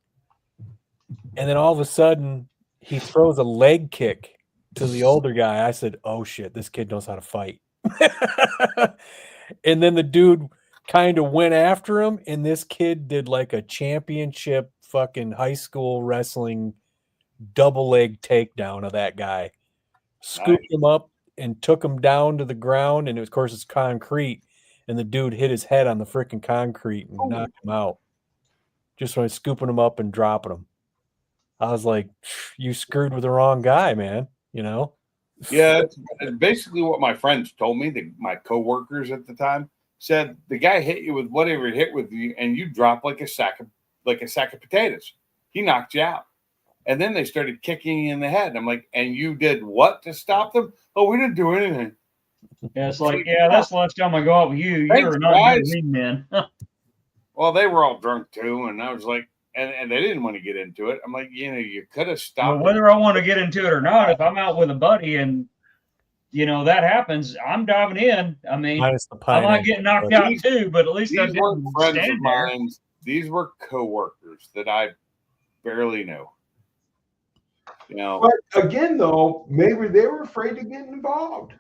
and then all of a sudden he throws a leg kick to the older guy. I said, "Oh shit, this kid knows how to fight." And then the dude kind of went after him, and this kid did like a championship fucking high school wrestling double leg takedown of that guy. Scooped him up and took him down to the ground, and of course it's concrete, and the dude hit his head on the freaking concrete and knocked him out. Just by scooping him up and dropping him. I was like, you screwed with the wrong guy, man. Yeah, it's basically what my friends told me. My coworkers at the time said the guy hit you with whatever he hit with you, and you dropped like a sack of potatoes. He knocked you out, and then they started kicking you in the head. I'm like, and you did what to stop them? Oh, we didn't do anything. Yeah, it's like, that's the last time I go out with you. Thanks, You're not guys. good men. Well, they were all drunk too, and I was like, and they didn't want to get into it. I'm like, you could have Well, stopped. whether I want to get into it or not, if I'm out with a buddy and that happens, I'm diving in. I mean, Minus the I might pineapple. get knocked out too, but at least I These weren't didn't friends of stand there. mine. These were coworkers that I barely knew. But again, though, maybe they were afraid to get involved.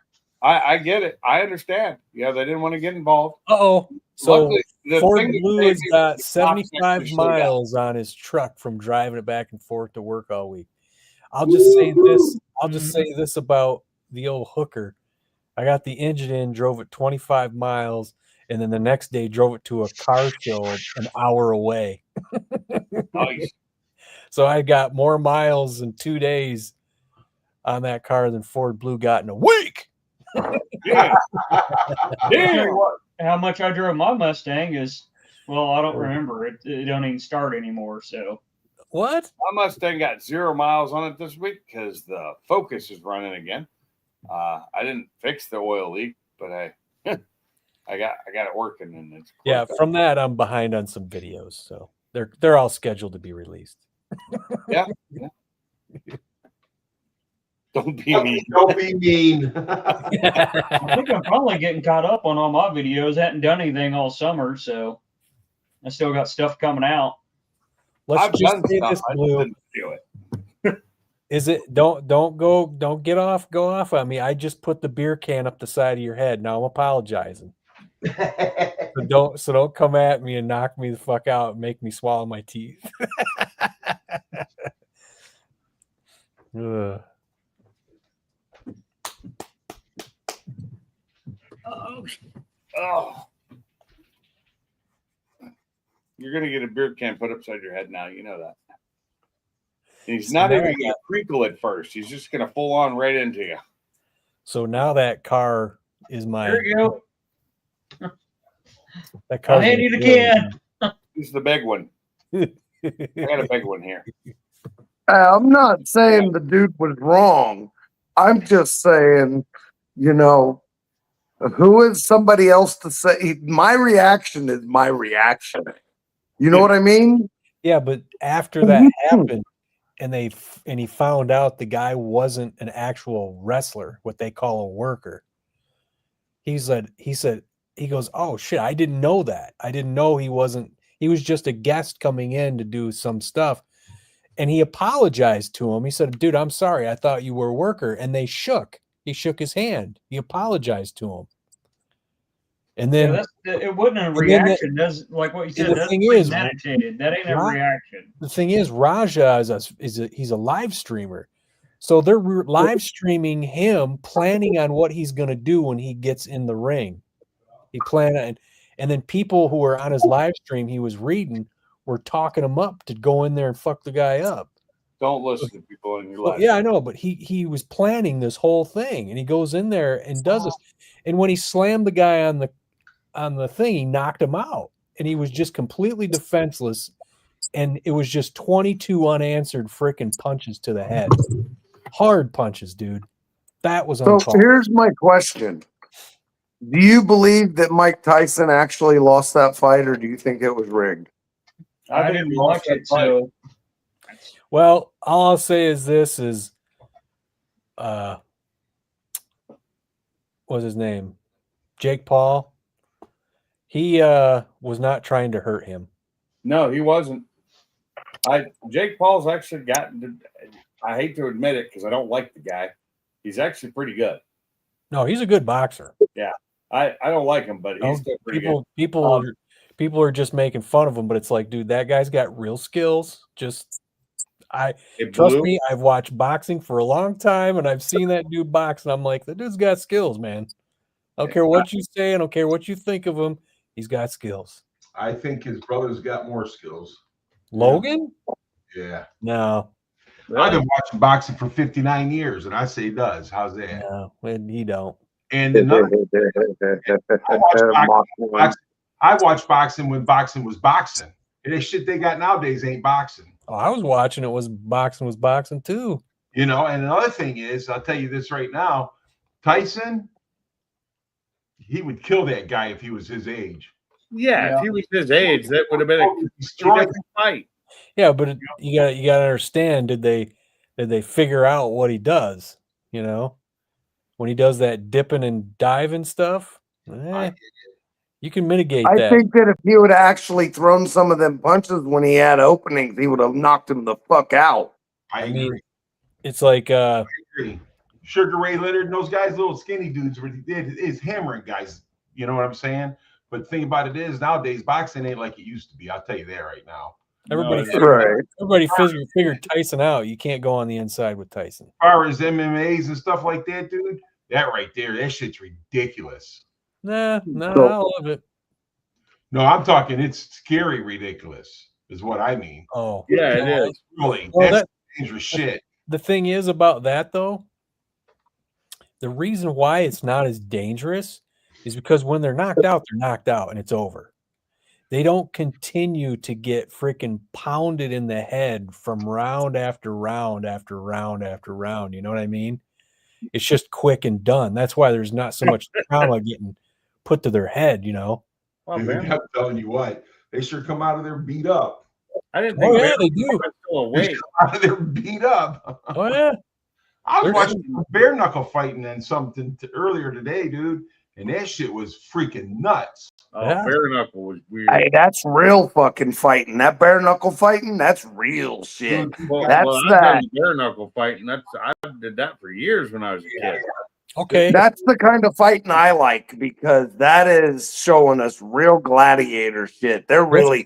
I get it. I understand. Yeah, they didn't want to get involved. Uh-oh. So Luckily, the Ford thing that Blue saved has me got was the cops 75 actually showed up. miles on his truck from driving it back and forth to work all week. I'll just say this about the old hooker. I got the engine in, drove it 25 miles, and then the next day drove it to a car show an hour away. Nice. So I got more miles in 2 days on that car than Ford Blue got in a week. Yeah. I'll tell you Damn. what, how much I drove my Mustang is, well, I don't remember. It don't even start anymore. So What? My Mustang got 0 miles on it this week because the Focus is running again. I didn't fix the oil leak, but I got it working, and it's Yeah, from that I'm behind on some videos, so they're all scheduled to be released. Don't be mean. Don't be mean. I think I'm probably getting caught up on all my videos. Hadn't done anything all summer, so I still got stuff coming out. Let's I've just done say stuff. this, I just Blue. didn't do it. Is it don't go off on me. I just put the beer can up the side of your head. Now I'm apologizing. So don't come at me and knock me the fuck out and make me swallow my teeth. Ugh. Oh. You're gonna get a beer can put upside your head now. You know that. And he's not even gonna crinkle at first. He's just gonna full on right into you. So now that car is my There you go. that I'll card's hand you the important. can. This is the big one. I got a big one here. I'm not saying the dude was wrong. I'm just saying, you know, who is somebody else to say? My reaction is my reaction. You know what I mean? Yeah, but after that happened, and he found out the guy wasn't an actual wrestler, what they call a worker. He said he goes, "Oh shit, I didn't know that. I didn't know he wasn't. He was just a guest coming in to do some stuff." And he apologized to him. He said, "Dude, I'm sorry. I thought you were a worker." And they shook. He shook his hand. He apologized to him. And then It wasn't a then the- reaction. That's like what you said. the That's thing is, premeditated. That ain't a Ra- reaction. the thing is, Raja he's a live streamer. So they're live streaming him planning on what he's going to do when he gets in the ring. He planned on, and then people who were on his live stream he was reading were talking him up to go in there and fuck the guy up. Don't listen to people in your Well, life. yeah, I know, but he was planning this whole thing, and he goes in there and does this. And when he slammed the guy on the thing, he knocked him out, and he was just completely defenseless. And it was just 22 unanswered freaking punches to the head, hard punches, dude. That was So uncalled. here's my question. Do you believe that Mike Tyson actually lost that fight, or do you think it was rigged? I think didn't he watch lost that it, fight. so Well, all I'll say is this is what's his name? Jake Paul. He was not trying to hurt him. No, he wasn't. Jake Paul's actually gotten. I hate to admit it because I don't like the guy. He's actually pretty good. No, he's a good boxer. I don't like him, but he's still pretty good. People are just making fun of him, but it's like, dude, that guy's got real skills. Trust me, I've watched boxing for a long time, and I've seen that dude box, and I'm like, the dude's got skills, man. I don't care what you say, I don't care what you think of him. He's got skills. I think his brother's got more skills. Logan? Yeah. No, I've been watching boxing for 59 years, and I say he does. How's that? no, he don't. And another, I watched boxing when boxing was boxing. And that shit they got nowadays ain't boxing. Oh, I was watching it. Was boxing too. You know, and another thing is, I'll tell you this right now, Tyson, he would kill that guy if he was his age. Yeah, if he was his age, that would have been a Destroyed different fight. Yeah, but you got to understand. Did they figure out what he does? You know, when he does that dipping and diving stuff, you can mitigate I that. think that if he would have actually thrown some of them punches when he had openings, he would have knocked him the fuck out. I mean, agree. It's like I agree. Sugar Ray Leonard and those guys, little skinny dudes, what he did is hammering guys. You know what I'm saying? But the thing about it is, nowadays boxing ain't like it used to be. I'll tell you that right now. everybody figured Tyson out. You can't go on the inside with Tyson. As far as MMAs and stuff like that, dude, that right there, that shit's ridiculous. Nah, I love it. No, I'm talking it's scary ridiculous, is what I mean. Oh, Yeah, it is. Really, Well, that's dangerous shit. The thing is about that though, the reason why it's not as dangerous is because when they're knocked out and it's over. They don't continue to get freaking pounded in the head from round after round after round after round. You know what I mean? It's just quick and done. That's why there's not so much trauma getting put to their head, you know? Well, Dude, man, I'm telling you what, they sure come out of there beat up. I didn't Oh think yeah, Baron they do. was still They awake. come out of there beat up. Oh yeah. I was There's watching bare knuckle fighting and something earlier today, dude, and that shit was freaking nuts. Oh, Yeah. bare knuckle was weird. Hey, that's real fucking fighting. That bare knuckle fighting, that's real shit. Well, That's I that. done bare knuckle fighting. I did that for years when I was a kid. Okay. That's the kind of fighting I like because that is showing us real gladiator shit. They're really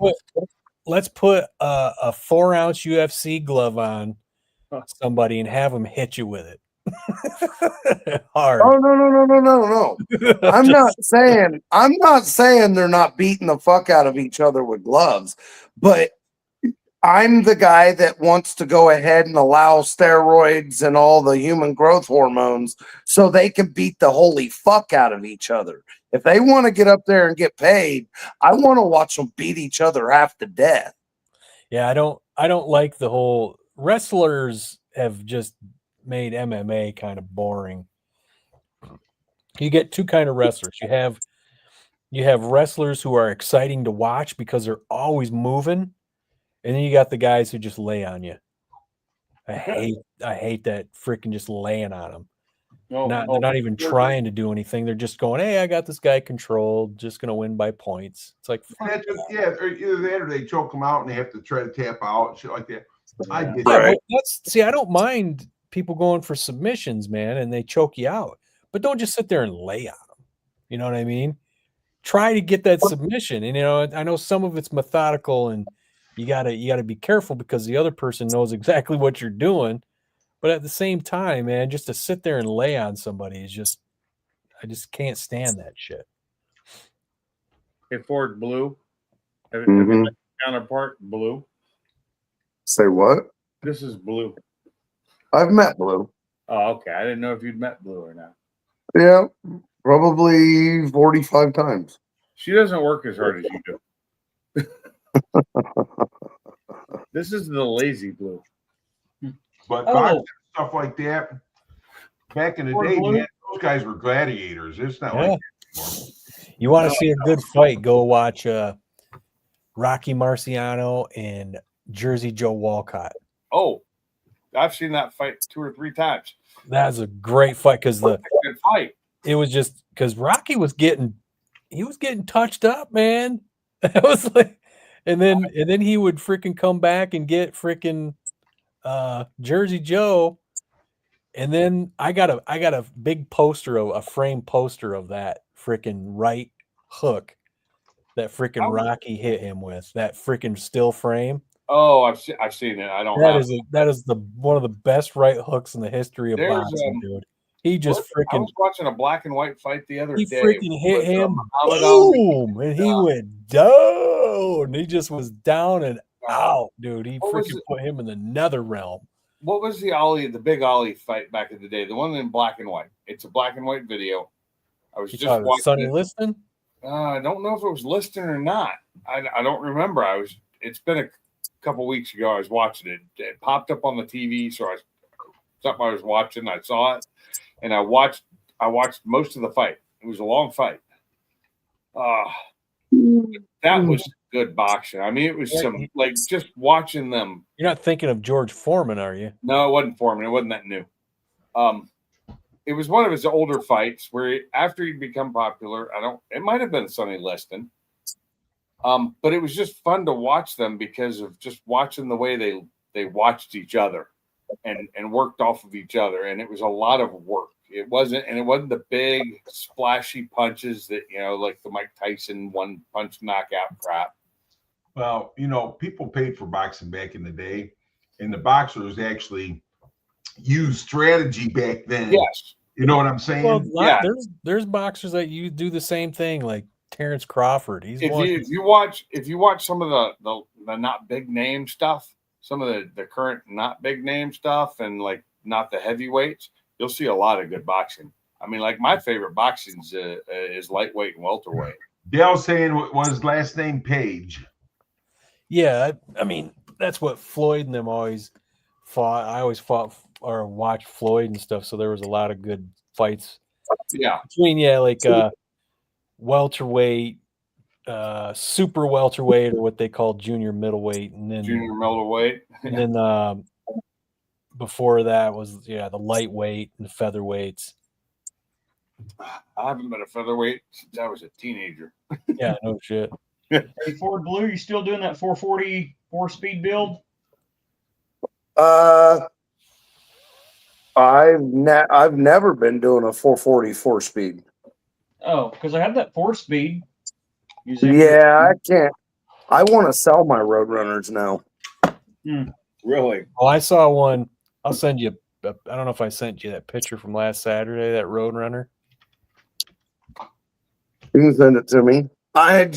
Let's put a 4-ounce UFC glove on somebody and have them hit you with it. Hard. Oh no. I'm not saying they're not beating the fuck out of each other with gloves, but I'm the guy that wants to go ahead and allow steroids and all the human growth hormones so they can beat the holy fuck out of each other. If they want to get up there and get paid, I want to watch them beat each other half to death. Yeah, I don't like the whole wrestlers have just made MMA kind of boring. You get two kind of wrestlers. You have wrestlers who are exciting to watch because they're always moving, and then you got the guys who just lay on you. I hate that freaking just laying on them. They're not even trying to do anything. They're just going, "Hey, I got this guy controlled. Just gonna win by points." It's like, Or either that or they choke them out and they have to try to tap out, shit like that. I get yeah, that. but I don't mind people going for submissions, man, and they choke you out, but don't just sit there and lay on them. You know what I mean? Try to get that submission, and I know some of it's methodical, and you gotta be careful because the other person knows exactly what you're doing. But at the same time, man, just to sit there and lay on somebody is I just can't stand that shit. Hey, Ford Blue. Have Mhm. you met your counterpart, Blue? Say what? This is Blue. I've met Blue. Oh, okay. I didn't know if you'd met Blue or not. Yeah, probably 45 times. She doesn't work as hard as you do. This is the lazy Blue. But Oh. boxing stuff like that, back in the Or day, blue. man, those guys were gladiators. It's not Yeah. like that anymore. You want to see a good fight? Go watch Rocky Marciano and Jersey Joe Walcott. Oh, I've seen that fight 2 or 3 times. That's a great fight because Good fight. it was just because Rocky was getting touched up, man. It was like, and then he would freaking come back and get freaking Jersey Joe, and then I got a big poster of a framed poster of that freaking right hook that freaking Rocky hit him with, that freaking still frame. Oh, I've seen it. I don't That have is that is the one of the best right hooks in the history of There's, boxing, dude. He just I freaking was watching a black and white fight the other he day. freaking hit with, him, Muhammad Ali. boom, and he went down. He just was down and out, dude. He What was freaking it? put him in the nether realm. What was the big Ali fight back in the day? The one in black and white. It's a black and white video. I was You just talking watching Sonny it. Liston? I don't know if it was listed or not. I don't remember. It's been a couple weeks ago. I was watching it. It popped up on the TV, so something I was watching. I saw it, and I watched most of the fight. It was a long fight. That was good boxing. I mean, it was some like just watching them. You're not thinking of George Foreman, are you? No, it wasn't Foreman. It wasn't that new. It was one of his older fights where after he'd become popular, it might have been Sonny Liston. But it was just fun to watch them because of just watching the way they watched each other and worked off of each other. And it was a lot of work. It wasn't the big splashy punches that, like the Mike Tyson one punch knockout crap. Well, people paid for boxing back in the day, and the boxers actually used strategy back then. Yes. You know what I'm saying? Well, Yeah. there's boxers that you do the same thing, like Terrence Crawford. He's If you watch some of the not big name stuff, some of the current not big name stuff, and like not the heavyweights, you'll see a lot of good boxing. I mean, like my favorite boxing is lightweight and welterweight. Dale's saying was his last name Page. Yeah, I mean that's what Floyd and them always fought. I always fought or watched Floyd and stuff, so there was a lot of good fights Yeah. between welterweight, super welterweight, or what they call junior middleweight, and then Junior middleweight. and then before that was the lightweight and the featherweights. I haven't been a featherweight since I was a teenager. Yeah, no shit. Hey, Ford Blue, you still doing that 440 4-speed build? I've never been doing a 444 speed. Oh, because I have that 4-speed. Yeah, I can't. I want to sell my Roadrunners now. Really? Oh, I saw one. I'll send you. I don't know if I sent you that picture from last Saturday. That Roadrunner. You can send it to me. I've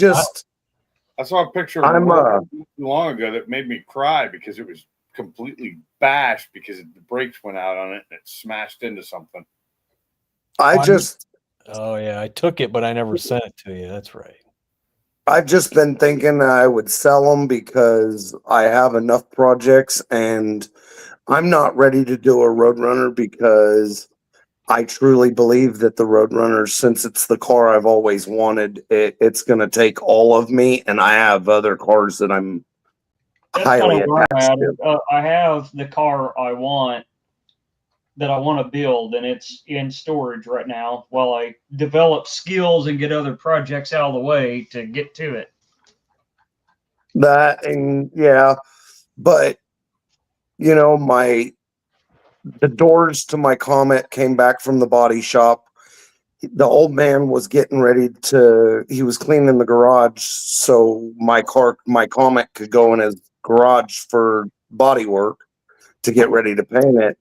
I saw a picture of I'm, not too long ago that made me cry because it was completely bashed because the brakes went out on it and it smashed into something. I just, Oh yeah, I took it, but I never sent it to you. That's right. I've just been thinking I would sell them because I have enough projects and I'm not ready to do a Roadrunner because I truly believe that the Roadrunner, since it's the car I've always wanted, it's going to take all of me, and I have other cars that I'm That's highly kind of where I'm attached at. to. I have the car I want that I want to build, and it's in storage right now while I develop skills and get other projects out of the way to get to it. That and yeah, but you know, the doors to my Comet came back from the body shop. The old man was getting ready he was cleaning the garage so my Comet could go in his garage for body work to get ready to paint it.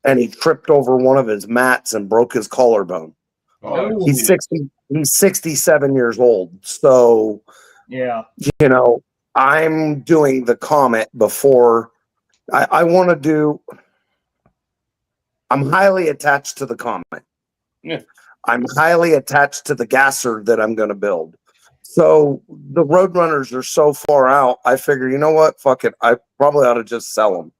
And he tripped over one of his mats and broke his collarbone. Oh, He's 67 years old. So, Yeah. you know, I'm doing the Comet before I want to do. I'm highly attached to the Comet. Yeah. I'm highly attached to the gasser that I'm going to build. So the Roadrunners are so far out. I figure, you know what? Fuck it. I probably ought to just sell them.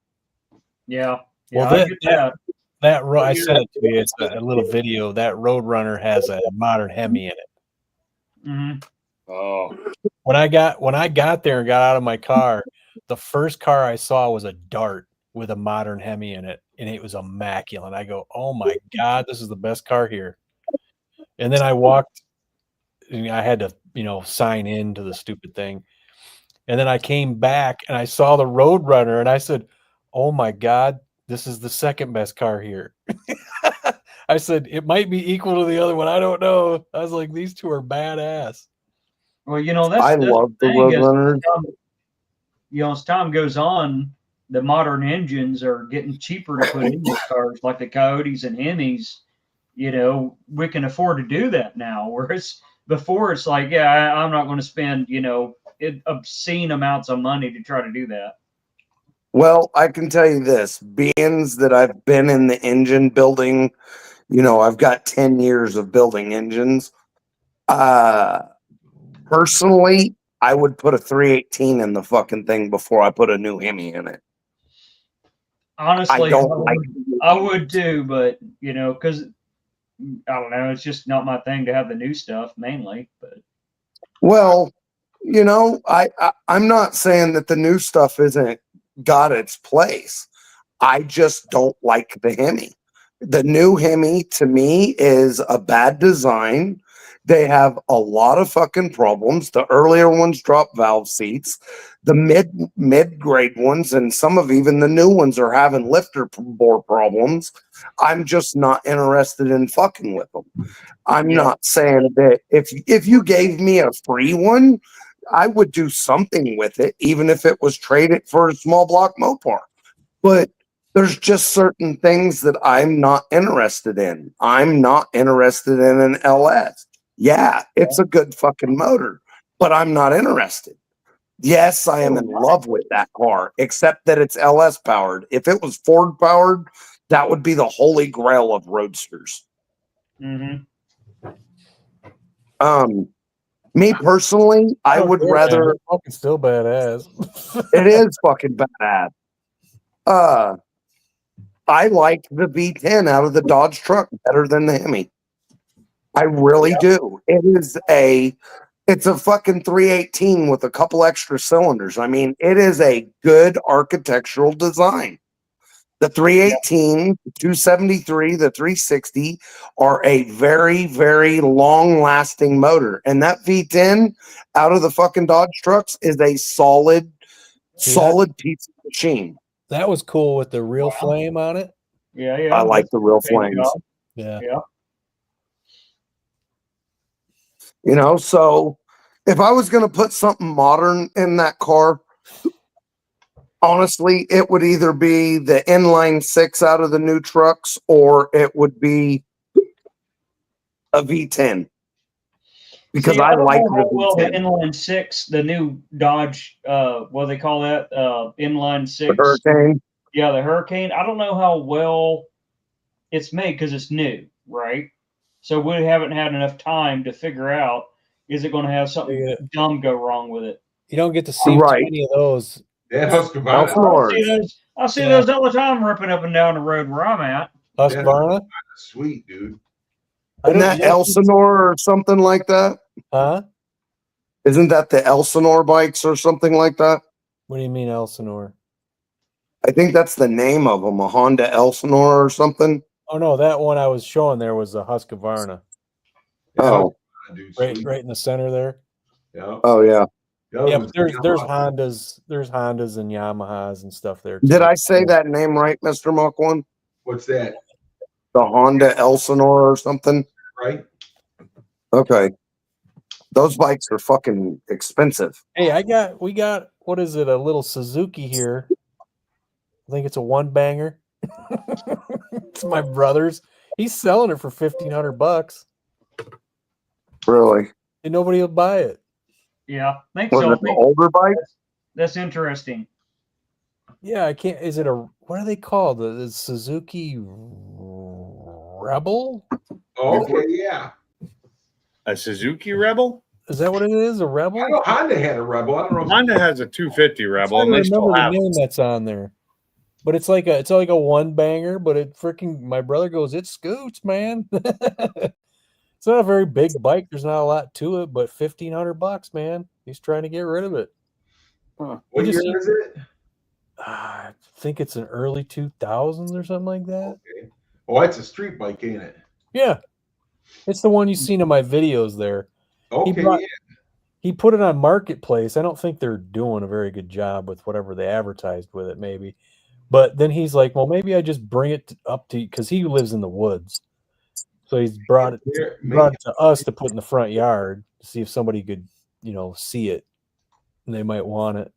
Yeah. Well, I get that. I sent it to you. It's a little video. That Roadrunner has a modern Hemi in it. Mm-hmm. Oh, When I got there and got out of my car, the first car I saw was a Dart with a modern Hemi in it, and it was immaculate. I go, oh my God, this is the best car here. And then I walked, and I had to, sign in to the stupid thing. And then I came back and I saw the Roadrunner, and I said, oh my God, this is the second best car here. I said, it might be equal to the other one. I don't know. I was like, these two are badass. Well, I love the Roadrunners. As time goes on, the modern engines are getting cheaper to put in these cars, like the Coyotes and Hemis. We can afford to do that now. Whereas before, it's like, yeah, I'm not going to spend, obscene amounts of money to try to do that. Well, I can tell you this, being that I've been in the engine building, I've got 10 years of building engines. Personally, I would put a 318 in the fucking thing before I put a new Hemi in it. Honestly, I would too, but because I don't know, it's just not my thing to have the new stuff mainly. But well, I'm not saying that the new stuff isn't got its place. I just don't like the Hemi. The new Hemi to me is a bad design. They have a lot of fucking problems. The earlier ones drop valve seats. The mid grade ones and some of even the new ones are having lifter bore problems. I'm just not interested in fucking with them. I'm not saying that if you gave me a free one, I would do something with it, even if it was traded for a small block Mopar. But there's just certain things that I'm not interested in. I'm not interested in an LS. Yeah, it's a good fucking motor, but I'm not interested. Yes, I am in love with that car, except that it's LS powered. If it was Ford powered, that would be the holy grail of roadsters. mm-hmm. Me personally, I would rather. Fucking still badass. It is fucking badass. I like the V10 out of the Dodge truck better than the Hemi. I really do. It's a fucking 318 with a couple extra cylinders. I mean, it is a good architectural design. The 318, the 273, the 360 are a very, very long-lasting motor. And that V10 out of the fucking Dodge trucks is a solid piece of machine. That was cool with the real flame on it. Yeah. I like the real flames. Yeah. So if I was going to put something modern in that car, honestly, it would either be the inline 6 out of the new trucks or it would be a V10. because See, I don't like know how the well the V10. Inline 6, the new Dodge, what do they call that? Inline 6. Hurricane. Yeah, the Hurricane. I don't know how well it's made because it's new, right? So we haven't had enough time to figure out, is it going to have something Yeah. dumb go wrong with it? You don't get to see Right. too many of those. That Husqvarna. Elsinore. I see Yeah. those all the time ripping up and down the road where I'm at. Husqvarna? Sweet, dude. Isn't that Elsinore or something like that? Huh? Isn't that the Elsinore bikes or something like that? What do you mean Elsinore? I think that's the name of them, a Honda Elsinore or something. Oh no, that one I was showing there was a Husqvarna. Oh. Dude, Right, sweet. right in the center there. Yeah. Oh yeah. Yeah, but there's Hondas and Yamahas and stuff there too. Did I say that name right, Mr. Muck One? What's that? The Honda Elsinore or something? Right? Okay. Those bikes are fucking expensive. Hey, we got what is it? A little Suzuki here. I think it's a one banger. It's my brother's. He's selling it for $1,500, Really? and nobody will buy it. Yeah, I think Was so. it the older bike? That's interesting. Yeah, I can't. Is it a what are they called? The Suzuki Rebel? Okay, yeah. A Suzuki Rebel? Is that what it is? A Rebel? I know Honda had a Rebel. I don't know. Honda has a 250 Rebel, I and they don't still remember the have it. name that's on there. But it's like a one banger, but it freaking my brother goes, it scoots, man. It's not a very big bike. There's not a lot to it, but $1,500, man. He's trying to get rid of it. What You just- year is it? I think it's an early 2000s or something like that. Okay. Oh, that's a street bike, ain't it? Yeah. It's the one you've seen in my videos there. Okay, brought- yeah. He put it on Marketplace. I don't think they're doing a very good job with whatever they advertised with it, maybe. But then he's like, well, maybe I just bring it up to you because he lives in the woods. So he's brought it to us to put in the front yard to see if somebody could, see it and they might want it.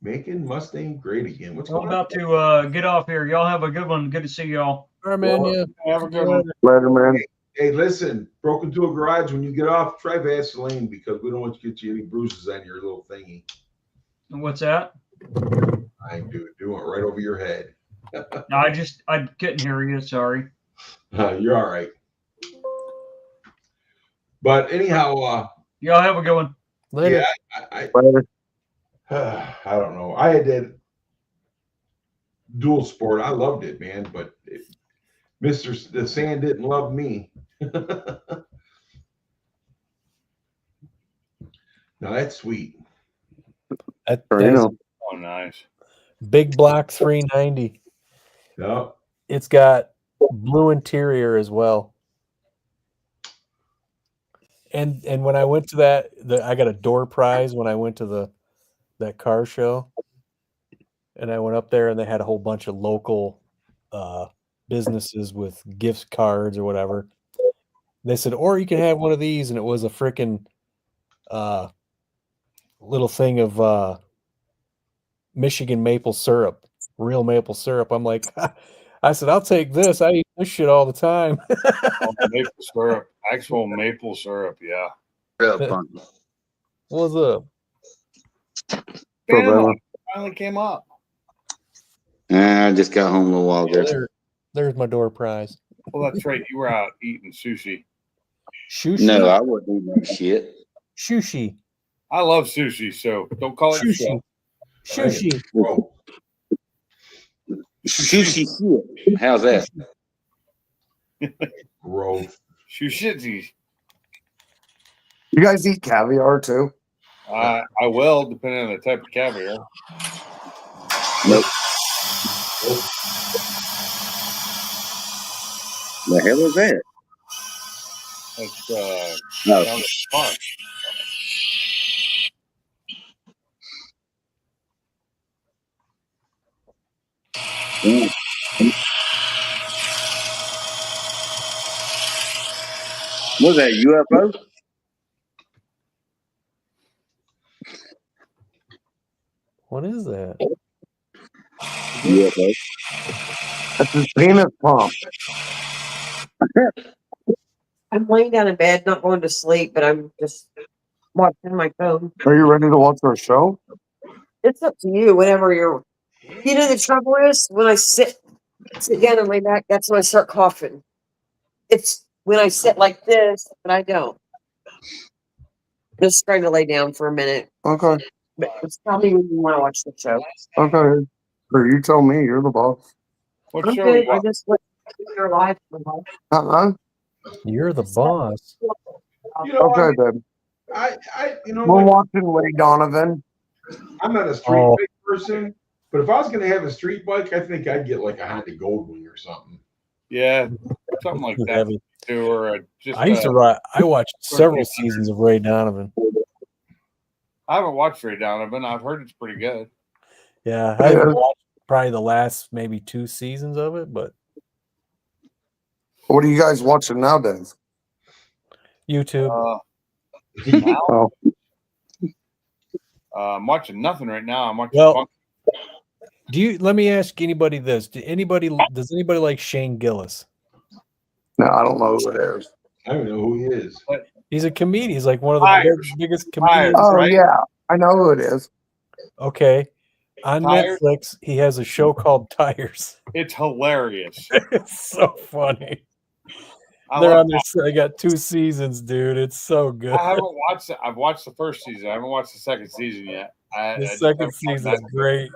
Making Mustang great again. What's I'm going on? about to get off here. Y'all have a good one. Good to see y'all. All right, man. Well, Yeah. Have a good one. Later, man. Hey, listen, broke into a garage. When you get off, try Vaseline because we don't want to get you any bruises on your little thingy. What's that? I do it right over your head. No, I couldn't hear you. Sorry. You're all right. But anyhow, Y'all have a good one. Later. yeah, Later. I don't know. I had that dual sport. I loved it, man. But Mr. The Sand didn't love me. No, that's sweet. That, Sure, you that's know. Oh, nice. Big Block 390. No, It's got blue interior as well. And when I went to that, I got a door prize when I went to that car show. And I went up there and they had a whole bunch of local businesses with gift cards or whatever. They said, or you can have one of these, and it was a freaking little thing of Michigan maple syrup, real maple syrup. I'm like, I said, I'll take this. I eat this shit all the time. Oh, maple syrup. Actual maple syrup, yeah. What's up? Panama finally came up. I just got home a little while ago. There's my door prize. Well, that's right. You were out eating sushi. Sushi? No, I wasn't eating that shit. Sushi. I love sushi, so don't call it Sushi. sushi. Sushi. Whoa. Sushi shit. How's that? Gross. Sushi. You guys eat caviar too? I will, depending on the type of caviar. Nope. The hell is that? That's No. down the park. Mm. What's that, UFO? What is that? UFO. That's his penis pump. I'm laying down in bed, not going to sleep, but I'm just watching my phone. Are you ready to watch our show? It's up to you. Whenever you're, the trouble is when I sit down and lay back, that's when I start coughing. It's when I sit like this, but I don't. Just trying to lay down for a minute. Okay. But it's probably when you want to watch the show. Okay. Or you tell me. You're the boss. What I'm show? good. I just look at your life. Uh-huh. You're the boss. You know, Okay, then. you know, We're like, watching Ray Donovan. I'm not a street Oh. bike person, but if I was going to have a street bike, I think I'd get like a Honda Goldwing or something. Yeah, something like that Heavy. too, or just. I used to ride. I watched several seasons of Ray Donovan. I haven't watched Ray Donovan. I've heard it's pretty good. Yeah, I haven't watched probably the last maybe 2 seasons of it, but What are you guys watching nowadays? YouTube. Now, Oh, I'm watching nothing right now. I'm watching. Well, let me ask anybody this. Does anybody like Shane Gillis? no, I don't know who it is. I don't know who he is. He's a comedian. He's like one of the Tires. biggest comedians. Tires. Oh, Right? yeah. I know who it is. Okay. On Tires? Netflix, he has a show called Tires. It's hilarious. It's so funny. I They're love on this. They got 2 seasons, dude. It's so good. I haven't watched it. I've watched the first season. I haven't watched the second season yet. The I just second haven't watched season's that. great.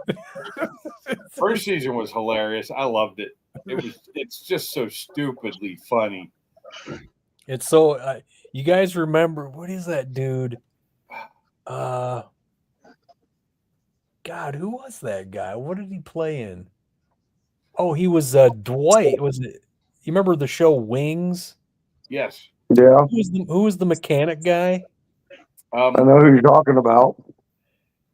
First season was hilarious. I loved it. It's just so stupidly funny. It's so. You guys remember what is that dude? God, who was that guy? What did he play in? Oh, he was Dwight. Was it? You remember the show Wings? Yes. Yeah, Who was the mechanic guy? I know who you're talking about.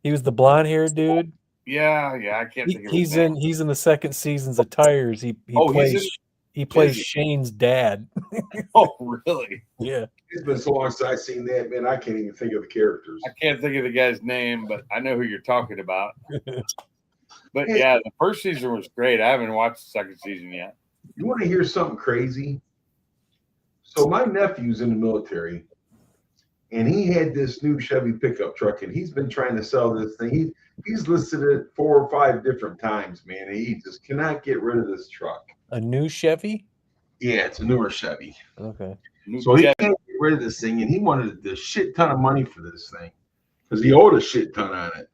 He was the blonde-haired dude. Yeah. I can't think of his He's name. in the second seasons of Tires. He Oh, plays is he? Shane's dad. Oh, really? Yeah. It's been so long since I've seen that, man. I can't even think of the characters. I can't think of the guy's name, but I know who you're talking about. But yeah, the first season was great. I haven't watched the second season yet. You want to hear something crazy? So my nephew's in the military, and he had this new Chevy pickup truck, and he's been trying to sell this thing. He's listed it 4 or 5 different times, man. And he just cannot get rid of this truck. A new Chevy? Yeah, it's a newer Chevy. Okay. So he can't get rid of this thing, and he wanted a shit ton of money for this thing because he owed a shit ton on it.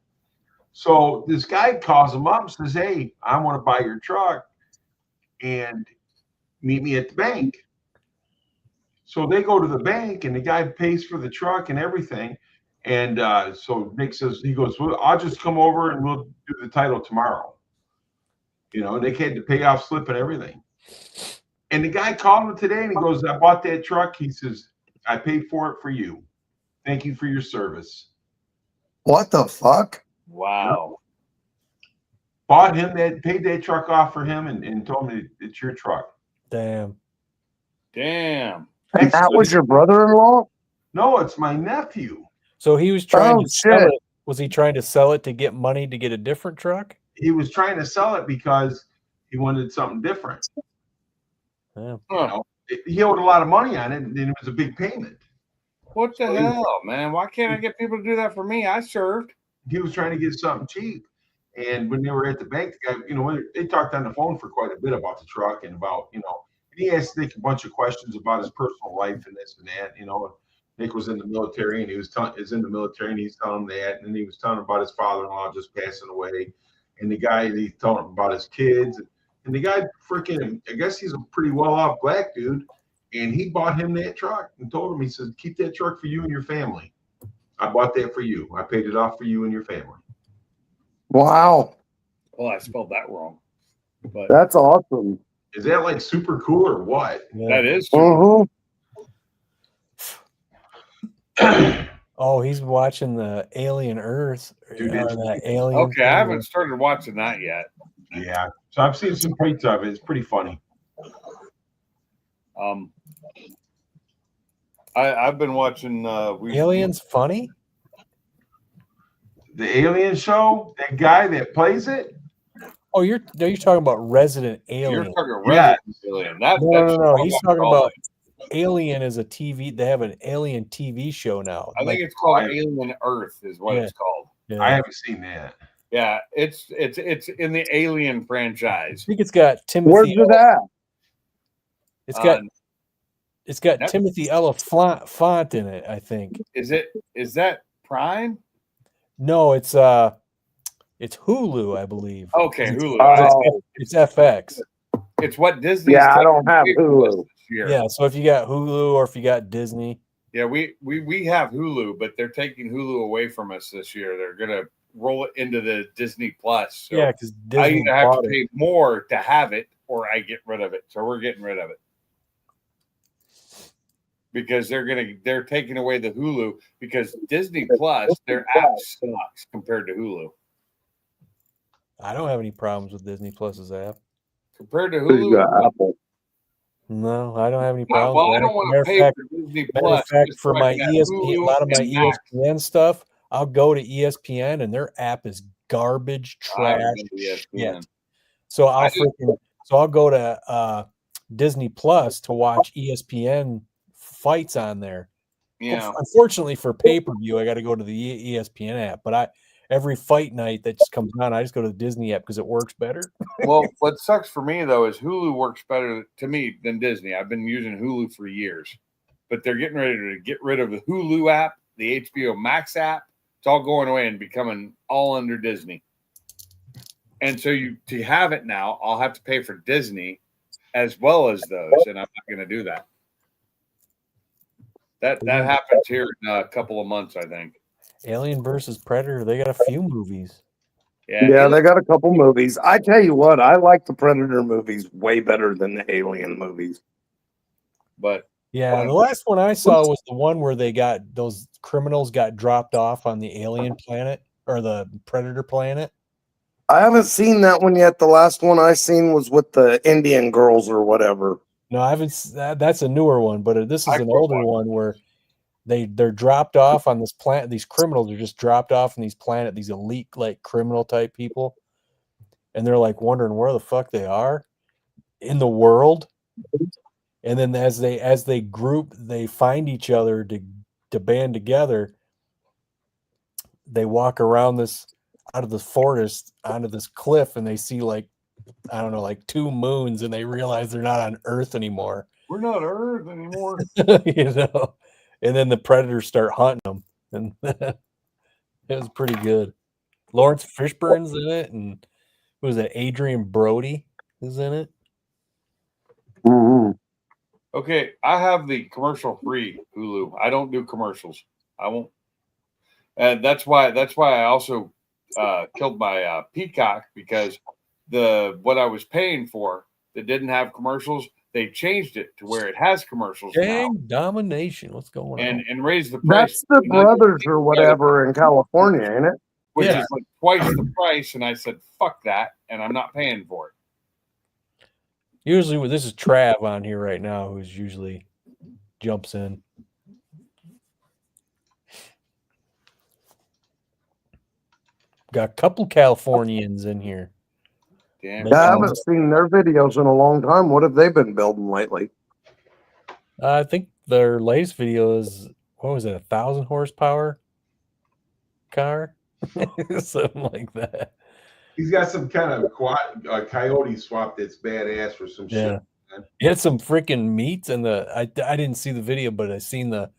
So this guy calls him up and says, "Hey, I want to buy your truck and meet me at the bank." So they go to the bank, and the guy pays for the truck and everything. And so Nick says, he goes, "Well, I'll just come over and we'll do the title tomorrow." You know, they had the payoff slip and everything. And the guy called him today, and he goes, "I bought that truck." He says, "I paid for it for you. Thank you for your service." What the fuck? Wow. Bought him paid that truck off for him, and told me it's your truck. Damn. Damn. And that was your brother-in-law? No, it's my nephew. So he was trying Oh, to sell shit. it. Was he trying to sell it to get money to get a different truck? He was trying to sell it because he wanted something different. Yeah. Huh. He owed a lot of money on it, and it was a big payment. What the hell, man? Why can't I get people to do that for me? I served. He was trying to get something cheap. And when they were at the bank, the guy, you know, they talked on the phone for quite a bit about the truck and about, you know, and he asked Nick a bunch of questions about his personal life and this and that. You know, Nick was in the military, and he was in the military, and he's telling him that, and then he was telling him about his father-in-law just passing away, and the guy, he told him about his kids, and the guy freaking, I guess he's a pretty well-off black dude, and he bought him that truck and told him, he said, "Keep that truck for you and your family. I bought that for you. I paid it off for you and your family." Wow. Well, I spelled that wrong. But That's awesome. Is that like super cool or what? that is true. Uh-huh. Oh, he's watching the Alien Earth. Dude, or it's- that Alien. Okay, I haven't started watching that yet. Yeah. So I've seen some tweets of it. It's pretty funny. I've been watching Alien's funny. The Alien show, that guy that plays it, Oh, you're talking about Resident You're Alien. talking Yeah. Resident Alien. That, No. He's talking about Alien is a TV. They have an Alien TV show now. I Like, think it's called Alien Earth, is what Yeah. it's called. yeah. I haven't seen that. Yeah, it's in the Alien I franchise. think it's got Where's Timothy. it at? It's got Netflix. Timothy Font in it. I think. Is that Prime? No, it's Hulu, I believe. Okay, Hulu. It's FX. It's what Disney. Yeah, I don't have Hulu. this year. Yeah, so if you got Hulu or if you got Disney, Yeah, we have Hulu, but they're taking Hulu away from us this year. They're gonna roll it into the Disney Plus. So yeah, because I Disney either have to bought it. pay more to have it, or I get rid of it. So we're getting rid of it because they're taking away the Hulu because Disney Plus their app sucks compared to Hulu. I don't have any problems with Disney Plus's app. Compared to Who's Hulu, got Apple? No, I don't have any well, problems. I with don't it. want Matter to of pay fact- for Disney Matter Plus of fact, just for so I my can have ESPN, a Hulu lot of my and Max. ESPN stuff, I'll go to ESPN and their app is garbage, I haven't trash, been to shit. ESPN. So I I'll go to Disney Plus to watch ESPN fights on there. Yeah. Unfortunately for pay-per-view, I got to go to the ESPN app. But every fight night that just comes on, I just go to the Disney app because it works better. Well, what sucks for me though is Hulu works better to me than Disney. I've been using Hulu for years, but they're getting ready to get rid of the Hulu app, the HBO Max app. It's all going away and becoming all under Disney. And so to have it now, I'll have to pay for Disney as well as those, and I'm not going to do that. That happens here in a couple of months, I think. Alien versus Predator, they got a few movies. Yeah, they got a couple movies. I tell you what, I like the Predator movies way better than the Alien movies. But Yeah, the last one I saw was the one where those criminals got dropped off on the alien planet or the Predator planet. I haven't seen that one yet. The last one I seen was with the Indian girls or whatever. No, I haven't. That's a newer one, but this is I an grew up older one where they're dropped off on this planet. These criminals are just dropped off on these planet. These elite like criminal type people, and they're like wondering where the fuck they are in the world. And then as they group, they find each other to band together. They walk around out of the forest onto this cliff, and they see like, I don't know, like 2 moons, and they realize they're not on Earth anymore. we're not Earth anymore. You know, and then the predators start hunting them, and it was pretty good. Lawrence Fishburne's in it, and who was it? Adrian Brody is in it. Mm-hmm. Okay, I have the commercial-free Hulu. I don't do commercials. I won't. And that's why I also killed my Peacock, because what I was paying for that didn't have commercials, they changed it to where it has commercials now Gang domination. What's going on? and raised the price. That's the brothers or whatever in California, ain't it? Which Yeah. is like twice the price. And I said, fuck that. And I'm not paying for it. Usually, this is Trav on here right now, who's usually jumps in. Got a couple Californians in here. Damn. Yeah, I haven't seen their videos in a long time. What have they been building lately? I think their latest video is, what was it, 1,000 horsepower car? Something like that. He's got some kind of coyote swap that's badass for some Yeah. shit. He had some freaking meats in I didn't see the video, but I seen the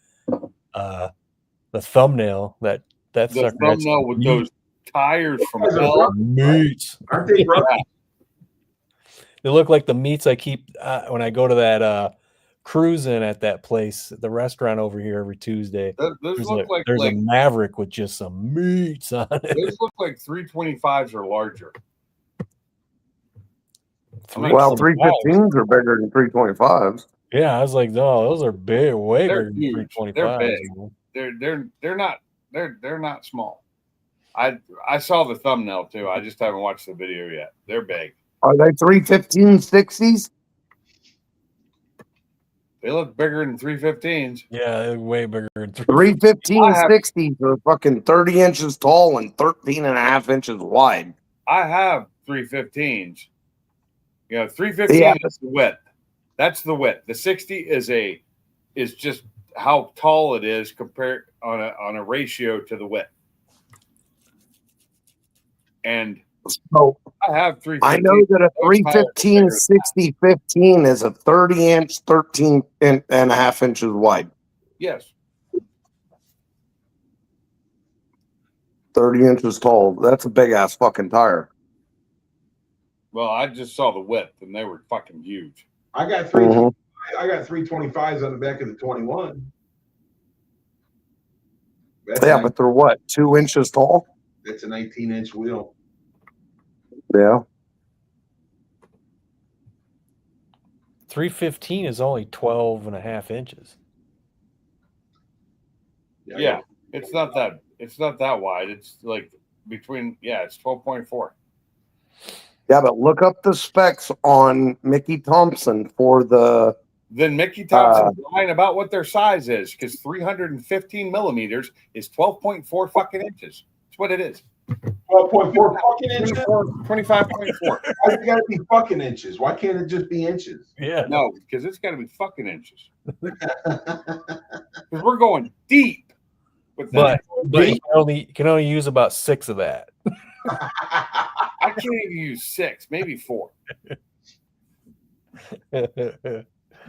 thumbnail that The sucker had thumbnail some with meat. those tires from Those are hell. rough. Meats. Aren't they rough? They look like the meats I keep when I go to that cruising at that place, the restaurant over here every Tuesday. Those look like There's a Maverick with just some meats on it. those look like 325s or larger. Well, 315s are bigger than 325s. Yeah, I was like, no, those are big, way They're bigger than huge. 325s. They're big. They're not small. I saw the thumbnail too. I just haven't watched the video yet. They're big. Are they 315 60s? They look bigger than 315s. Yeah, they're way bigger than 315 I have- 60s are fucking 30 inches tall and 13 and a half inches wide. I have 315s. 315 Yeah. is the width. That's the width. The 60 is a is just how tall it is compared on a ratio to the width. And So I have 315. I know that a 315 6015 is a 30-inch, 13 and a half inches wide. Yes. 30 inches tall. That's a big ass fucking tire. Well, I just saw the width, and they were fucking huge. I got Mhm. I got 325s on the back of the 21. Yeah, but they're what, 2 inches tall? That's a 19-inch wheel. Yeah. 315 is only 12 and a half inches. Yeah, it's not that wide. It's like between it's 12.4. Yeah, but look up the specs on Mickey Thompson for the. Then Mickey Thompson's lying about what their size is because 315 millimeters is 12.4 fucking inches. That's what it is. 12.4 fucking inches. 25.4. Why it gotta be fucking inches? Why can't it just be inches? Yeah. No, because it's got to be fucking inches. Because we're going deep with that. But you can only use about 6 of that. I can't even use 6, maybe 4.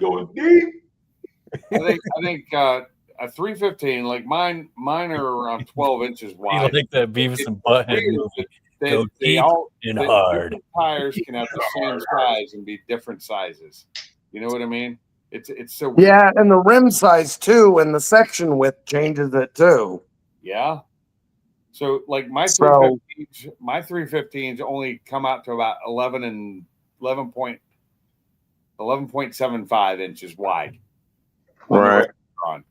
Going deep. I think a 315, like mine are around 12 inches You wide. like that Beavis and Butthead movie. Go They deep all and the hard. different tires can have the same size and be different sizes. You know what I mean? It's so weird. Yeah, and the rim size too, and the section width changes it too. Yeah. So like my So- 315s only come out to about 11.75 inches wide. on the Right. on.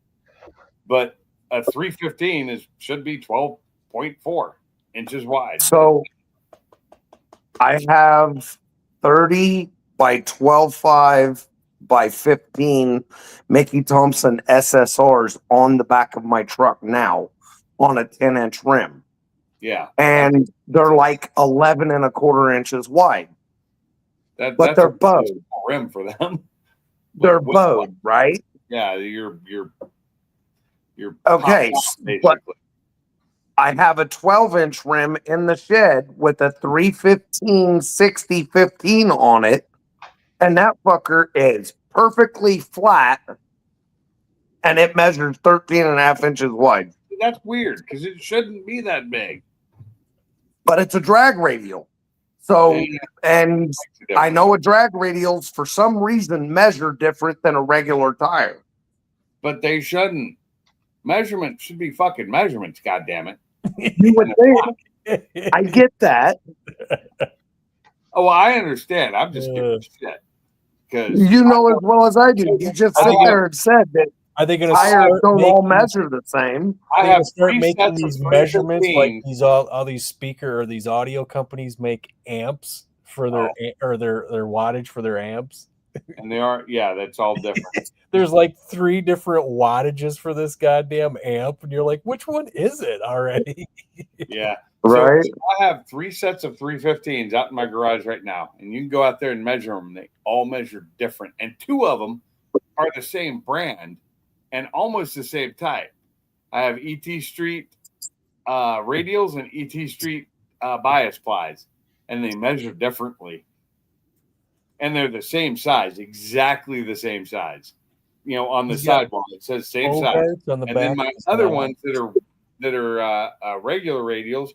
But a 315 should be 12.4 inches wide. So I have 30 by 12.5 by 15 Mickey Thompson SSRs on the back of my truck now on a 10-inch rim. Yeah. And they're like 11 and a quarter inches wide. But But they're bowed. rim for them. They're With- bowed, right? Yeah, you're Okay, basically. but I have a 12-inch rim in the shed with a 315 6015 on it, and that fucker is perfectly flat, and it measures 13 and a half inches wide. That's weird because it shouldn't be that big. But it's a drag radial. So, Yeah. and I know a drag radials for some reason measure different than a regular tire. But they shouldn't. Measurements should be fucking measurements, goddammit. You would think. I get that. Oh, I understand. I'm just giving shit. Because You know as well as I do. You just sit there and said that Are they going to tires start don't all making, measure the same. I they have gonna start 3 making sets of these measurements like 315s. these all these speaker or these audio companies make amps for their or their wattage for their amps? And they are, that's all different. There's like 3 different wattages for this goddamn amp, and you're like, which one is it already? Yeah. Right. So I have 3 sets of 315s out in my garage right now, and you can go out there and measure them. They all measure different, and 2 of them are the same brand and almost the same type. I have ET Street radials and ET Street bias plies, and they measure differently. And they're the same size, exactly the same size. You know, on the He's got sidewall it says same size. Bogarts on the And back then my of his other mouth. ones that are regular radials,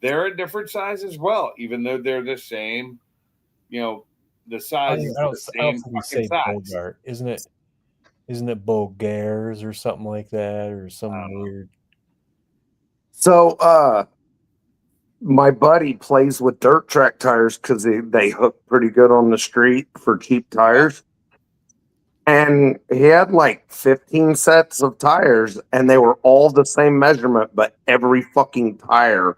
they're a different size as well, even though they're the same. You know, the I size don't, is I don't, the I don't same think you fucking say size. Bogart, isn't it? Isn't it Bogares or something like that, or some weird? So, my buddy plays with dirt track tires because they hook pretty good on the street for cheap tires. And he had like 15 sets of tires, and they were all the same measurement, but every fucking tire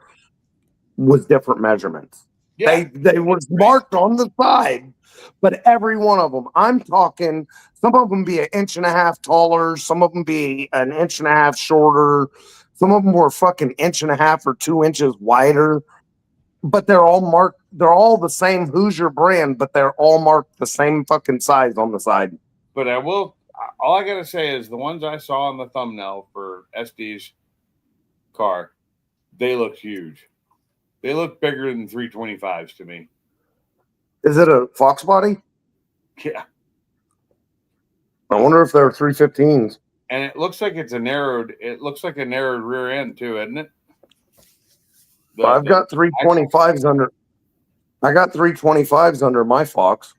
was different measurements. Yeah, They was marked on the side, but every one of them. I'm talking, some of them be an inch and a half taller, some of them be an inch and a half shorter, some of them were fucking inch and a half or 2 inches wider. But they're all marked. They're all the same Hoosier brand, but they're all marked the same fucking size on the side. but I will all I gotta say is the ones I saw on the thumbnail for SD's car, they look huge. They look bigger than 325s to me. Is it a Fox body? Yeah. I wonder if they're 315s. And it looks like it's a narrowed. It looks like a narrowed rear end too, isn't it? I've got 325s under. I got 325s under my Fox.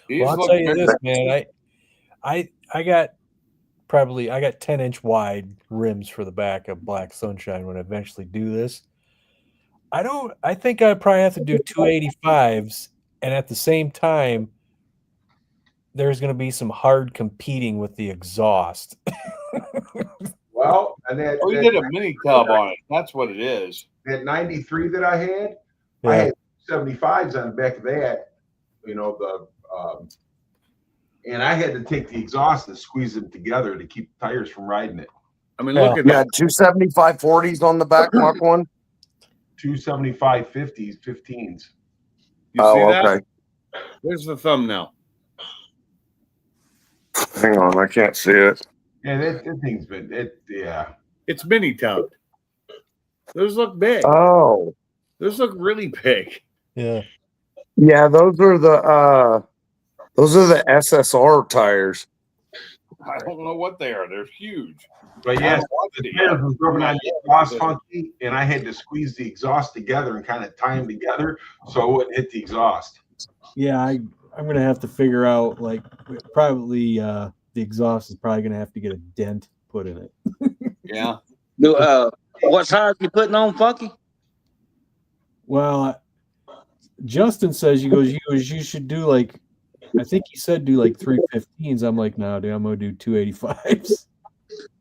These Well, I'll look tell you bigger. this, man. I got 10-inch wide rims for the back of Black Sunshine when I eventually do this. I think I probably have to do 285s, and at the same time, there's going to be some hard competing with the exhaust. Well, and that, We did a mini tub on it. That's what it is. that 93 that I had Yeah. 75s on the back of that, you know, and I had to take the exhaust and squeeze them together to keep the tires from riding it. I mean, Yeah. look at You that. had 275 40s on the back, Mark one. 275 50s, 15s. You Oh, see that? okay. There's the thumbnail. Hang on, I can't see it. Yeah, that thing's been yeah. It's mini tubbed. Those look big. Oh, Those look really big. Yeah. yeah, those are the SSR tires. I don't know what they are. They're huge. But I yes, don't want the the- tires was rubbing on the exhaust funky, and I had to squeeze the exhaust together and kind of tie them together so it wouldn't hit the exhaust. Yeah, I'm gonna have to figure out probably the exhaust is probably gonna have to get a dent put in it. Yeah. What tires you putting on, Funky? Well, Justin says you should do I think he said do 315s. I'm like, no, dude, I'm gonna do 285s.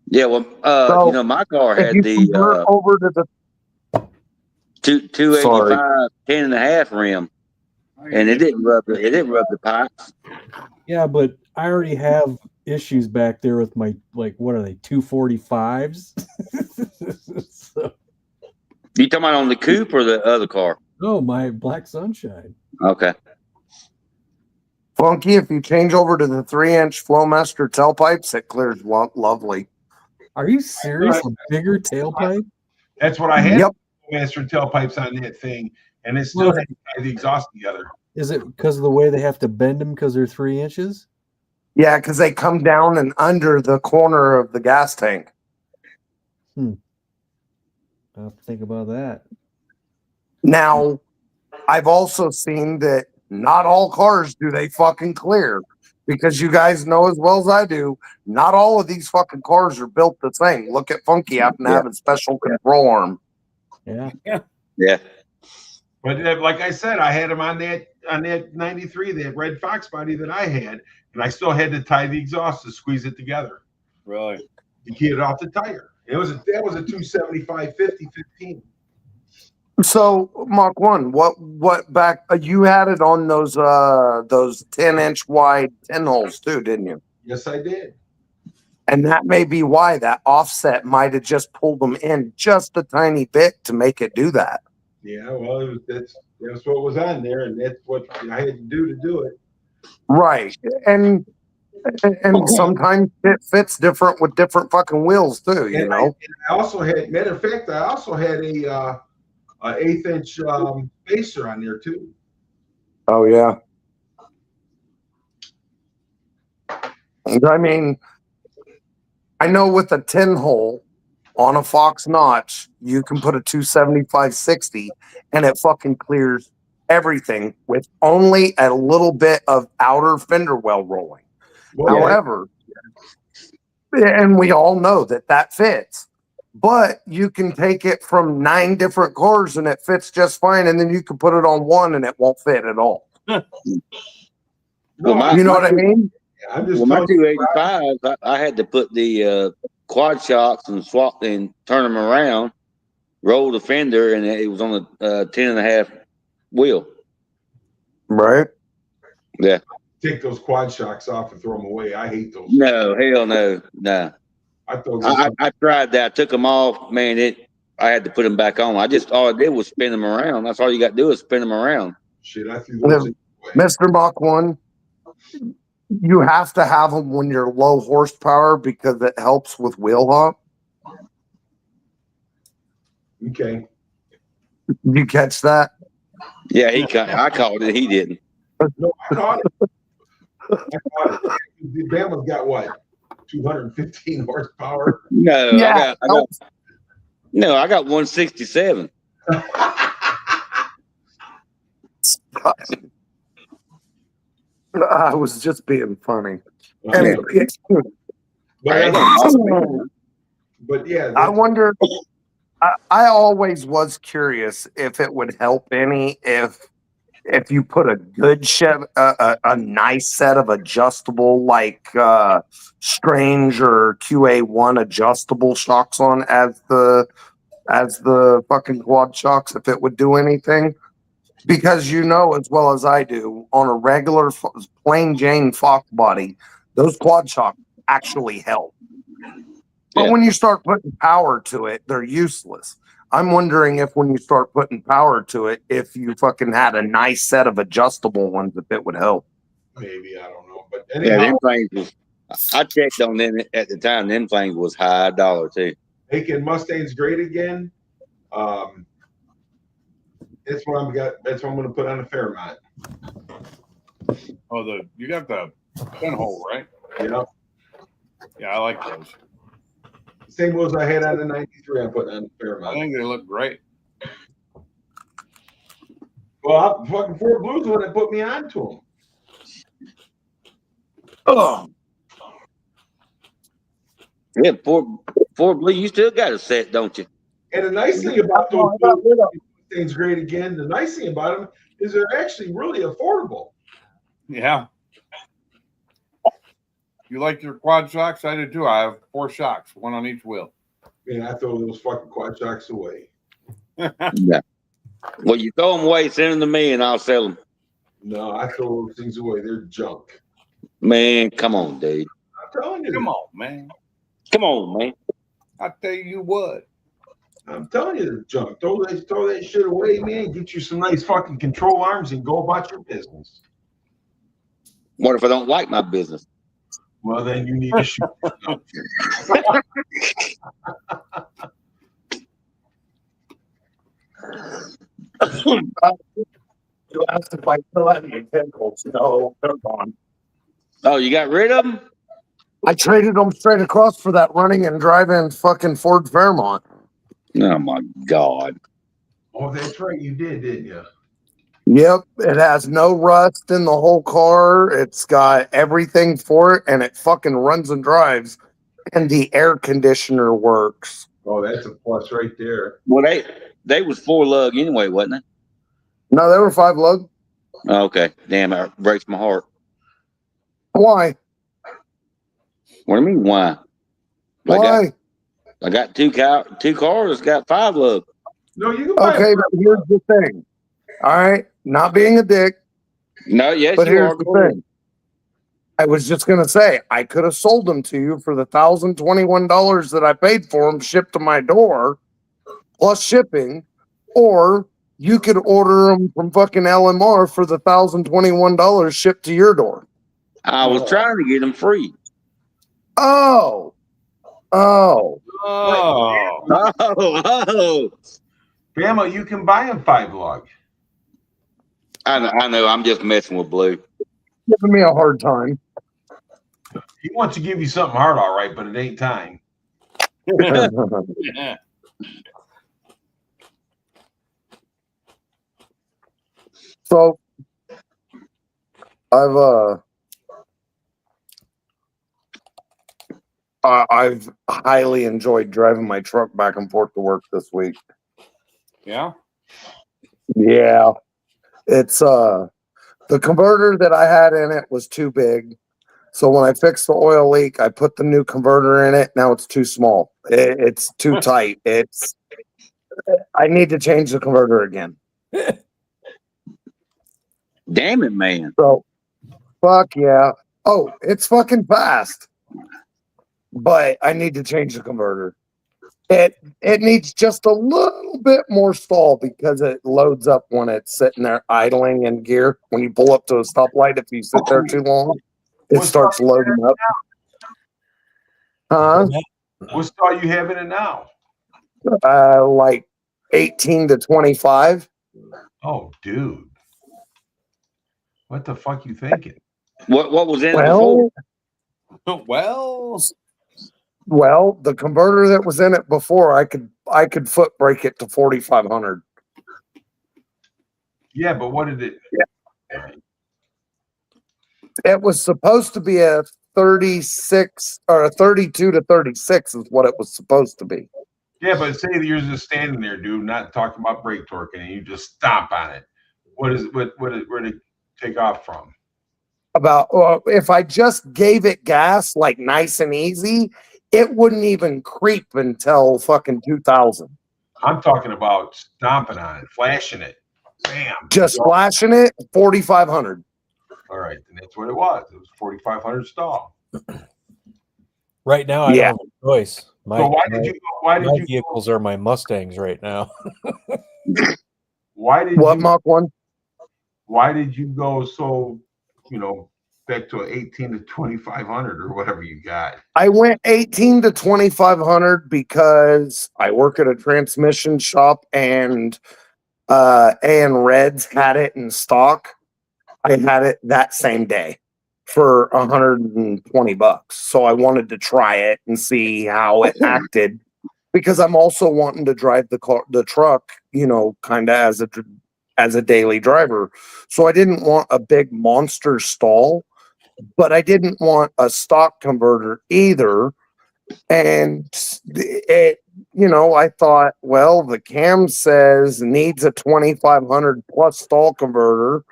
Yeah, well, So, you know, my car If had you the convert over to the 285 10.5 rim, and it didn't rub the pipes. Yeah, but I already have issues back there with my what are they 245s? So, You talking about on the coupe or the other car? no, my Black Sunshine. Okay. Funky, if you change over to the 3-inch Flowmaster tailpipes, it clears lovely. Are you serious? A bigger tailpipe? That's what I had. Yep. Master tailpipes on that thing, and it still had to tie the exhaust together. Is it because of the way they have to bend them because they're 3 inches? Yeah, because they come down and under the corner of the gas tank. I'll have to think about that. Now, I've also seen that not all cars do they fucking clear. Because you guys know as well as I do, not all of these fucking cars are built the same. Look at Funky having to have a special control arm. Yeah. Yeah. But like I said, I had them on that 93, that red Fox body that I had, and I still had to tie the exhaust to squeeze it together Really? to get it off the tire. That was a 275 50 15. So, Mach 1, what back you had it on those 10-inch wide 10 holes too, didn't you? Yes, I did. And that may be why that offset might have just pulled them in just a tiny bit to make it do that. Yeah, well, that's what was on there, and that's what I had to do it. Right. And sometimes it fits different with different fucking wheels too, you And know. I also had, matter of fact, I also had a 1/8-inch spacer on there too. Oh yeah. I mean, I know with a 10 hole on a Fox notch, you can put a 275/60 and it fucking clears everything with only a little bit of outer fender well rolling. Well, However, and we all know that fits, but you can take it from 9 different cars and it fits just fine. And then you can put it on one and it won't fit at all. Well, You know what I mean? I'm just Well, my telling you, 285s, I had to put the quad shocks and swap and turn them around, roll the fender, and it was on the 10.5 wheel. Right. Yeah. take those quad shocks off and throw them away. I hate those. No, hell no, no. I thought I tried that. I took them off. Man, I had to put them back on. All I did was spin them around. That's all you got to do is spin them around. shit. I threw those away. Mr. Mach 1, You have to have them when you're low horsepower because it helps with wheel hop. Okay. You catch that? Yeah, I called it. He didn't. No, I caught it. Bama's got what? 215 horsepower. No, Yeah, I got 167. I was just being funny. Okay. Anyway, But yeah, I wonder. I always was curious if it would help any if you put a good a nice set of adjustable like Strange or QA1 adjustable shocks on as the fucking quad shocks, if it would do anything. Because you know as well as I do, on a regular plain Jane Fox body, those quad shocks actually help. But when you start putting power to it, they're useless. I'm wondering if when you start putting power to it, if you fucking had a nice set of adjustable ones, if it would help. maybe, I don't know. But Yeah, anyhow, them things I checked on them at the time. Them things was high dollar too. making Mustangs great again. That's what That's what I'm going to put on the Fairmont. Oh, you got the pinhole, right? Yeah. Yeah, I like those. Same wheels I had on the 93. I'm putting on the I Fairmont. think they look great. Well, fucking Ford Blues one that put me onto them. Oh, Yeah, Ford Blue, you still got a set, don't you? And the nice thing about those Mustangs great again, the nice thing about them is they're actually really affordable. Yeah. You like your quad shocks? I do too. I have 4 shocks, 1 on each wheel. Man, I throw those fucking quad shocks away. Yeah. Well, you throw them away, send them to me, and I'll sell them. No, I throw those things away. They're junk. Man, come on, dude. I'm telling you. Come on, man. Come on, man. I tell you what. I'm telling you, they're junk. Throw that shit away, man. Get you some nice fucking control arms and go about your business. What if I don't like my business? Well, then you need to shoot. you asked if I still had any pickles. No, they're gone. Oh, you got rid of them? I traded them straight across for that running and driving fucking Ford Fairmont. Oh my God. Oh, that's right. You did, didn't you? Yep, it has no rust in the whole car. It's got everything for it, and it fucking runs and drives. And the air conditioner works. Oh, that's a plus right there. Well, they was 4 lug anyway, wasn't it? No, they were 5 lug. Oh, okay. Damn, it breaks my heart. Why? What do you mean, why? Why? I got two cars got 5 lug. No, you can buy Okay, but here's the thing. All right, not being a dick, No, yes, but you here's are. the thing. I was just gonna say I could have sold them to you for the $1,021 that I paid for them shipped to my door, plus shipping, or you could order them from fucking LMR for the $1,021 shipped to your door. I was trying to get them free. Oh, Oh. Oh. Bama, you can buy them 5 lug. I know. I'm just messing with Blue. giving me a hard time. He wants to give you something hard, all right, but it ain't time. Yeah. So I've highly enjoyed driving my truck back and forth to work this week. Yeah. Yeah. It's the converter that I had in it was too big. So when I fixed the oil leak, I put the new converter in it. Now it's too small. It's too tight. I need to change the converter again. Damn it, man. So fuck yeah. Oh, it's fucking fast. But I need to change the converter. It needs just a little bit more stall because it loads up when it's sitting there idling in gear. When you pull up to a stoplight, if you sit there too long, it What starts style- loading up. Huh? What style you have in it now? Like 18 to 25. Oh, dude. What the fuck you thinking? What was in it before? Well, the converter that was in it before, I could foot brake it to 4,500. Yeah, but what did it? It was supposed to be a 36 or a 32 to 36 is what it was supposed to be. Yeah, but say that you're just standing there, dude, not talking about brake torque, and you just stomp on it. Where did it take off from? About if I just gave it gas like nice and easy, it wouldn't even creep until fucking 2000. I'm talking about stomping on it, flashing it. Bam. Just flashing it, 4,500. All right, and that's what it was. It was 4,500 stall. Right now, I Yeah. don't have a choice. My, So why my- did you? Why my did you? vehicles are my Mustangs right now. Why did What you? Mach 1? Why did you go so? Back to 18 to 2,500 or whatever you got. I went 18 to 2,500 because I work at a transmission shop and Reds had it in stock. I had it that same day for $120. So I wanted to try it and see how it acted because I'm also wanting to drive the truck, kind of as a daily driver. So I didn't want a big monster stall, but I didn't want a stock converter either. And it, I thought, well, the cam says needs a 2,500 plus stall converter.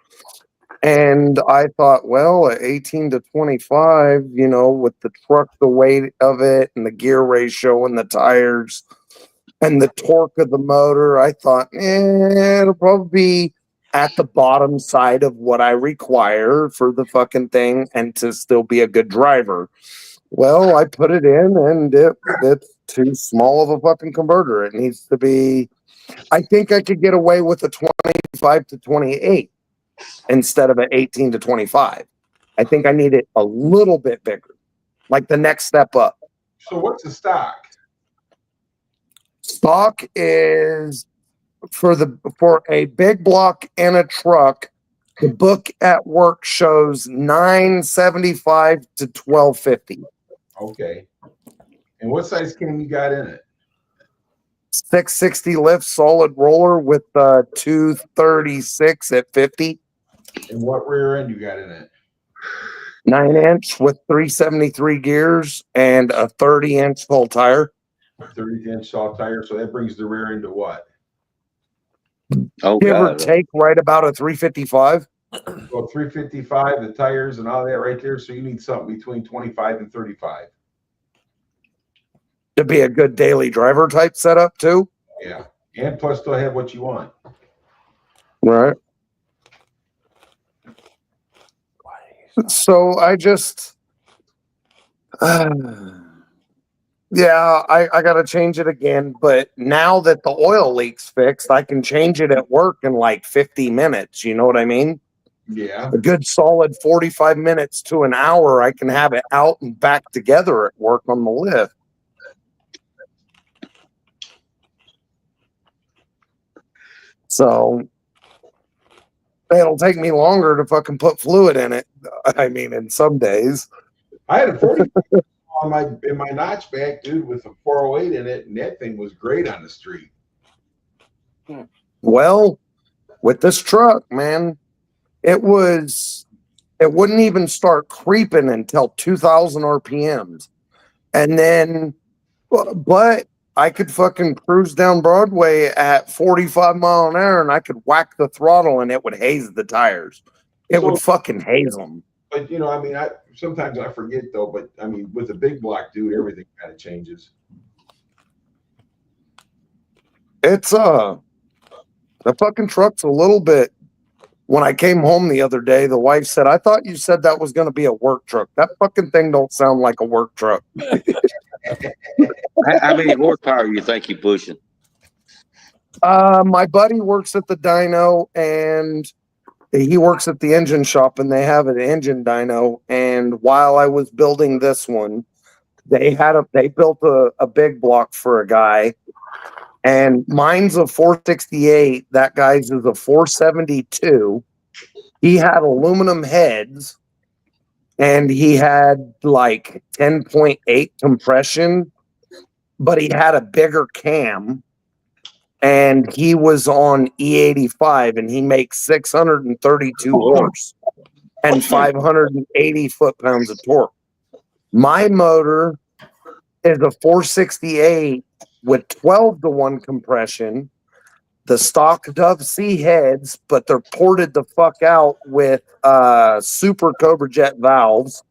And I thought, well, at 18 to 25, with the truck, the weight of it and the gear ratio and the tires and the torque of the motor, I thought, it'll probably be at the bottom side of what I require for the fucking thing and to still be a good driver. Well, I put it in and it's too small of a fucking converter. It needs to be, I think I could get away with a 25 to 28 instead of an 18 to 25. I think I need it a little bit bigger, like the next step up. So what's the stock? Stock is for a big block and a truck. The book at work shows 975 to 1250. Okay. And what size cam you got in it? 660 lift solid roller with 236 at 50. And what rear end you got in it? 9-inch with 373 gears and a 30-inch full tire. 30-inch soft tire. So that brings the rear end to what? Oh, Give or God. take right about a 355. Well, 355, the tires and all that right there. So you need something between 25 and 35. To be a good daily driver type setup too. Yeah. And plus still have what you want. Right. So I just, I got to change it again. But now that the oil leak's fixed, I can change it at work in like 50 minutes. You know what I mean? Yeah. A good solid 45 minutes to an hour. I can have it out and back together at work on the lift. So it'll take me longer to fucking put fluid in it. I mean, in some days. I had a 40 in my notchback, dude, with a 408 in it, and that thing was great on the street. Well, with this truck, man, it wouldn't even start creeping until 2,000 RPMs. And then, but I could fucking cruise down Broadway at 45 mile an hour and I could whack the throttle and it would haze the tires. It would fucking haze them. But I sometimes I forget though. But I mean, with a big block, dude, everything kind of changes. It's the fucking truck's a little bit. When I came home the other day, the wife said, "I thought you said that was going to be a work truck. That fucking thing don't sound like a work truck." How many horsepower you think you're pushing? My buddy works at the dyno, and he works at the engine shop and they have an engine dyno. And while I was building this one, they built a big block for a guy, and mine's a 468. That guy's is a 472. He had aluminum heads and he had like 10.8 compression, but he had a bigger cam. And he was on E85 and he makes 632 horse and 580 foot-pounds of torque. My motor is a 468 with 12-to-1 compression, the stock Dove C heads, but they're ported the fuck out with super Cobra Jet valves.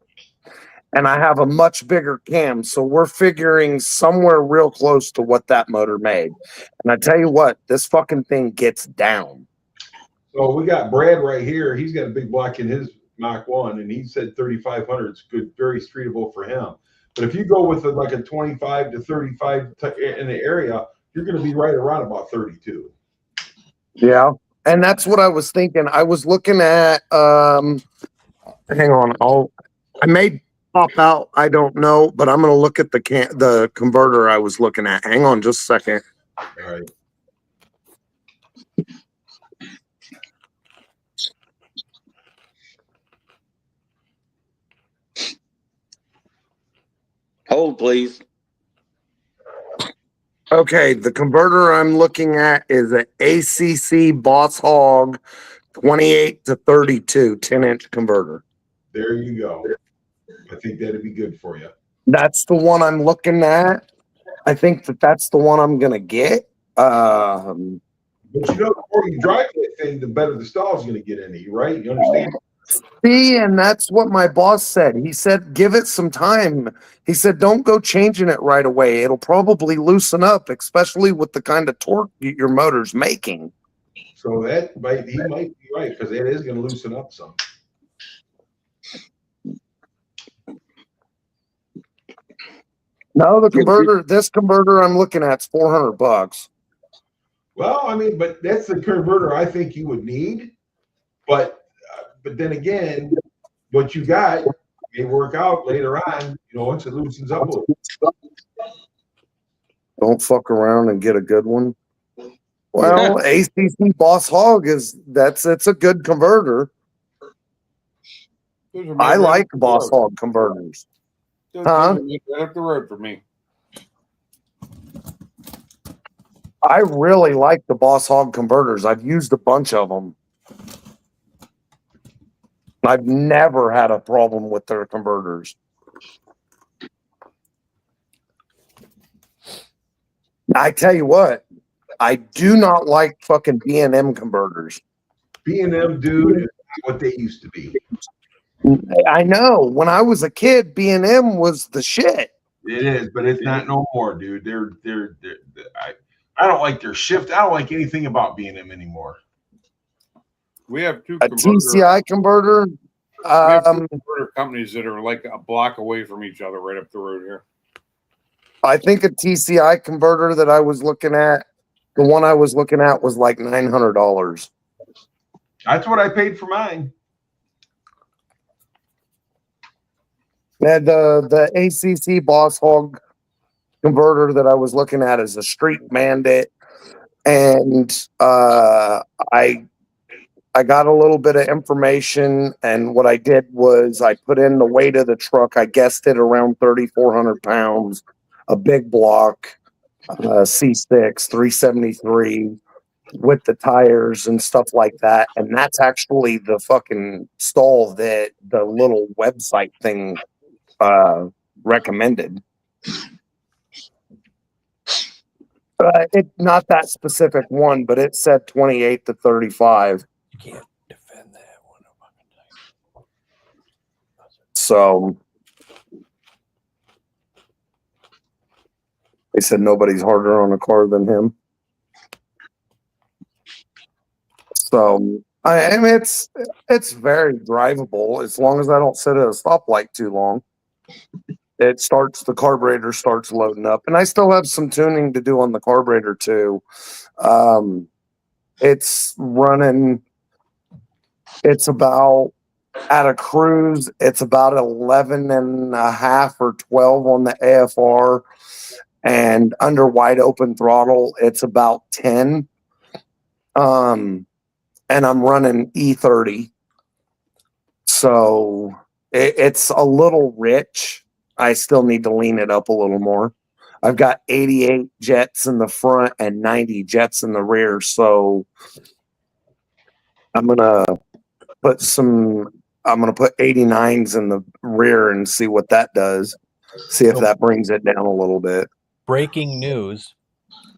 And I have a much bigger cam. So we're figuring somewhere real close to what that motor made. And I tell you what, this fucking thing gets down. So we got Brad right here. He's got a big block in his Mach 1, and he said 3,500 is good, very streetable for him. But if you go with like a 25 to 35 in the area, you're going to be right around about 32. Yeah. And that's what I was thinking. I was looking at, hang on. I may pop out. I don't know, but I'm going to look at the converter I was looking at. Hang on just a second. All right. Hold, please. Okay, the converter I'm looking at is an ACC Boss Hog 28 to 32 10-inch converter. There you go. I think that'd be good for you. That's the one I'm looking at. I think that's the one I'm going to get. But you know, the more you drive that thing, the better the stall's going to get into you, right? You understand? See, and that's what my boss said. He said, give it some time. He said, don't go changing it right away. It'll probably loosen up, especially with the kind of torque your motor's making. So he might be right, because it is going to loosen up some. No, this converter I'm looking at is $400. Well, I mean, but that's the converter I think you would need. But then again, what you got may work out later on, once it loosens up a little. Don't fuck around and get a good one. Well, ACC Boss Hog it's a good converter. I like Boss Hog converters. Huh? Right up the road for me. I really like the Boss Hog converters. I've used a bunch of them. I've never had a problem with their converters. I tell you what, I do not like fucking B&M converters. B&M, dude, is what they used to be. I know. When I was a kid, B&M was the shit. It is, but it's not no more, dude. I don't like their shift. I don't like anything about B&M anymore. We have two A TCI converter. we have two converter companies that are like a block away from each other right up the road here. I think a TCI converter that I was looking at, the one I was looking at was like $900. That's what I paid for mine. And the ACC Boss Hog converter that I was looking at is a Street Bandit, and I got a little bit of information, and what I did was I put in the weight of the truck. I guessed it around 3,400 pounds, a big block, C6 373 with the tires and stuff like that. And that's actually the fucking stall that the little website thing recommended. It's not that specific one, but it said 28 to 35. You can't defend that one. So they said nobody's harder on a car than him. So I mean, it's very drivable as long as I don't sit at a stoplight too long. The carburetor starts loading up, and I still have some tuning to do on the carburetor too. It's running It's about at a cruise, it's about 11 and a half or 12 on the AFR. And under wide open throttle, it's about 10. And I'm running E30. So it's a little rich. I still need to lean it up a little more. I've got 88 jets in the front and 90 jets in the rear. So I'm going to put 89s in the rear and see what that does. See if that brings it down a little bit. Breaking news.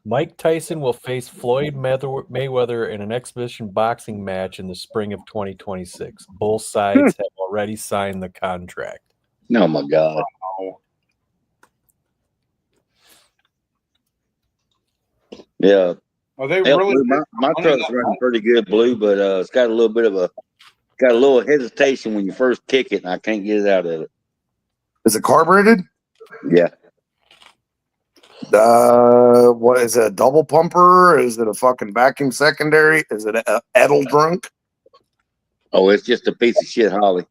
Mike Tyson will face Floyd Mayweather in an exhibition boxing match in the spring of 2026. Both sides have already signed the contract. Oh my God. Yeah. Are they Yeah, really? Blue, my truck's running pretty good, Blue, but it's got a little bit of got a little hesitation when you first kick it, and I can't get it out of it. Is it carbureted? Yeah. What is it? A double pumper? Is it a fucking vacuum secondary? Is it a Edel drunk? Oh, it's just a piece of shit, Holly.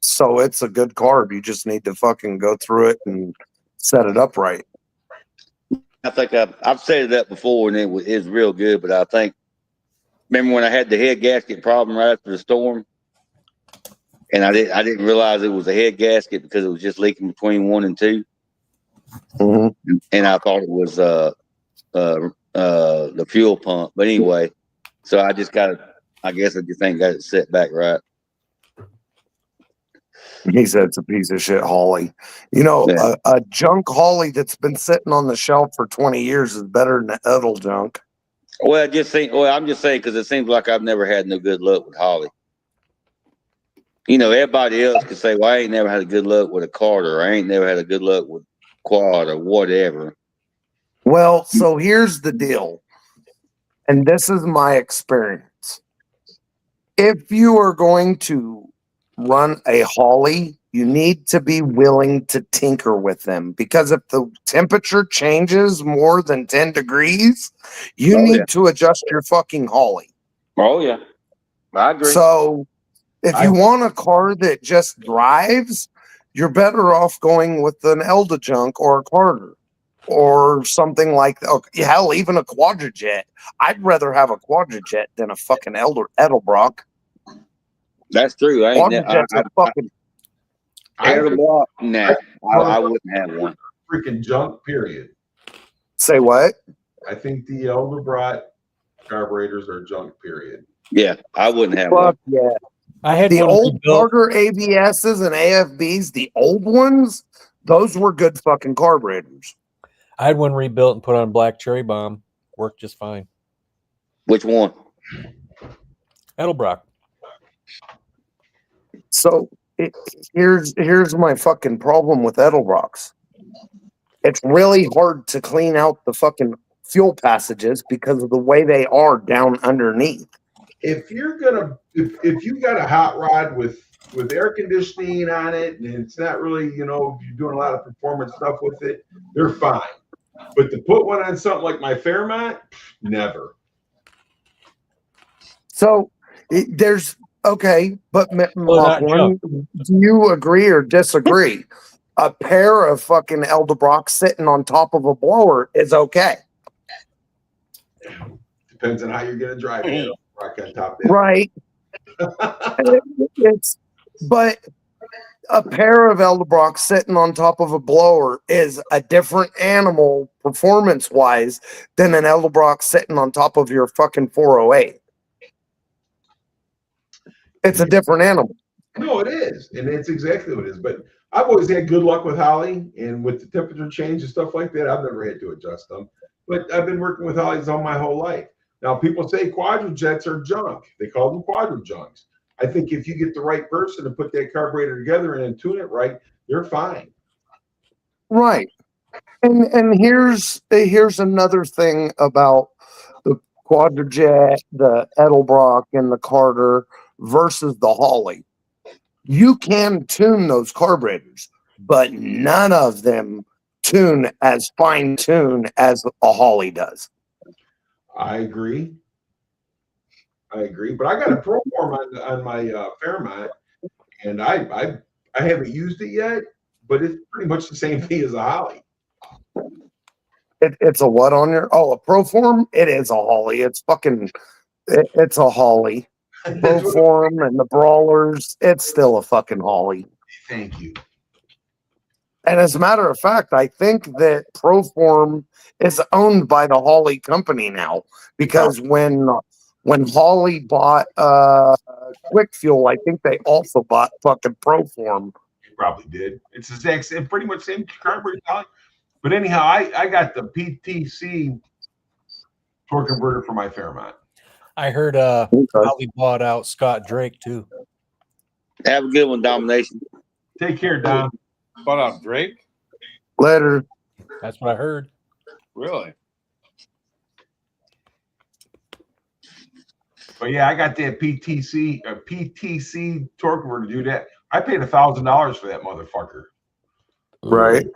So it's a good carb. You just need to fucking go through it and set it up right. I think I've set it up before, and it is real good. But I think, remember when I had the head gasket problem right after the storm, and I didn't realize it was a head gasket because it was just leaking between 1 and 2. Mm-hmm. And I thought it was the fuel pump. But anyway, so I just got it. I guess I just ain't got it set back right. He said it's a piece of shit Holly. You know, Yeah. a junk Holly that's been sitting on the shelf for 20 years is better than the Edel junk. Well, I'm just saying because it seems like I've never had no good luck with Holly. You know, everybody else could say, well, I ain't never had a good luck with a Carter. I ain't never had a good luck with Quad or whatever. Well, so here's the deal. And this is my experience. If you are going to run a Holly, you need to be willing to tinker with them, because if the temperature changes more than 10 degrees, you need to adjust your fucking Holly. Oh, yeah. I agree. So if you want a car that just drives, you're better off going with an Elda junk or a Carter or something like that. Hell, even a Quadrajet. I'd rather have a Quadrajet than a fucking Edelbrock. That's true. I ain't Quadrajet's a fucking Edelbrock. Nah, I wouldn't have one. Freaking junk, period. Say what? I think the Edelbrock carburetors are junk, period. Yeah, I wouldn't have one. Fuck yeah. I had The one old rebuilt. Carter ABSs and AFBs, the old ones, those were good fucking carburetors. I had one rebuilt and put on Black Cherry Bomb. Worked just fine. Which one? Edelbrock. So here's my fucking problem with Edelbrocks. It's really hard to clean out the fucking fuel passages because of the way they are down underneath. If you're gonna, if you got a hot rod with air conditioning on it, and it's not really, you know, you're doing a lot of performance stuff with it, they're fine. But to put one on something like my Fairmont, never. So there's okay, but not Lachlan, do you agree or disagree? A pair of fucking Edelbrocks sitting on top of a blower is okay. Depends on how you're gonna drive it. Rock on top there. Right. But a pair of Edelbrocks sitting on top of a blower is a different animal performance wise than an Edelbrock sitting on top of your fucking 408. It's a different animal. No, it is, and it's exactly what it is. But I've always had good luck with Holly, and with the temperature change and stuff like that, I've never had to adjust them. But I've been working with Hollies all my whole life. Now, people say Quadrajets are junk. They call them Quadrajunks. I think if you get the right person to put that carburetor together and then tune it right, you're fine. Right. And here's another thing about the Quadrajet, the Edelbrock, and the Carter versus the Holly. You can tune those carburetors, but none of them tune as fine tune as a Holly does. I agree. I agree. But I got a Pro Form on my Fairmont, and I haven't used it yet, but it's pretty much the same thing as a Holly. It's a what on your? Oh, a Proform. It is a Holly. It's fucking. It's a Holly. Proform and the Brawlers. It's still a fucking Holly. Thank you. And as a matter of fact, I think that Proform is owned by the Holly company now, because when Holly bought Quick Fuel, I think they also bought fucking Proform. Probably did. It's the exact same, pretty much same carburetor. But anyhow, I got the PTC torque converter for my Fairmont. I heard Holly bought out Scott Drake too. Have a good one, Domination. Take care, Don. Bought out Drake? Later. That's what I heard. Really? But yeah, I got that PTC torque converter to do that. I paid $1,000 for that motherfucker. Right.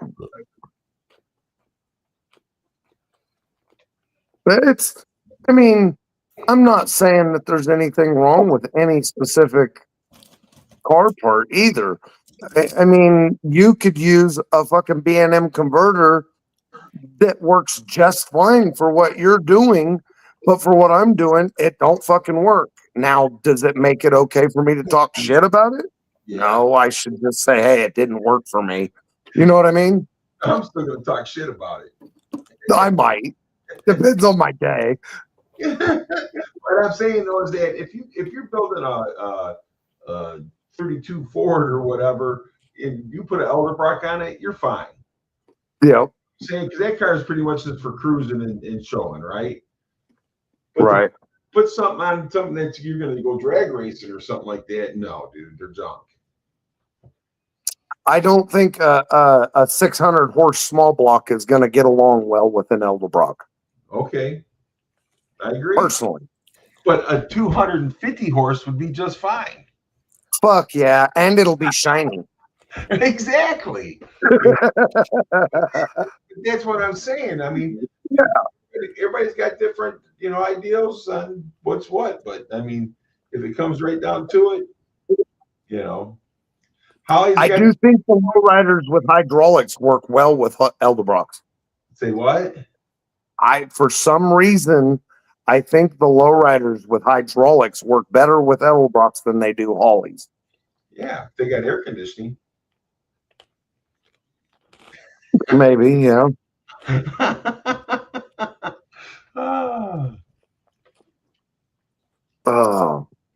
But I mean, I'm not saying that there's anything wrong with any specific car part either. I mean, you could use a fucking B&M converter that works just fine for what you're doing, but for what I'm doing, it don't fucking work. Now, does it make it okay for me to talk shit about it? No, I should just say, hey, it didn't work for me. You know what I mean? I'm still gonna talk shit about it. I might. Depends on my day. What I'm saying though is that if you're building a 32 Ford or whatever, and you put an Elderbrock on it, you're fine. Yeah. Saying because that car is pretty much just for cruising and showing, right? But Right. Put something on something that you're going to go drag racing or something like that. No, dude, they're junk. I don't think a 600 horse small block is going to get along well with an Elderbrock. Okay, I agree. Personally. But a 250 horse would be just fine. Fuck yeah, and it'll be shiny. Exactly. That's what I'm saying. I mean, yeah, everybody's got different, ideals on what's what. But I mean, if it comes right down to it, Holly's I do think the lowriders with hydraulics work well with Elderbrocks. Say what? For some reason, I think the lowriders with hydraulics work better with Elderbrocks than they do Hollies. Yeah, they got air conditioning. Maybe, yeah.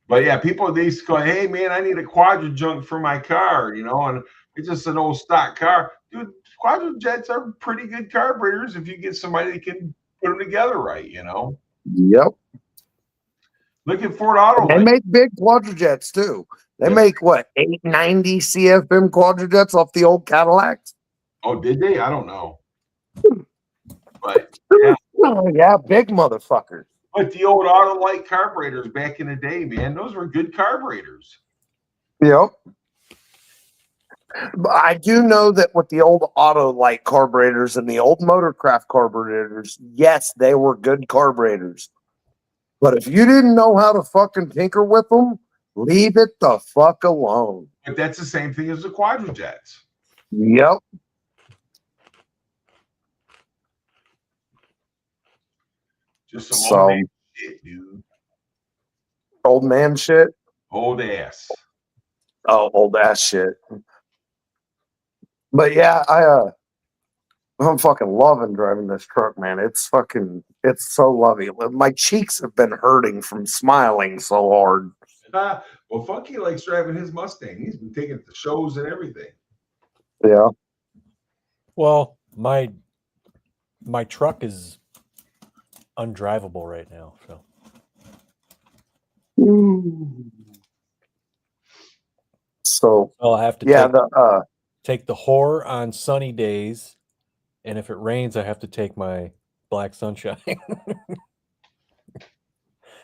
But yeah, people these go, hey man, I need a Quadra-Junk for my car, and it's just an old stock car. Dude, Quadra-Jets are pretty good carburetors if you get somebody that can put them together right, Yep. Look at Ford Auto. They make big Quadra-Jets too. They make what, 890 CFM Quadra-Jets off the old Cadillacs? Oh, did they? I don't know. But yeah. Oh, yeah, big motherfuckers. But the old Autolite carburetors back in the day, man, those were good carburetors. Yep. But I do know that with the old Autolite carburetors and the old Motorcraft carburetors, yes, they were good carburetors. But if you didn't know how to fucking tinker with them, leave it the fuck alone. But that's the same thing as the Quadra-Jets. Yep. Just some old man shit, dude. Old man shit? Old ass. Oh, old ass shit. But yeah, I'm fucking loving driving this truck, man. It's so lovely. My cheeks have been hurting from smiling so hard. Well, Funky likes driving his Mustang. He's been taking it to shows and everything. Yeah. Well, my truck is undrivable right now, so. So I'll have to take the whore on sunny days, and if it rains, I have to take my Black Sunshine. So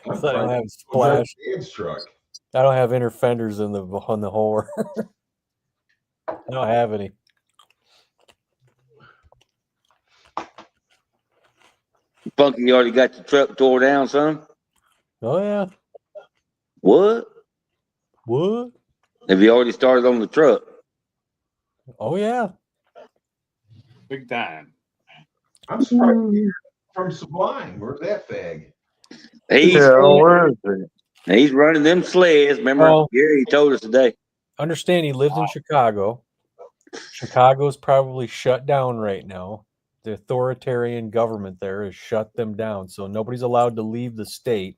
I don't have splash. Truck. I don't have inner fenders on the whore. I don't have any. Funky, you already got your truck tore down, son? Oh yeah. What? What? Have you already started on the truck? Oh yeah. Big time. I'm surprised from Sublime. Where's that fag? He's Yeah, where is he? he's running them sleds. Remember, Oh. Gary told us today. Understand he lives in Chicago. Chicago's probably shut down right now. The authoritarian government there has shut them down, so nobody's allowed to leave the state.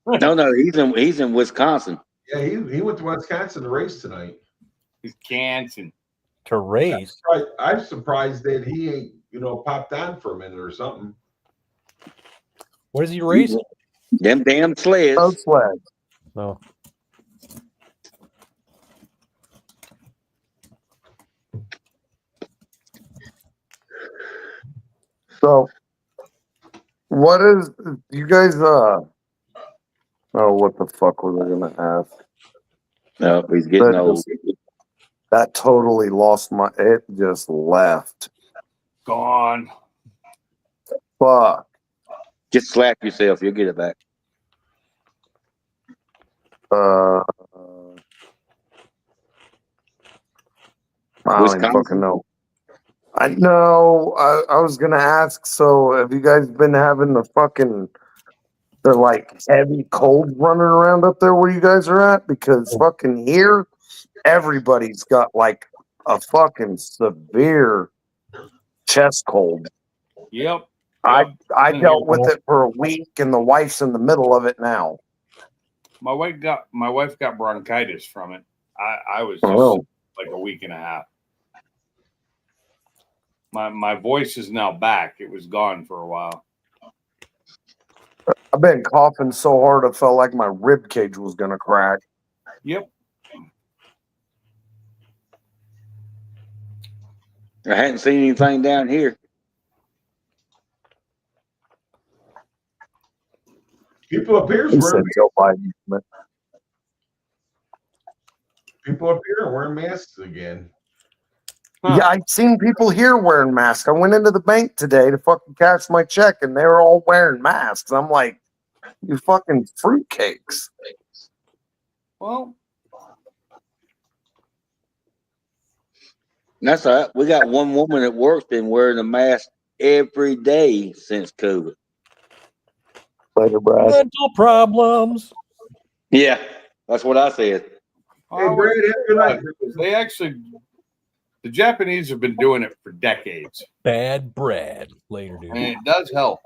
No, he's in Wisconsin. Yeah, he went to Wisconsin to race tonight. He's Canton. To race. I'm surprised that he ain't, popped on for a minute or something. What is he racing? Them damn sleds. Those flags. No. So, what is you guys? Oh, what the fuck was I gonna ask? No, he's getting That old. That totally lost my. It just left. Gone. Fuck. Just slap yourself. You'll get it back. I don't even Wisconsin? fucking know. I know. I was gonna ask. So, have you guys been having the like heavy cold running around up there where you guys are at? Because fucking here, everybody's got like a fucking severe chest cold. Yep. I dealt with it for a week, and the wife's in the middle of it now. My wife got bronchitis from it. I was just like a week and a half. My voice is now back. It was gone for a while. I've been coughing so hard I felt like my rib cage was gonna crack. Yep. I hadn't seen anything down here. People up here He said Joe Biden. People up here are wearing masks again. Huh. Yeah, I've seen people here wearing masks. I went into the bank today to fucking cash my check, and they were all wearing masks. I'm like, you fucking fruitcakes. Well, That's all right. We got one woman at work been wearing a mask every day since COVID. Later, Brad. Mental problems. Yeah, that's what I said. Hey, Brad, have a good night. they actually, the Japanese have been doing it for decades, Bad Brad. Later, dude. and it does help.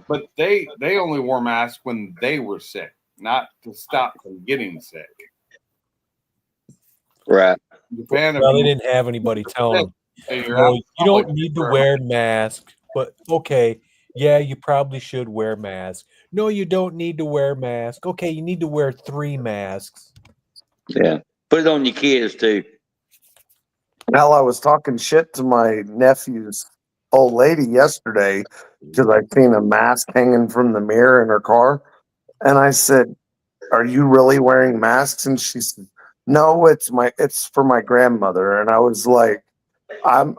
But they only wore masks when they were sick, not to stop from getting sick. Right. Japan, Well, they didn't have anybody telling them. hey, you're No, out you don't public need to for- wear a mask, but okay. Yeah, you probably should wear a mask. No, you don't need to wear a mask. Okay, you need to wear 3 masks. Yeah. Put it on your kids too. Hell, I was talking shit to my nephew's old lady yesterday because I seen a mask hanging from the mirror in her car. And I said, "Are you really wearing masks?" And she said, "No, it's for my grandmother." And I was like, I'm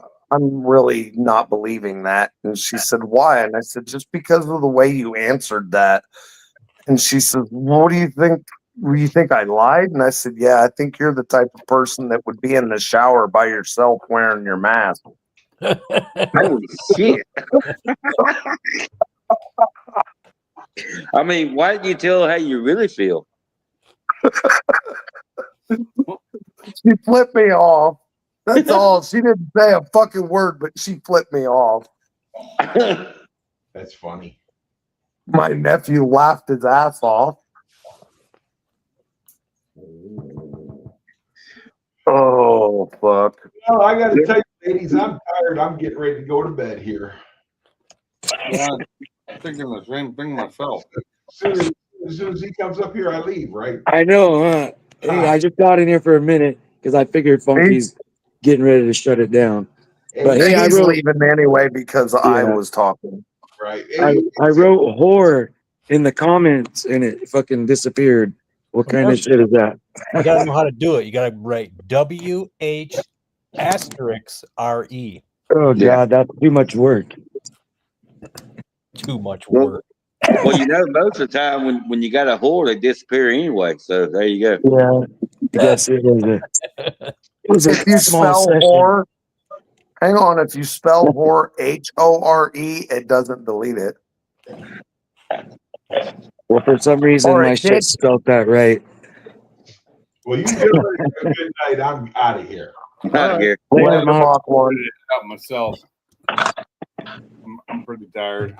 really not believing that. And she said, "Why?" And I said, "Just because of the way you answered that." And she said, "What do you think? You think I lied?" And I said, "Yeah, I think you're the type of person that would be in the shower by yourself wearing your mask." Holy shit. I mean, why didn't you tell her how you really feel? She flipped me off. That's all. She didn't say a fucking word, but she flipped me off. That's funny. My nephew laughed his ass off. Oh, fuck. Well, I got to tell you, ladies, I'm tired. I'm getting ready to go to bed here. Yeah, I'm thinking the same thing myself. As soon as he comes up here, I leave, right? I know, huh? Hey, I just got in here for a minute because I figured Funky's getting ready to shut it down. But hey, I He's wrote, leaving anyway because I Yeah. was talking. Right. I wrote horror in the comments and it fucking disappeared. What kind of shit is that? You gotta know how to do it. You gotta write WH*RE. Oh Yeah. God, that's too much work. Too much work. Well, most of the time when you got a whore, they disappear anyway. So there you go. Yeah, I guess it was If you a small spell session. whore, hang on. If you spell whore HORE, it doesn't delete it. Well, for some reason, Or my it shit did. spelled that right. Well, you gentlemen have a good night. I'm out of here. Out of here. Later, Later, Mom. Mach 1. Out myself. I'm pretty tired.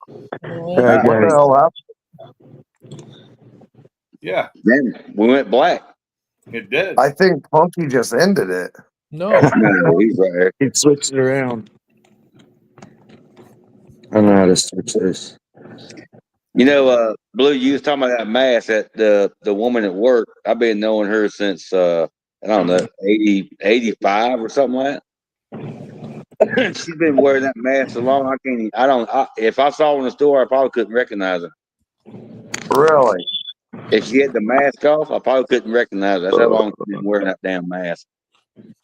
All What right, the guys. hell happened? Yeah, Then we went black. it did. I think Punky just ended it. No. No, he's right here. It switched it around. I don't know how to switch this. Blue, you was talking about that mask that the woman at work. I've been knowing her since I don't know, 85 or something like that. She's been wearing that mask so long. If I saw her in the store, I probably couldn't recognize her. Really? If she had the mask off, I probably couldn't recognize her. That's how long she's been wearing that damn mask.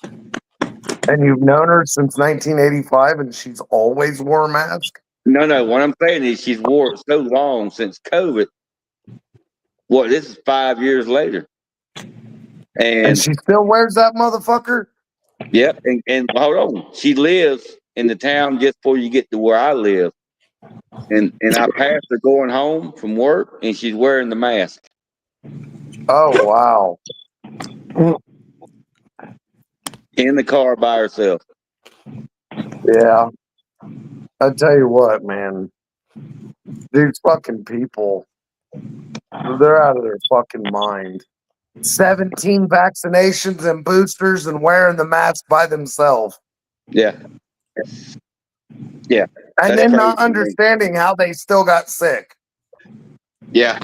And you've known her since 1985 and she's always wore a mask? No. What I'm saying is she's wore it so long since COVID. What? This is 5 years later. And she still wears that motherfucker? Yep. And hold on. She lives in the town just before you get to where I live. And I passed her going home from work and she's wearing the mask. Oh, wow. In the car by herself. Yeah. I tell you what, man. These fucking people, they're out of their fucking mind. 17 vaccinations and boosters and wearing the mask by themselves. Yeah. Yeah. And That's then not crazy, man. understanding how they still got sick. Yeah.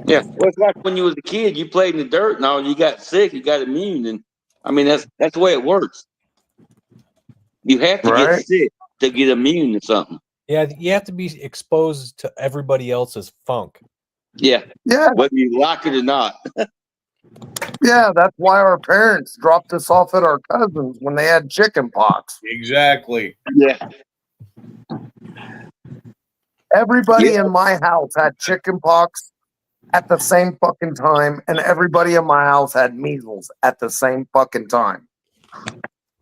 Yeah. Well, it's like when you was a kid, you played in the dirt and all, you got sick, you got immune. And I mean, that's the way it works. You have to Right. get sick to get immune to something. Yeah, you have to be exposed to everybody else's funk. Yeah. Yeah. Whether you like it or not. Yeah, that's why our parents dropped us off at our cousins when they had chicken pox. Exactly. Yeah. Everybody in my house had chicken pox at the same fucking time, and everybody in my house had measles at the same fucking time.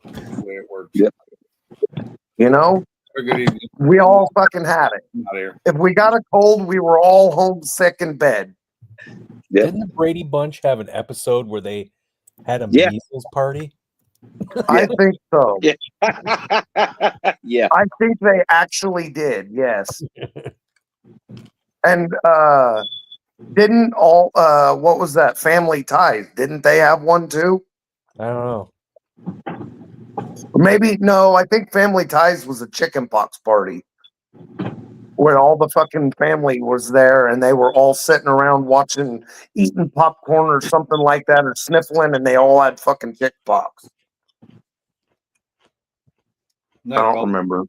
That's the way it works. Yep. You know, Have a good evening. we all fucking had it. Out of here. If we got a cold, we were all homesick in bed. Yeah. Didn't the Brady Bunch have an episode where they had a Yeah. measles party? I think so. Yeah. Yeah. I think they actually did, yes. And didn't all what was that, Family Ties? Didn't they have one too? I don't know. Maybe no, I think Family Ties was a chicken pox party where all the fucking family was there and they were all sitting around watching, eating popcorn or something like that, or sniffling, and they all had fucking chicken pox. I don't remember.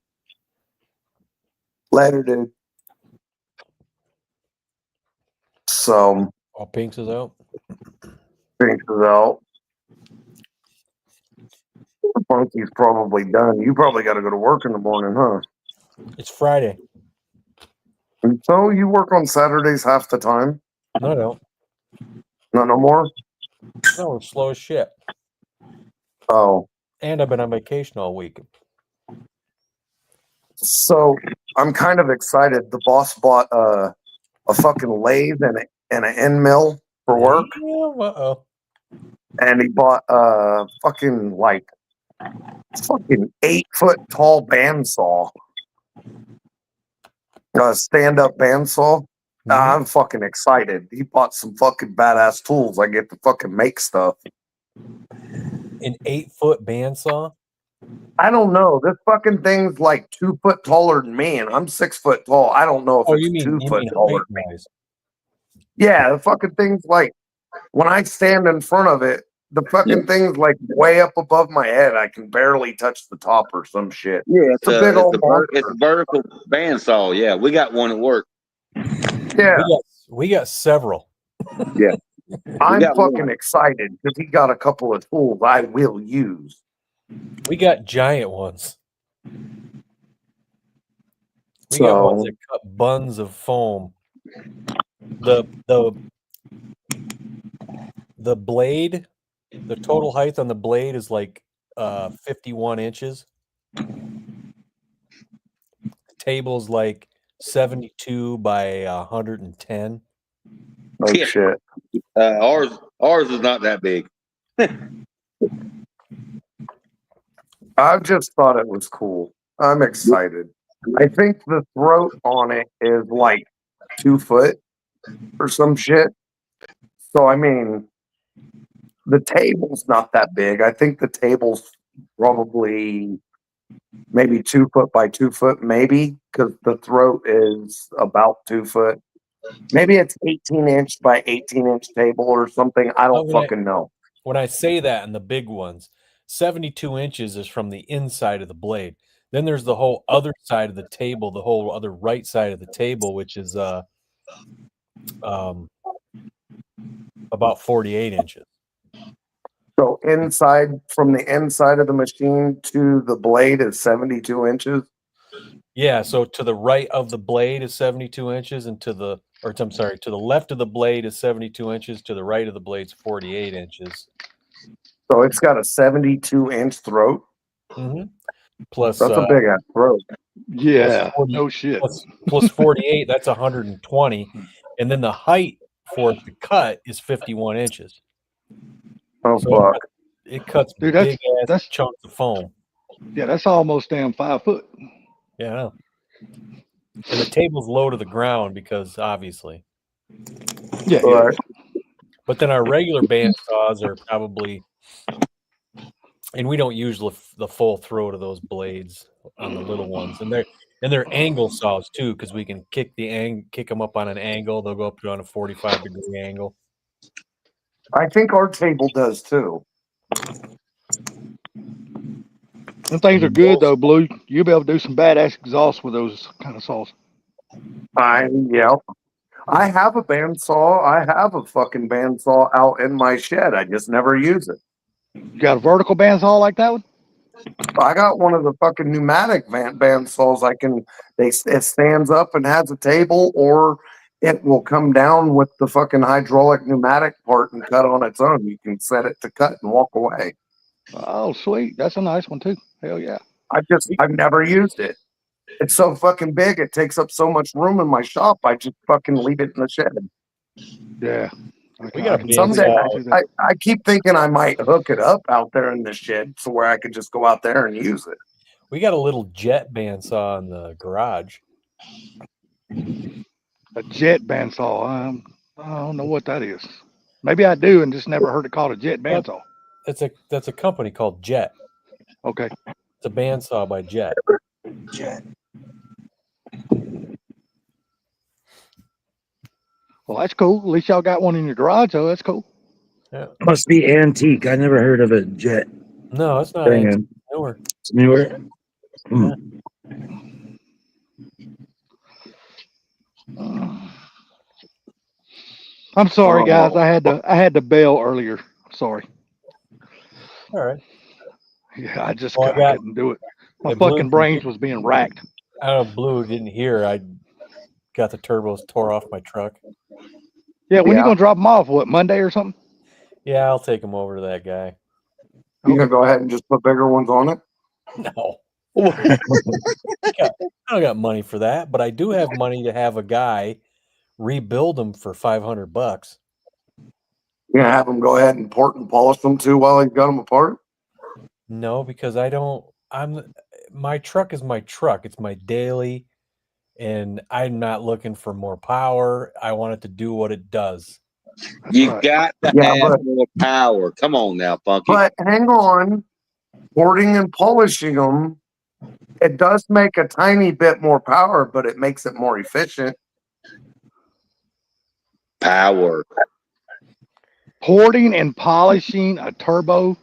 Later, dude. So, All Pinks is out. Pinks is out. Funky's probably done. You probably got to go to work in the morning, huh? It's Friday. And so you work on Saturdays half the time? No, no. Not no more? No, it's slow as shit. Oh. And I've been on vacation all week. So I'm kind of excited. The boss bought a fucking lathe and an end mill for work. Uh-oh. And he bought a fucking 8-foot tall bandsaw. A stand-up bandsaw. I'm fucking excited. He bought some fucking badass tools. I get to fucking make stuff. An 8-foot bandsaw? I don't know. This fucking thing's like 2 foot taller than me, and I'm 6 foot tall. I don't know if it's 2 foot taller than me. Yeah, the fucking thing's like, when I stand in front of it, the fucking thing's like way up above my head. I can barely touch the top or some shit. Yeah, it's a big old it's a vertical bandsaw. Yeah, we got one at work. Yeah. We got several. Yeah. I'm fucking excited because he got a couple of tools I will use. We got giant ones. We got ones So that cut buns of foam. The blade, the total height on the blade is like 51 inches. Table's like 72 by 110. oh Yeah. shit. Ours is not that big. I just thought it was cool. I'm excited. I think the throat on it is like 2 foot or some shit. So I mean, the table's not that big. I think the table's probably maybe 2 foot by 2 foot, maybe, because the throat is about 2 foot. Maybe it's 18-inch by 18-inch table or something. I don't Okay. fucking know. When I say that in the big ones, 72 inches is from the inside of the blade. Then there's the whole other side of the table, the whole other right side of the table, which is about 48 inches. So inside, from the inside of the machine to the blade is 72 inches. Yeah, so to the right of the blade is 72 inches, and to the left of the blade is 72 inches, to the right of the blade's 48 inches. So it's got a 72-inch throat. Mm-hmm. Plus, That's a big ass throat. Yeah, 40 no shit. plus 48, that's 120. And then the height for it to cut is 51 inches. Oh So fuck! it cuts Dude, big ass that's- chunks of foam. Yeah, that's almost damn 5 foot. Yeah, I know. And the table's low to the ground because obviously. Yeah, All right. But then our regular band saws are probably, and we don't use the full throat of those blades on the little ones, and they're angle saws too, because we can kick them up on an angle. They'll go up to on a 45-degree angle. I think our table does too. Them things are good though, Blue. You'll be able to do some badass exhaust with those kind of saws. Yeah. I have a bandsaw. I have a fucking bandsaw out in my shed. I just never use it. You got a vertical bandsaw like that one? I got one of the fucking pneumatic bandsaws. It stands up and has a table, or it will come down with the fucking hydraulic pneumatic part and cut on its own. You can set it to cut and walk away. Oh, sweet. That's a nice one too. Hell yeah. I've never used it. It's so fucking big. It takes up so much room in my shop. I just fucking leave it in the shed. Yeah. We got a Someday bandsaw. I keep thinking I might hook it up out there in the shed so where I could just go out there and use it. We got a little jet bandsaw in the garage. A jet bandsaw. I don't know what that is. Maybe I do and just never heard it called a jet bandsaw. That's a company called Jet. Okay. It's a bandsaw by Jet. Well, that's cool. At least y'all got one in your garage, though. That's cool. Yeah. Must be antique. I never heard of a jet. No, it's not Dang. antique. Newer. It's newer. Hmm. I'm sorry, guys. I had to bail earlier. Sorry. All right. Yeah, I just Well, I couldn't do it. My Hey, Blue, fucking brains was being racked. I don't know. Blue didn't hear. I got the turbos tore off my truck. Yeah, when you Yeah. gonna drop them off? What, Monday or something? Yeah, I'll take them over to that guy. You gonna go ahead and just put bigger ones on it? No. I don't got money for that, but I do have money to have a guy rebuild them for $500. You gonna have them go ahead and port and polish them too while he's got them apart? No, because my truck is my truck. It's my daily, and I'm not looking for more power. I want it to do what it does. You right. got to Yeah, have more power. Come on now, Funky. But hang on, porting and polishing them, it does make a tiny bit more power, but it makes it more efficient. Power. Porting and polishing a turbo.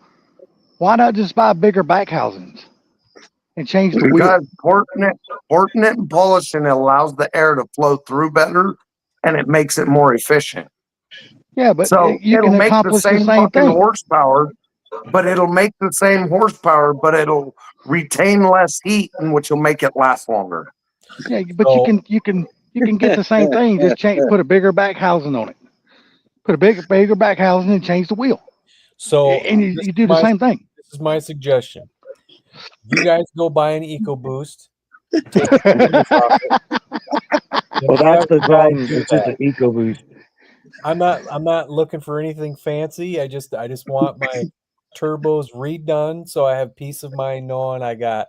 Why not just buy bigger back housings and change the wheel? Because porting it and polishing allows the air to flow through better, and it makes it more efficient. Yeah, but So you it'll can make the accomplish the same same fucking thing. horsepower, but it'll make the same horsepower, but it'll retain less heat, and which will make it last longer. Yeah, but So- you can get the same thing. Just put a bigger back housing on it. Put a bigger back housing and change the wheel. So And this you is do the my- same thing. This is my suggestion. You guys go buy an EcoBoost. Well, that's the problem. It's just an EcoBoost. I'm not looking for anything fancy. I just want my turbos redone so I have peace of mind knowing I got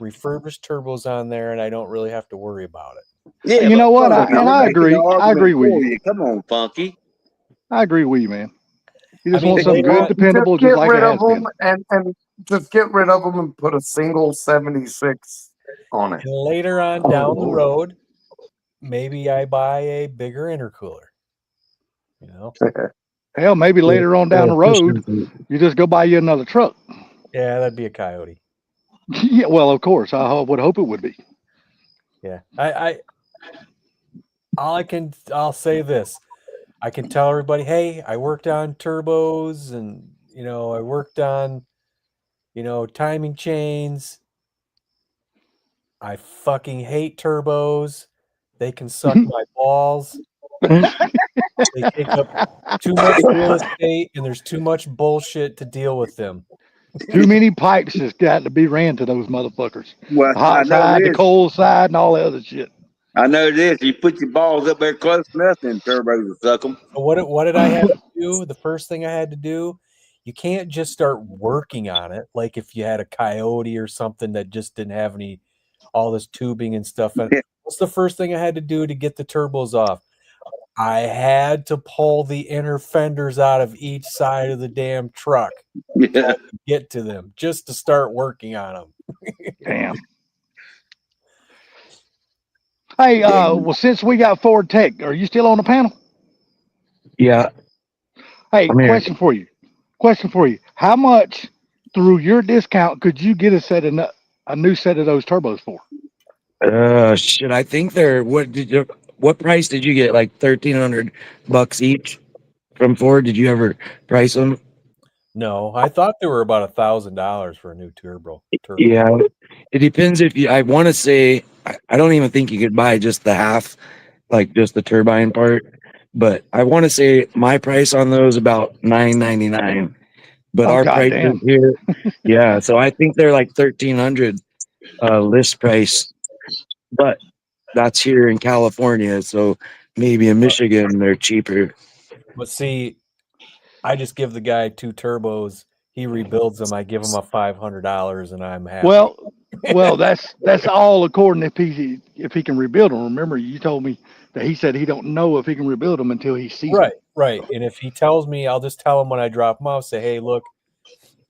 refurbished turbos on there and I don't really have to worry about it. Yeah, You know what? Funky, I you're making agree. the I argument agree with for you. Come on, Funky. I agree with you, man. You just I mean, want something later good, on- dependable, just just get like it rid has of them been. and just get rid of them and put a single 76 on it. And later on down the road, maybe I buy a bigger intercooler. You know? Hell, maybe later on down the road, you just go buy you another truck. Yeah, that'd be a Coyote. Yeah, well, of course. I would hope it would be. Yeah. I'll say this. I can tell everybody, hey, I worked on turbos and I worked on timing chains. I fucking hate turbos. They can suck my balls. They take up too much real estate and there's too much bullshit to deal with them. Too many pipes has got to be ran to those motherfuckers. Well, The hot side, the cold side, and all the other shit. I know this. You put your balls up there close enough, and turbos will suck them. So what did I have to do? The first thing I had to do, you can't just start working on it. Like if you had a Coyote or something that just didn't have all this tubing and stuff. And what's the first thing I had to do to get the turbos off? I had to pull the inner fenders out of each side of the damn truck Yeah. to get to them, just to start working on them. Damn. Hey, well, since we got Ford Tech, are you still on the panel? Yeah. Hey, I'm here. question for you. How much through your discount could you get a new set of those turbos for? Shit. I think what price did you get? Like $1,300 each from Ford? Did you ever price them? No, I thought they were about $1,000 for a new turbo. Yeah. It depends I want to say, I don't even think you could buy just the half, like just the turbine part. But I want to say my price on those about $9.99. But our price goddamn. here, yeah. So I think they're like $1,300 list price. But that's here in California, so maybe in Michigan they're cheaper. But see, I just give the guy 2 turbos. He rebuilds them. I give him a $500, and I'm happy. Well, that's all according if he can rebuild them. Remember, you told me that he said he don't know if he can rebuild them until he sees them. Right. And if he tells me, I'll just tell him when I drop him off. Say, hey, look,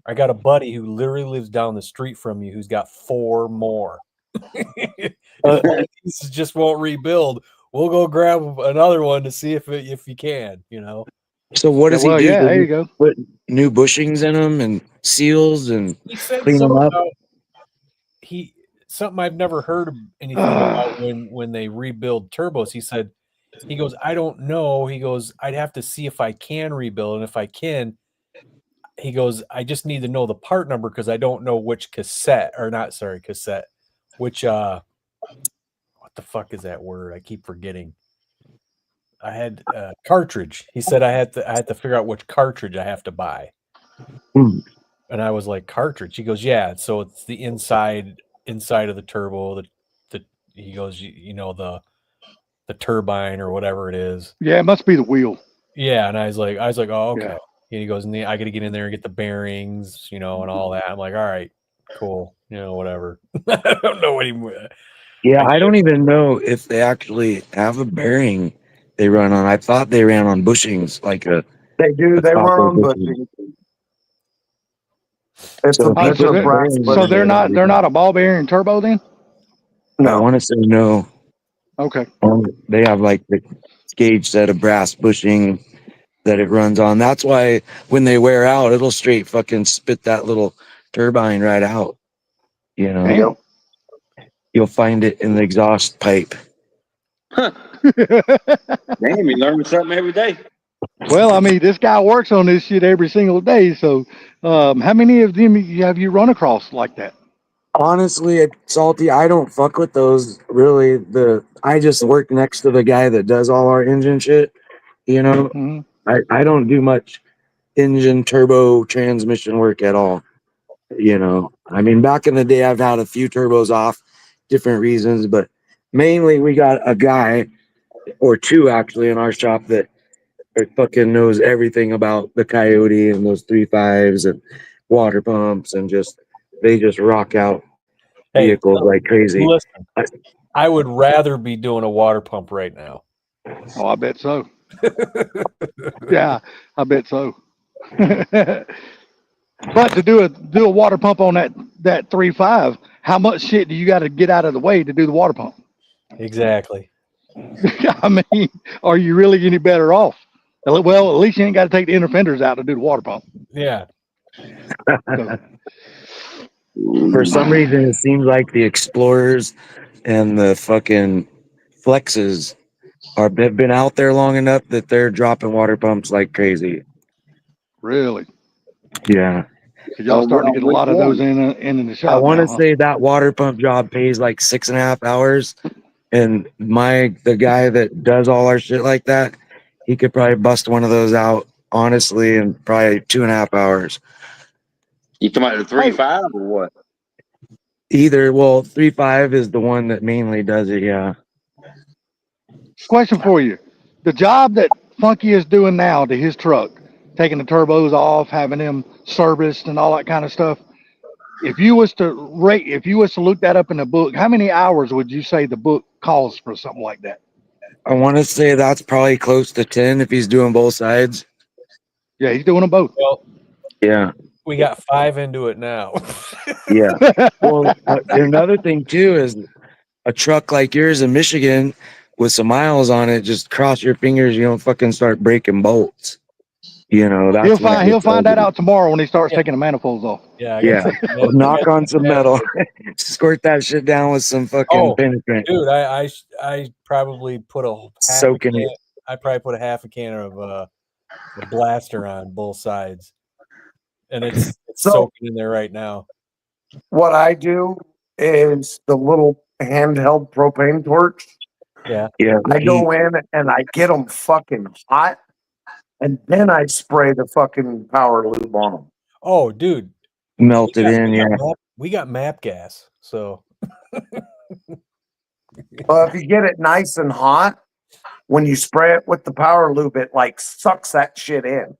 I got a buddy who literally lives down the street from you who's got 4 more. These just won't rebuild. We'll go grab another one to see if you can. So what does he do? Yeah, Does there he you go. put new bushings in them and seals and He said clean them something up? about something I've never heard anything about when they rebuild turbos. He goes, I don't know. He goes, I'd have to see if I can rebuild, and if I can, he goes, I just need to know the part number because I don't know which which what the fuck is that word? I keep forgetting. I had cartridge. He said I had to figure out which cartridge I have to buy. Hmm. And I was like, cartridge. He goes, yeah. So it's the inside of the turbo. He goes, the turbine or whatever it is. Yeah, it must be the wheel. Yeah, and I was like, oh, okay. Yeah. And he goes, and I got to get in there and get the bearings, and all that. I'm like, all right, cool, whatever. I don't know what he. Yeah, I don't even know if they actually have a bearing they run on. I thought they ran on bushings, like a. They do. They copper run on bushing. bushing. It's So a people it's a that brass bearings- So bushing. they're not a ball bearing turbo then? I No. want to say no. Okay. They have like the gauge set of brass bushing that it runs on. That's why when they wear out, it'll straight fucking spit that little turbine right out. Damn. You'll find it in the exhaust pipe. Damn, you learn something every day. Well, I mean, this guy works on this shit every single day. So, how many of them have you run across like that? Honestly, Salty, I don't fuck with those really. I just work next to the guy that does all our engine shit. You know, Mhm. I don't do much engine turbo transmission work at all. You know, I mean, back in the day, I've had a few turbos off, different reasons, but mainly we got a guy or two actually in our shop that fucking knows everything about the Coyote and those 3.5s and water pumps and they just rock out Hey, vehicles like crazy. listen, I would rather be doing a water pump right now. Oh, I bet so. Yeah, I bet so. But to do a water pump on that 3.5, how much shit do you got to get out of the way to do the water pump? Exactly. I mean, are you really any better off? Well, at least you ain't got to take the inner fenders out to do the water pump. Yeah. So, For some reason, it seems like the Explorers and the fucking Flexes have been out there long enough that they're dropping water pumps like crazy. really, Yeah. 'cause y'all starting to get a Which lot of one? those in the shop. I want to now, huh? say that water pump job pays like 6.5 hours. And the guy that does all our shit like that, he could probably bust one of those out honestly in probably 2.5 hours. You talking about the 3.5 or what? Either, well, 3.5 is the one that mainly does it. Yeah. Question for you: the job that Funky is doing now to his truck, taking the turbos off, having them serviced, and all that kind of stuff. If you was to look that up in the book, how many hours would you say the book calls for something like that? I want to say that's probably close to 10 if he's doing both sides. Yeah, he's doing them both. Well, Yeah. we got 5 into it now. Yeah. Well, another thing too is a truck like yours in Michigan with some miles on it, just cross your fingers, you don't fucking start breaking bolts. You know, that's He'll find that out tomorrow when he starts taking the manifolds off. Yeah. Yeah. Knock on some metal. Squirt that shit down with some fucking penetrant. Dude, I probably put Soaking it. I probably put a half a can of a blaster on both sides, and it's So- soaking in there right now. What I do is the little handheld propane torch. Yeah. Yeah. I go in and I get them fucking hot, and then I spray the fucking power lube on them. Oh, dude, Melted in. Yeah. we got map gas, so Well, if you get it nice and hot, when you spray it with the power lube, it like sucks that shit in.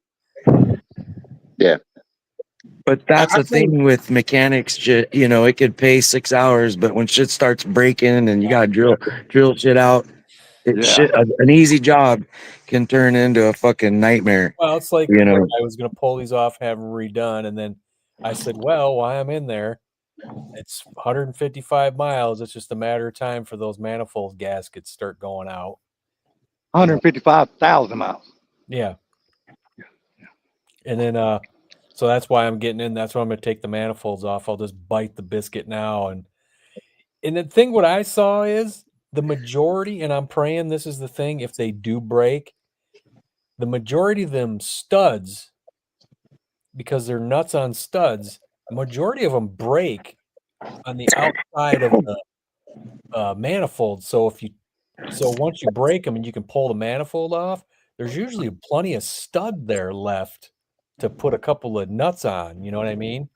But that's the thing with mechanics shit, you know, it could pay 6 hours, but when shit starts breaking and you gotta drill shit out, an easy job can turn into a fucking nightmare. well, it's like You know. I was gonna pull these off, have them redone, and then I said, well, while I'm in there, it's 155 miles. It's just a matter of time for those manifold gaskets start going out. 155,000 miles. Yeah. And then so that's why I'm getting in. That's why I'm gonna take the manifolds off. I'll just bite the biscuit now. And the thing what I saw is the majority, and I'm praying this is the thing, if they do break, the majority of them studs, because they're nuts on studs, the majority of them break on the outside of the manifold. So once you break them and you can pull the manifold off, there's usually plenty of stud there left to put a couple of nuts on. You know what I mean?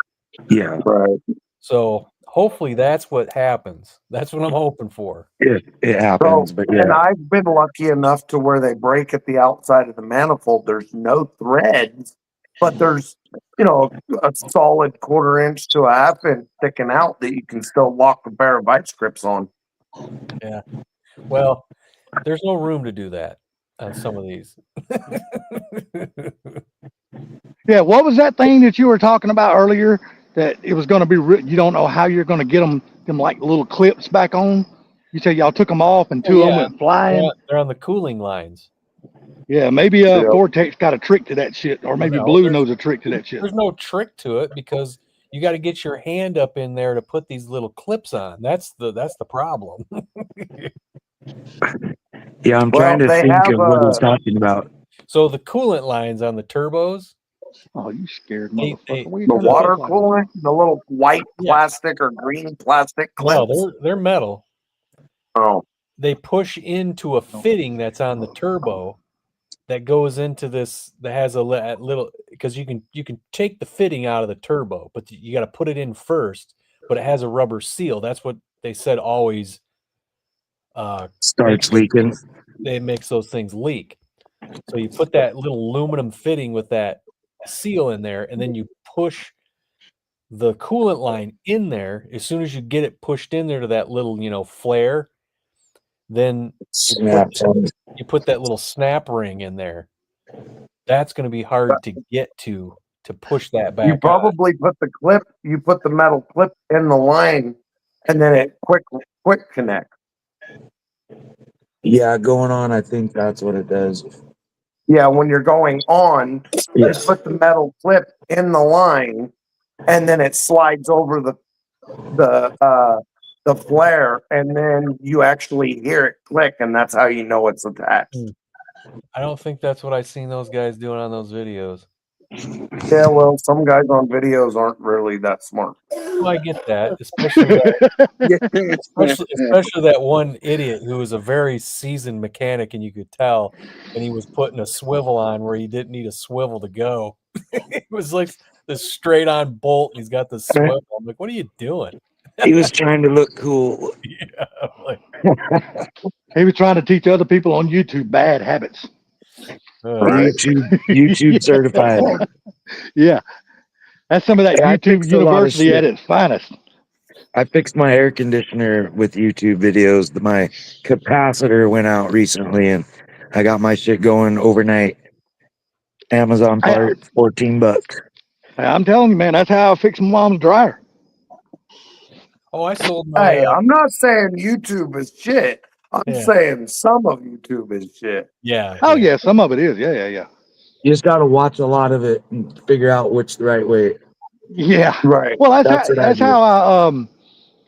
Yeah. Right. So hopefully that's what happens. That's what I'm hoping for. It happens, but And yeah. I've been lucky enough to where they break at the outside of the manifold. There's no threads, but there's, a solid 1/4 inch to a 1/2 inch sticking out that you can still lock a pair of vice grips on. Yeah. Well, there's no room to do that on some of these. Yeah, what was that thing that you were talking about earlier? That it was going to be, you don't know how you're going to get them like little clips back on. You said y'all took them off and two of them went flying. They're on the cooling lines. Yeah, maybe Vortex got a trick to that shit, or maybe Blue knows a trick to that shit. There's no trick to it because you got to get your hand up in there to put these little clips on. That's the problem. Yeah, I'm trying to think of what he's talking about. So the coolant lines on the turbos, Oh, you scared They- motherfucker. What are you The trying to water talk like? coolant, the little white Yeah. plastic or green plastic No, clips. they're metal. Oh, They push into a fitting that's on the turbo that goes into this that has a little because you can take the fitting out of the turbo, but you got to put it in first. But it has a rubber seal. That's what they said always Starts leaking. It makes those things leak. So you put that little aluminum fitting with that seal in there, and then you push the coolant line in there. As soon as you get it pushed in there to that little, flare, then Snaps on. you put that little snap ring in there. That's going to be hard to get to push that back. you on. probably put the metal clip in the line, and then it quick connect. Yeah, going on. I think that's what it does. Yeah, when you're going on, Yes. you put the metal clip in the line, and then it slides over the flare, and then you actually hear it click, and that's how you know it's attached. I don't think that's what I seen those guys doing on those videos. Yeah, well, some guys on videos aren't really that smart. Well, I get that, especially that one idiot who was a very seasoned mechanic, and you could tell, and he was putting a swivel on where he didn't need a swivel to go. It was like this straight on bolt, and he's got the swivel. I'm like, what are you doing? He was trying to look cool. Yeah, like, He was trying to teach other people on YouTube bad habits. YouTube certified. Yeah. That's some of that Hey, I YouTube fixed a lot of University shit. at its finest. I fixed my air conditioner with YouTube videos. My capacitor went out recently, and I got my shit going overnight. Amazon part, $14. I'm telling you, man, that's how I fixed my mom's dryer. oh, I sold my. Hey, I'm not saying YouTube is shit. I'm Yeah. saying some of YouTube is shit. Yeah. Oh yeah, some of it is. Yeah. You just got to watch a lot of it and figure out which the right way. Yeah. Right. Well, that's That's what I do.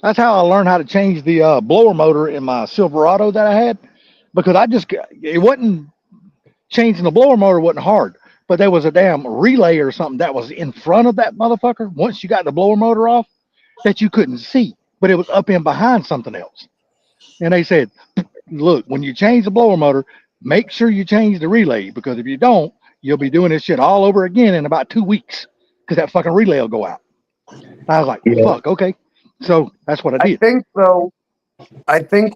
that's how I learned how to change the blower motor in my Silverado that I had, because it wasn't changing the blower motor wasn't hard, but there was a damn relay or something that was in front of that motherfucker once you got the blower motor off that you couldn't see, but it was up in behind something else. And they said, look, when you change the blower motor, make sure you change the relay, because if you don't, you'll be doing this shit all over again in about 2 weeks, because that fucking relay will go out. I was like, Yeah. fuck, okay. So that's what I I did. think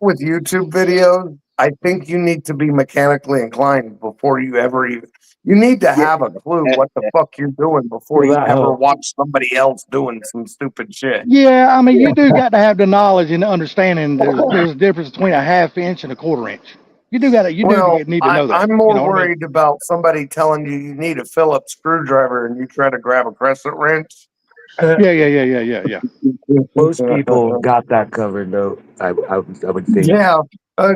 with YouTube videos, I think you need to be mechanically inclined before you ever even. You need to have a clue what the fuck you're doing before Well, you that ever helps. watch somebody else doing some stupid shit. Yeah, I mean, you do got to have the knowledge and the understanding. There's a difference between a half inch and a quarter inch. You do need to know that. I'm more you know what I mean? worried about somebody telling you need a Phillips screwdriver and you try to grab a crescent wrench. Yeah. Most people got that covered, though. I would think. Yeah.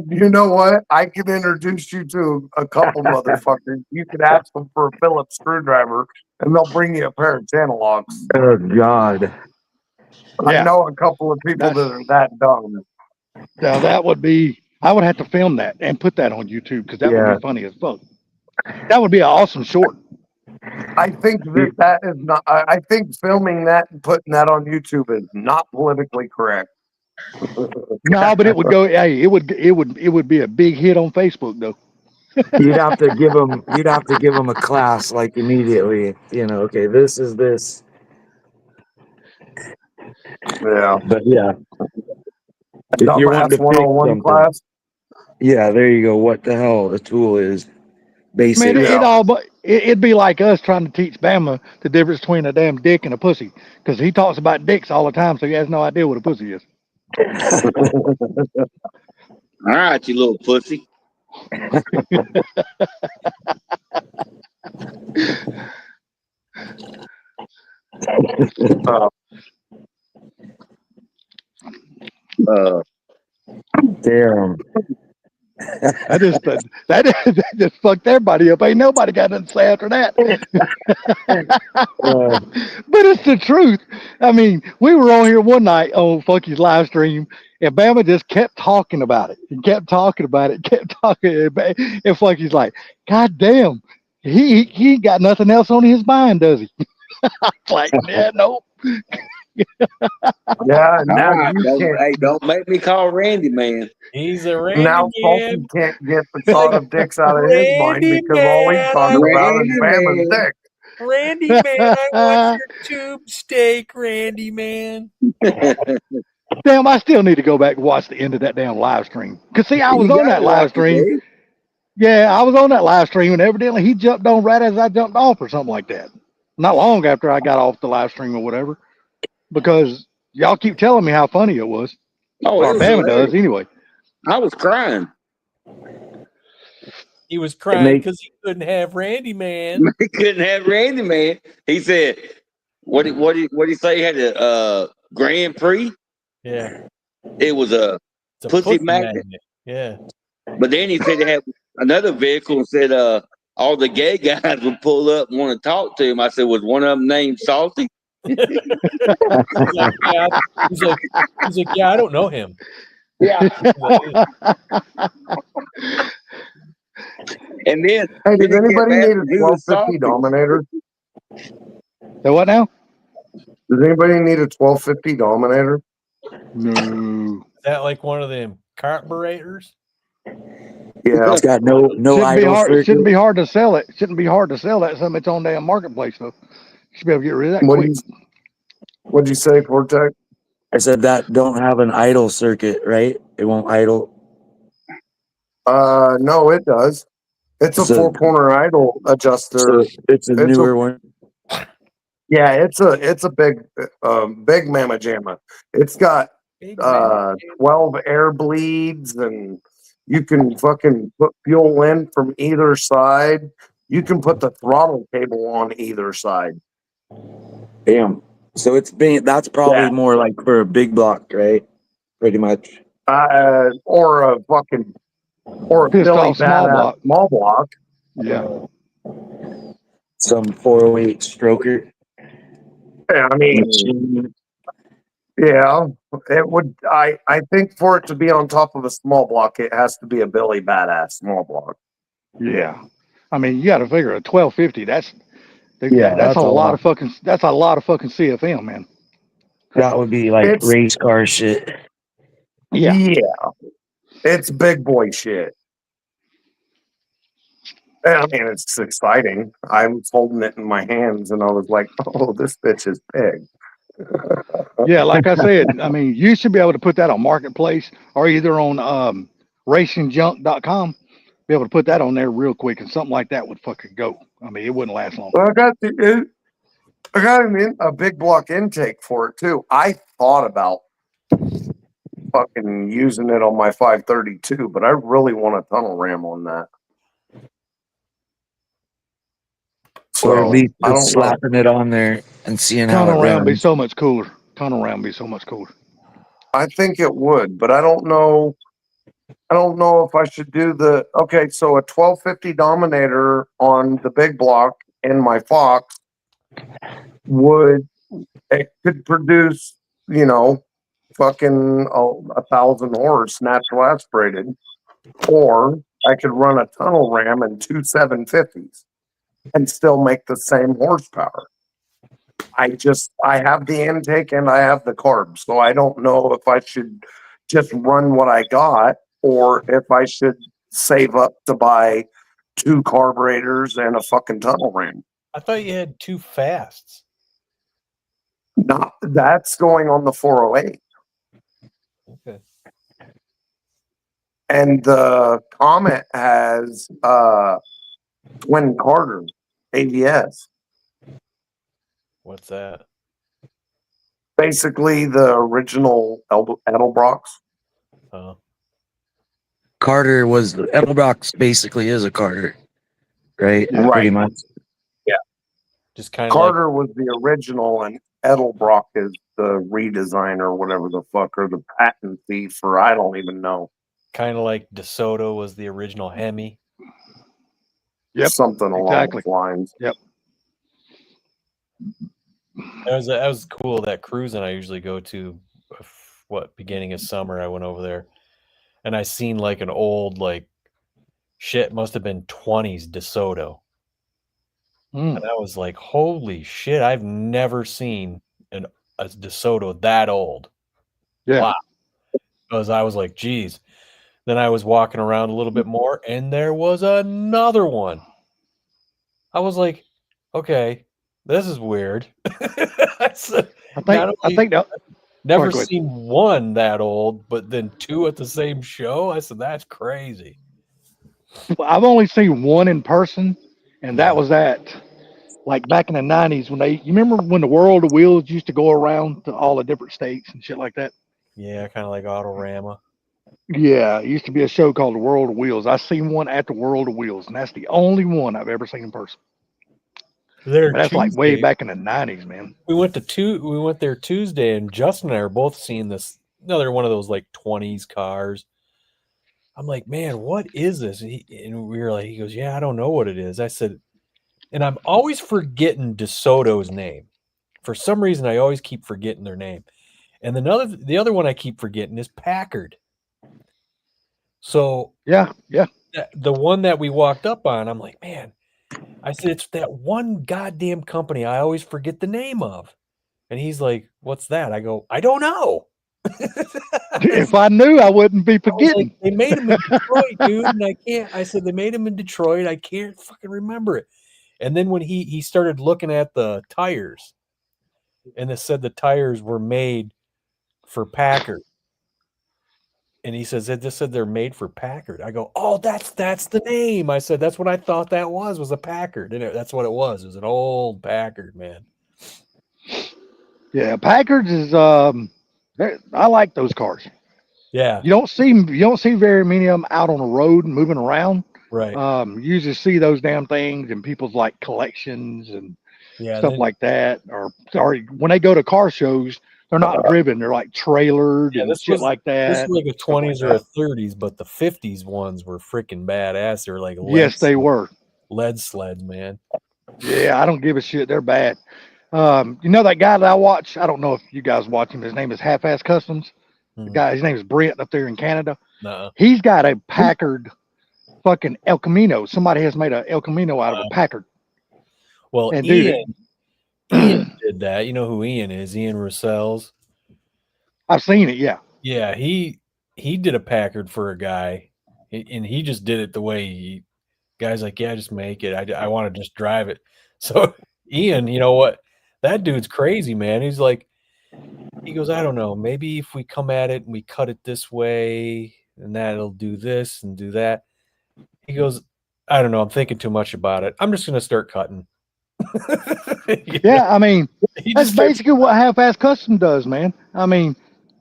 You know what? I can introduce you to a couple motherfuckers. You could ask them for a Phillips screwdriver and they'll bring you a pair of channel locks. Oh God. I Yeah. know a couple of people that are that dumb. Now that would be. I would have to film that and put that on YouTube, because that would Yeah. be funny as fuck. That would be an awesome short. I think that is not. I think filming that and putting that on YouTube is not politically correct. No, but it would go. Hey, it would be a big hit on Facebook though. You'd have to give them a class like immediately. Okay, this is this. Yeah. But yeah, if you're wanting to Dumbass fix 101 something, class. yeah, there you go. What the hell a tool is. Basic. Man, it'd be like us trying to teach Bama the difference between a damn dick and a pussy, because he talks about dicks all the time, so he has no idea what a pussy is. All right, you little pussy. Damn. That just fucked everybody up. Ain't nobody got nothing to say after that. But it's the truth. I mean, we were on here one night on Funky's live stream, and Bama just kept talking about it. He kept talking about it, kept talking. And Funky's like, God damn, He got nothing else on his mind, does he? Like, yeah, nope. Yeah, now Nah, you can't. don't make me call Randy, man. He's a Randy Now Salty man. can't get the thought of dicks out of his mind Randy because all he's man, talking about is Randy Bama's man. dick. Randy man, I want your tube steak, Randy man. Damn, I still need to go back and watch the end of that damn live stream. Cause see, I was You on gotta that watch live it, stream. Dave. Yeah, I was on that live stream, and evidently he jumped on right as I jumped off or something like that. Not long after I got off the live stream or whatever, because y'all keep telling me how funny it was. Oh, Or it was Bama hilarious. does anyway. I was crying. He was crying because he couldn't have Randy man. He couldn't have Randy, man. He said, "What he say? He had a Grand Prix. Yeah, It was a it's a pussy magnet. Yeah, But then he said they had another vehicle and said all the gay guys would pull up and want to talk to him. I said, was one of them named Salty? he's like, yeah, I don't know him. Yeah. And then Hey, does then he anybody kept need a asking who was 1250 Salty. Dominator? So what now? Does anybody need a 1250 Dominator? No. Is that like one of them carburetors? Yeah. It's got no Shouldn't be idle hard. It circuit. shouldn't be hard to sell it. Shouldn't be hard to sell that. Something it's on damn marketplace though. You should be able to get rid of that quick. What'd you say, Vortex? I said that don't have an idle circuit, right? It won't idle. No, it does. It's a So- four-corner idle adjuster. So it's a It's a- newer one. Yeah, it's a big mamma jamma. It's got 12 air bleeds, and you can fucking put fuel in from either side. You can put the throttle cable on either side. Damn. So that's probably Yeah. more like for a big block, right? Pretty much. Or a Pissed Philly off small badass block. small block. Yeah. Some 408 stroker. Yeah, I mean, yeah, it would. I think for it to be on top of a small block, it has to be a Billy badass small block. Yeah. I mean, you got to figure a 1250. That's that's a a lot lot. of fucking. That's a lot of fucking CFM, man. That would be like It's- race car shit. Yeah. It's big boy shit. And, I mean, it's exciting. I was holding it in my hands, and I was like, "Oh, this bitch is big." Yeah, like I said, I mean, you should be able to put that on marketplace or either on racingjunk.com. Be able to put that on there real quick, and something like that would fucking go. I mean, it wouldn't last long. Well, I got a big block intake for it too. I thought about fucking using it on my 532, but I really want a tunnel ram on that. Or at least I don't just know. slapping it on there and seeing how Tunnel it round be runs. so much cooler. Tunnel round be so much cooler. I think it would, but I don't know. I don't know if I should do the okay. So a 1250 Dominator on the big block in my Fox could produce, fucking 1,000 horse natural aspirated, or I could run a tunnel ram and two 750s and still make the same horsepower. I have the intake and I have the carbs, so I don't know if I should just run what I got or if I should save up to buy two carburetors and a fucking tunnel ram. I thought you had two fasts. That's going on the 408. Okay. And the Comet has twin Carter ABS. What's that? Basically the original Edelbrocks. Oh, Carter was Edelbrox basically is a Carter, right? Right. Pretty much. just kind of Carter was the original and Edelbrock is the redesign or whatever the fuck, or the patent thief, or I don't even know. like DeSoto was the original Hemi. Yep, Something along exactly. those lines. Yep. That was cool. That cruising I usually go to, beginning of summer I went over there, and I seen like an old shit must have been 20s DeSoto, Mm. And I was like, holy shit, I've never seen a DeSoto that old. Yeah. Wow. Because I was like, geez. Then I was walking around a little bit more, and there was another one. I was like, okay, this is weird. I said, I think that never go ahead. seen one that old, but then two at the same show. I said, that's crazy. I've only seen one in person, and Yeah. that was like back in the 90s when you remember when the World of Wheels used to go around to all the different states and shit like that? Yeah, kind of like Autorama. Yeah, it used to be a show called the World of Wheels. I seen one at the World of Wheels, and that's the only one I've ever seen in person. There But that's like way back in the 90s, man. We went there Tuesday, and Justin and I are both seeing this another one of those like 20s cars. I'm like, man, what is this? And we were like, he goes, yeah, I don't know what it is. I said, and I'm always forgetting DeSoto's name. For some reason, I always keep forgetting their name. And the other one I keep forgetting is Packard. So yeah. The one that we walked up on, I'm like, man, I said, it's that one goddamn company I always forget the name of. And he's like, what's that? I go, I don't know. If I knew, I wouldn't be forgetting. Like, they made him in Detroit, dude, and I said they made him in Detroit. I can't fucking remember it. And then when he started looking at the tires, and it said the tires were made for Packard, and he says it just said they're made for Packard. I go, oh, that's the name. I said that's what I thought that was a Packard, and that's what it was. It was an old Packard, man. Yeah, Packards is I like those cars. Yeah, You don't see very many of them out on the road and moving around. right. You usually see those damn things in people's like collections and stuff like that, or when they go to car shows, they're not driven; they're like trailered and shit like that. This was like a 20s or a 30s, but the 50s ones were freaking badass. They were like they were lead sleds, man. Yeah, I don't give a shit. They're bad. You know that guy that I watch? I don't know if you guys watch him. His name is Half-Ass Customs. The guy, his name is Brent up there in Canada. Nuh-uh. He's got a Packard fucking El Camino. Somebody has made a El Camino out of a Packard. Well, and Ian did that. You know who Ian is? Ian Russells. I've seen it. Yeah. Yeah, he did a Packard for a guy, and he just did it the way guy's like, yeah, just make it. I want to just drive it. So Ian, you know what? That dude's crazy, man. He's like, he goes, I don't know. Maybe if we come at it and we cut it this way, and that'll do this and do that. He goes, I don't know. I'm thinking too much about it. I'm just going to start cutting. Yeah, I mean, that's basically what Half-Ass Custom does, man. I mean,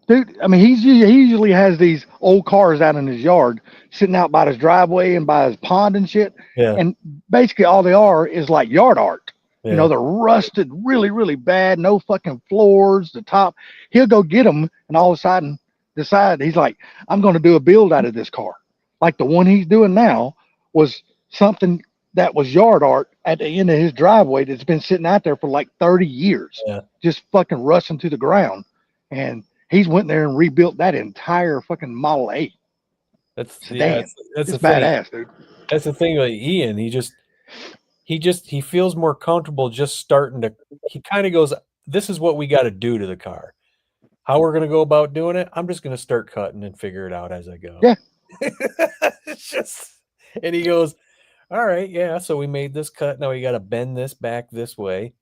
dude, he usually has these old cars out in his yard, sitting out by his driveway and by his pond and shit. Yeah. And basically all they are is like yard art. Yeah. You know, they're rusted really, really bad. No fucking floors, the top. He'll go get them and all of a sudden decide, he's like, I'm going to do a build out of this car. Like the one he's doing now was something that was yard art at the end of his driveway that's been sitting out there for like 30 years. Yeah. Just fucking rusting to the ground. And he's went there and rebuilt that entire fucking Model 8. That's it's the badass, thing. dude. That's the thing with Ian. He feels more comfortable just starting to. He kind of goes, "This is what we got to do to the car. How we're gonna go about doing it? I'm just gonna start cutting and figure it out as I go." Yeah. It's just, and he goes, "All right, yeah. So we made this cut. Now we got to bend this back this way."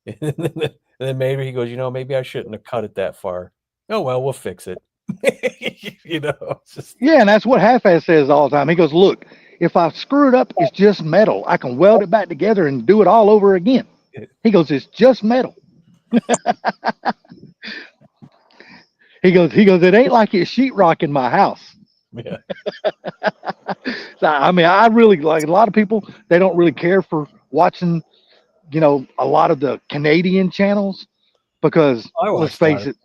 And then maybe he goes, maybe I shouldn't have cut it that far. Oh well, we'll fix it. Yeah, and that's what Half-Ass says all the time. He goes, look, if I screw it up, it's just metal. I can weld it back together and do it all over again. He goes, it's just metal. He goes, it ain't like it's sheetrock in my house. Yeah. So, I mean, I really like a lot of people, they don't really care for watching, a lot of the Canadian channels because let's face it.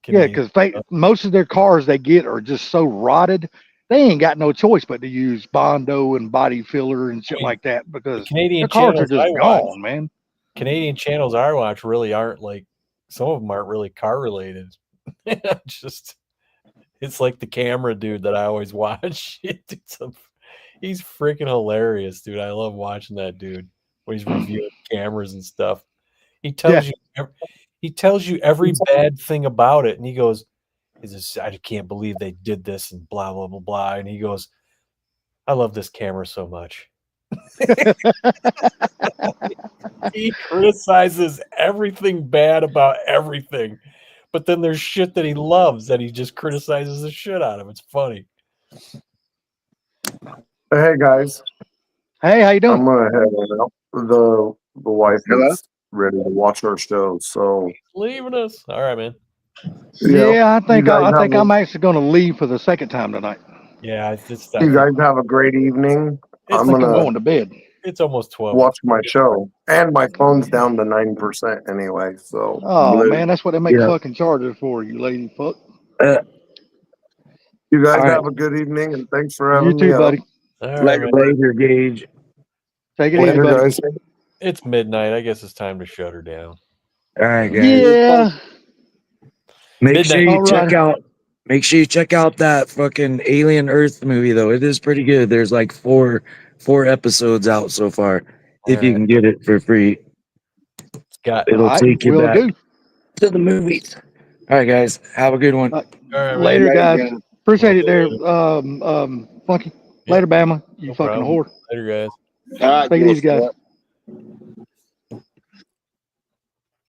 Yeah, because most of their cars they get are just so rotted, they ain't got no choice but to use Bondo and body filler and shit like that because Canadian their cars are channels just gone, man. Canadian channels I watch really aren't like, some of them aren't really car related. It's like the camera dude that I always watch. He's freaking hilarious, dude. I love watching that dude. when he's reviewing cameras and stuff. He tells you every bad thing about it, and he goes, I can't believe they did this and blah blah blah blah. And he goes, I love this camera so much. He criticizes everything bad about everything, but then there's shit that he loves that he just criticizes the shit out of. It's funny. Hey guys, Hey, how you doing? I'm gonna head on out. The wife is ready to watch our show, so Leaving us. All right, man. Yeah, I think You guys have I'm actually going to leave for the second time tonight. Yeah, it's you guys have a great evening. It's I'm I'm gonna going to bed. it's almost 12. watch my show, and my phone's down to 9% anyway. So Oh man, that's what they make Yeah. fucking chargers for, you lady fuck. you guys All right. have a good evening, and thanks for You having me too, up. buddy. All right, man. Later, Gage. Take it easy, Later, buddy. guys. It's midnight. I guess it's time to shut her down. All right, guys. Yeah. Make sure you All check right. out. Make sure you check out that fucking Alien Earth movie, though. It is pretty good. There's like four episodes out so far. If you can get it for free, Scott. it'll All right, take you will back do. to the movies. All right, guys. Have a good one. All right, man. Later, guys. Appreciate it there, Later. Funky. Later, Bama. You No fucking problem. whore. Later, guys. All right, Take it easy, Gil. guys.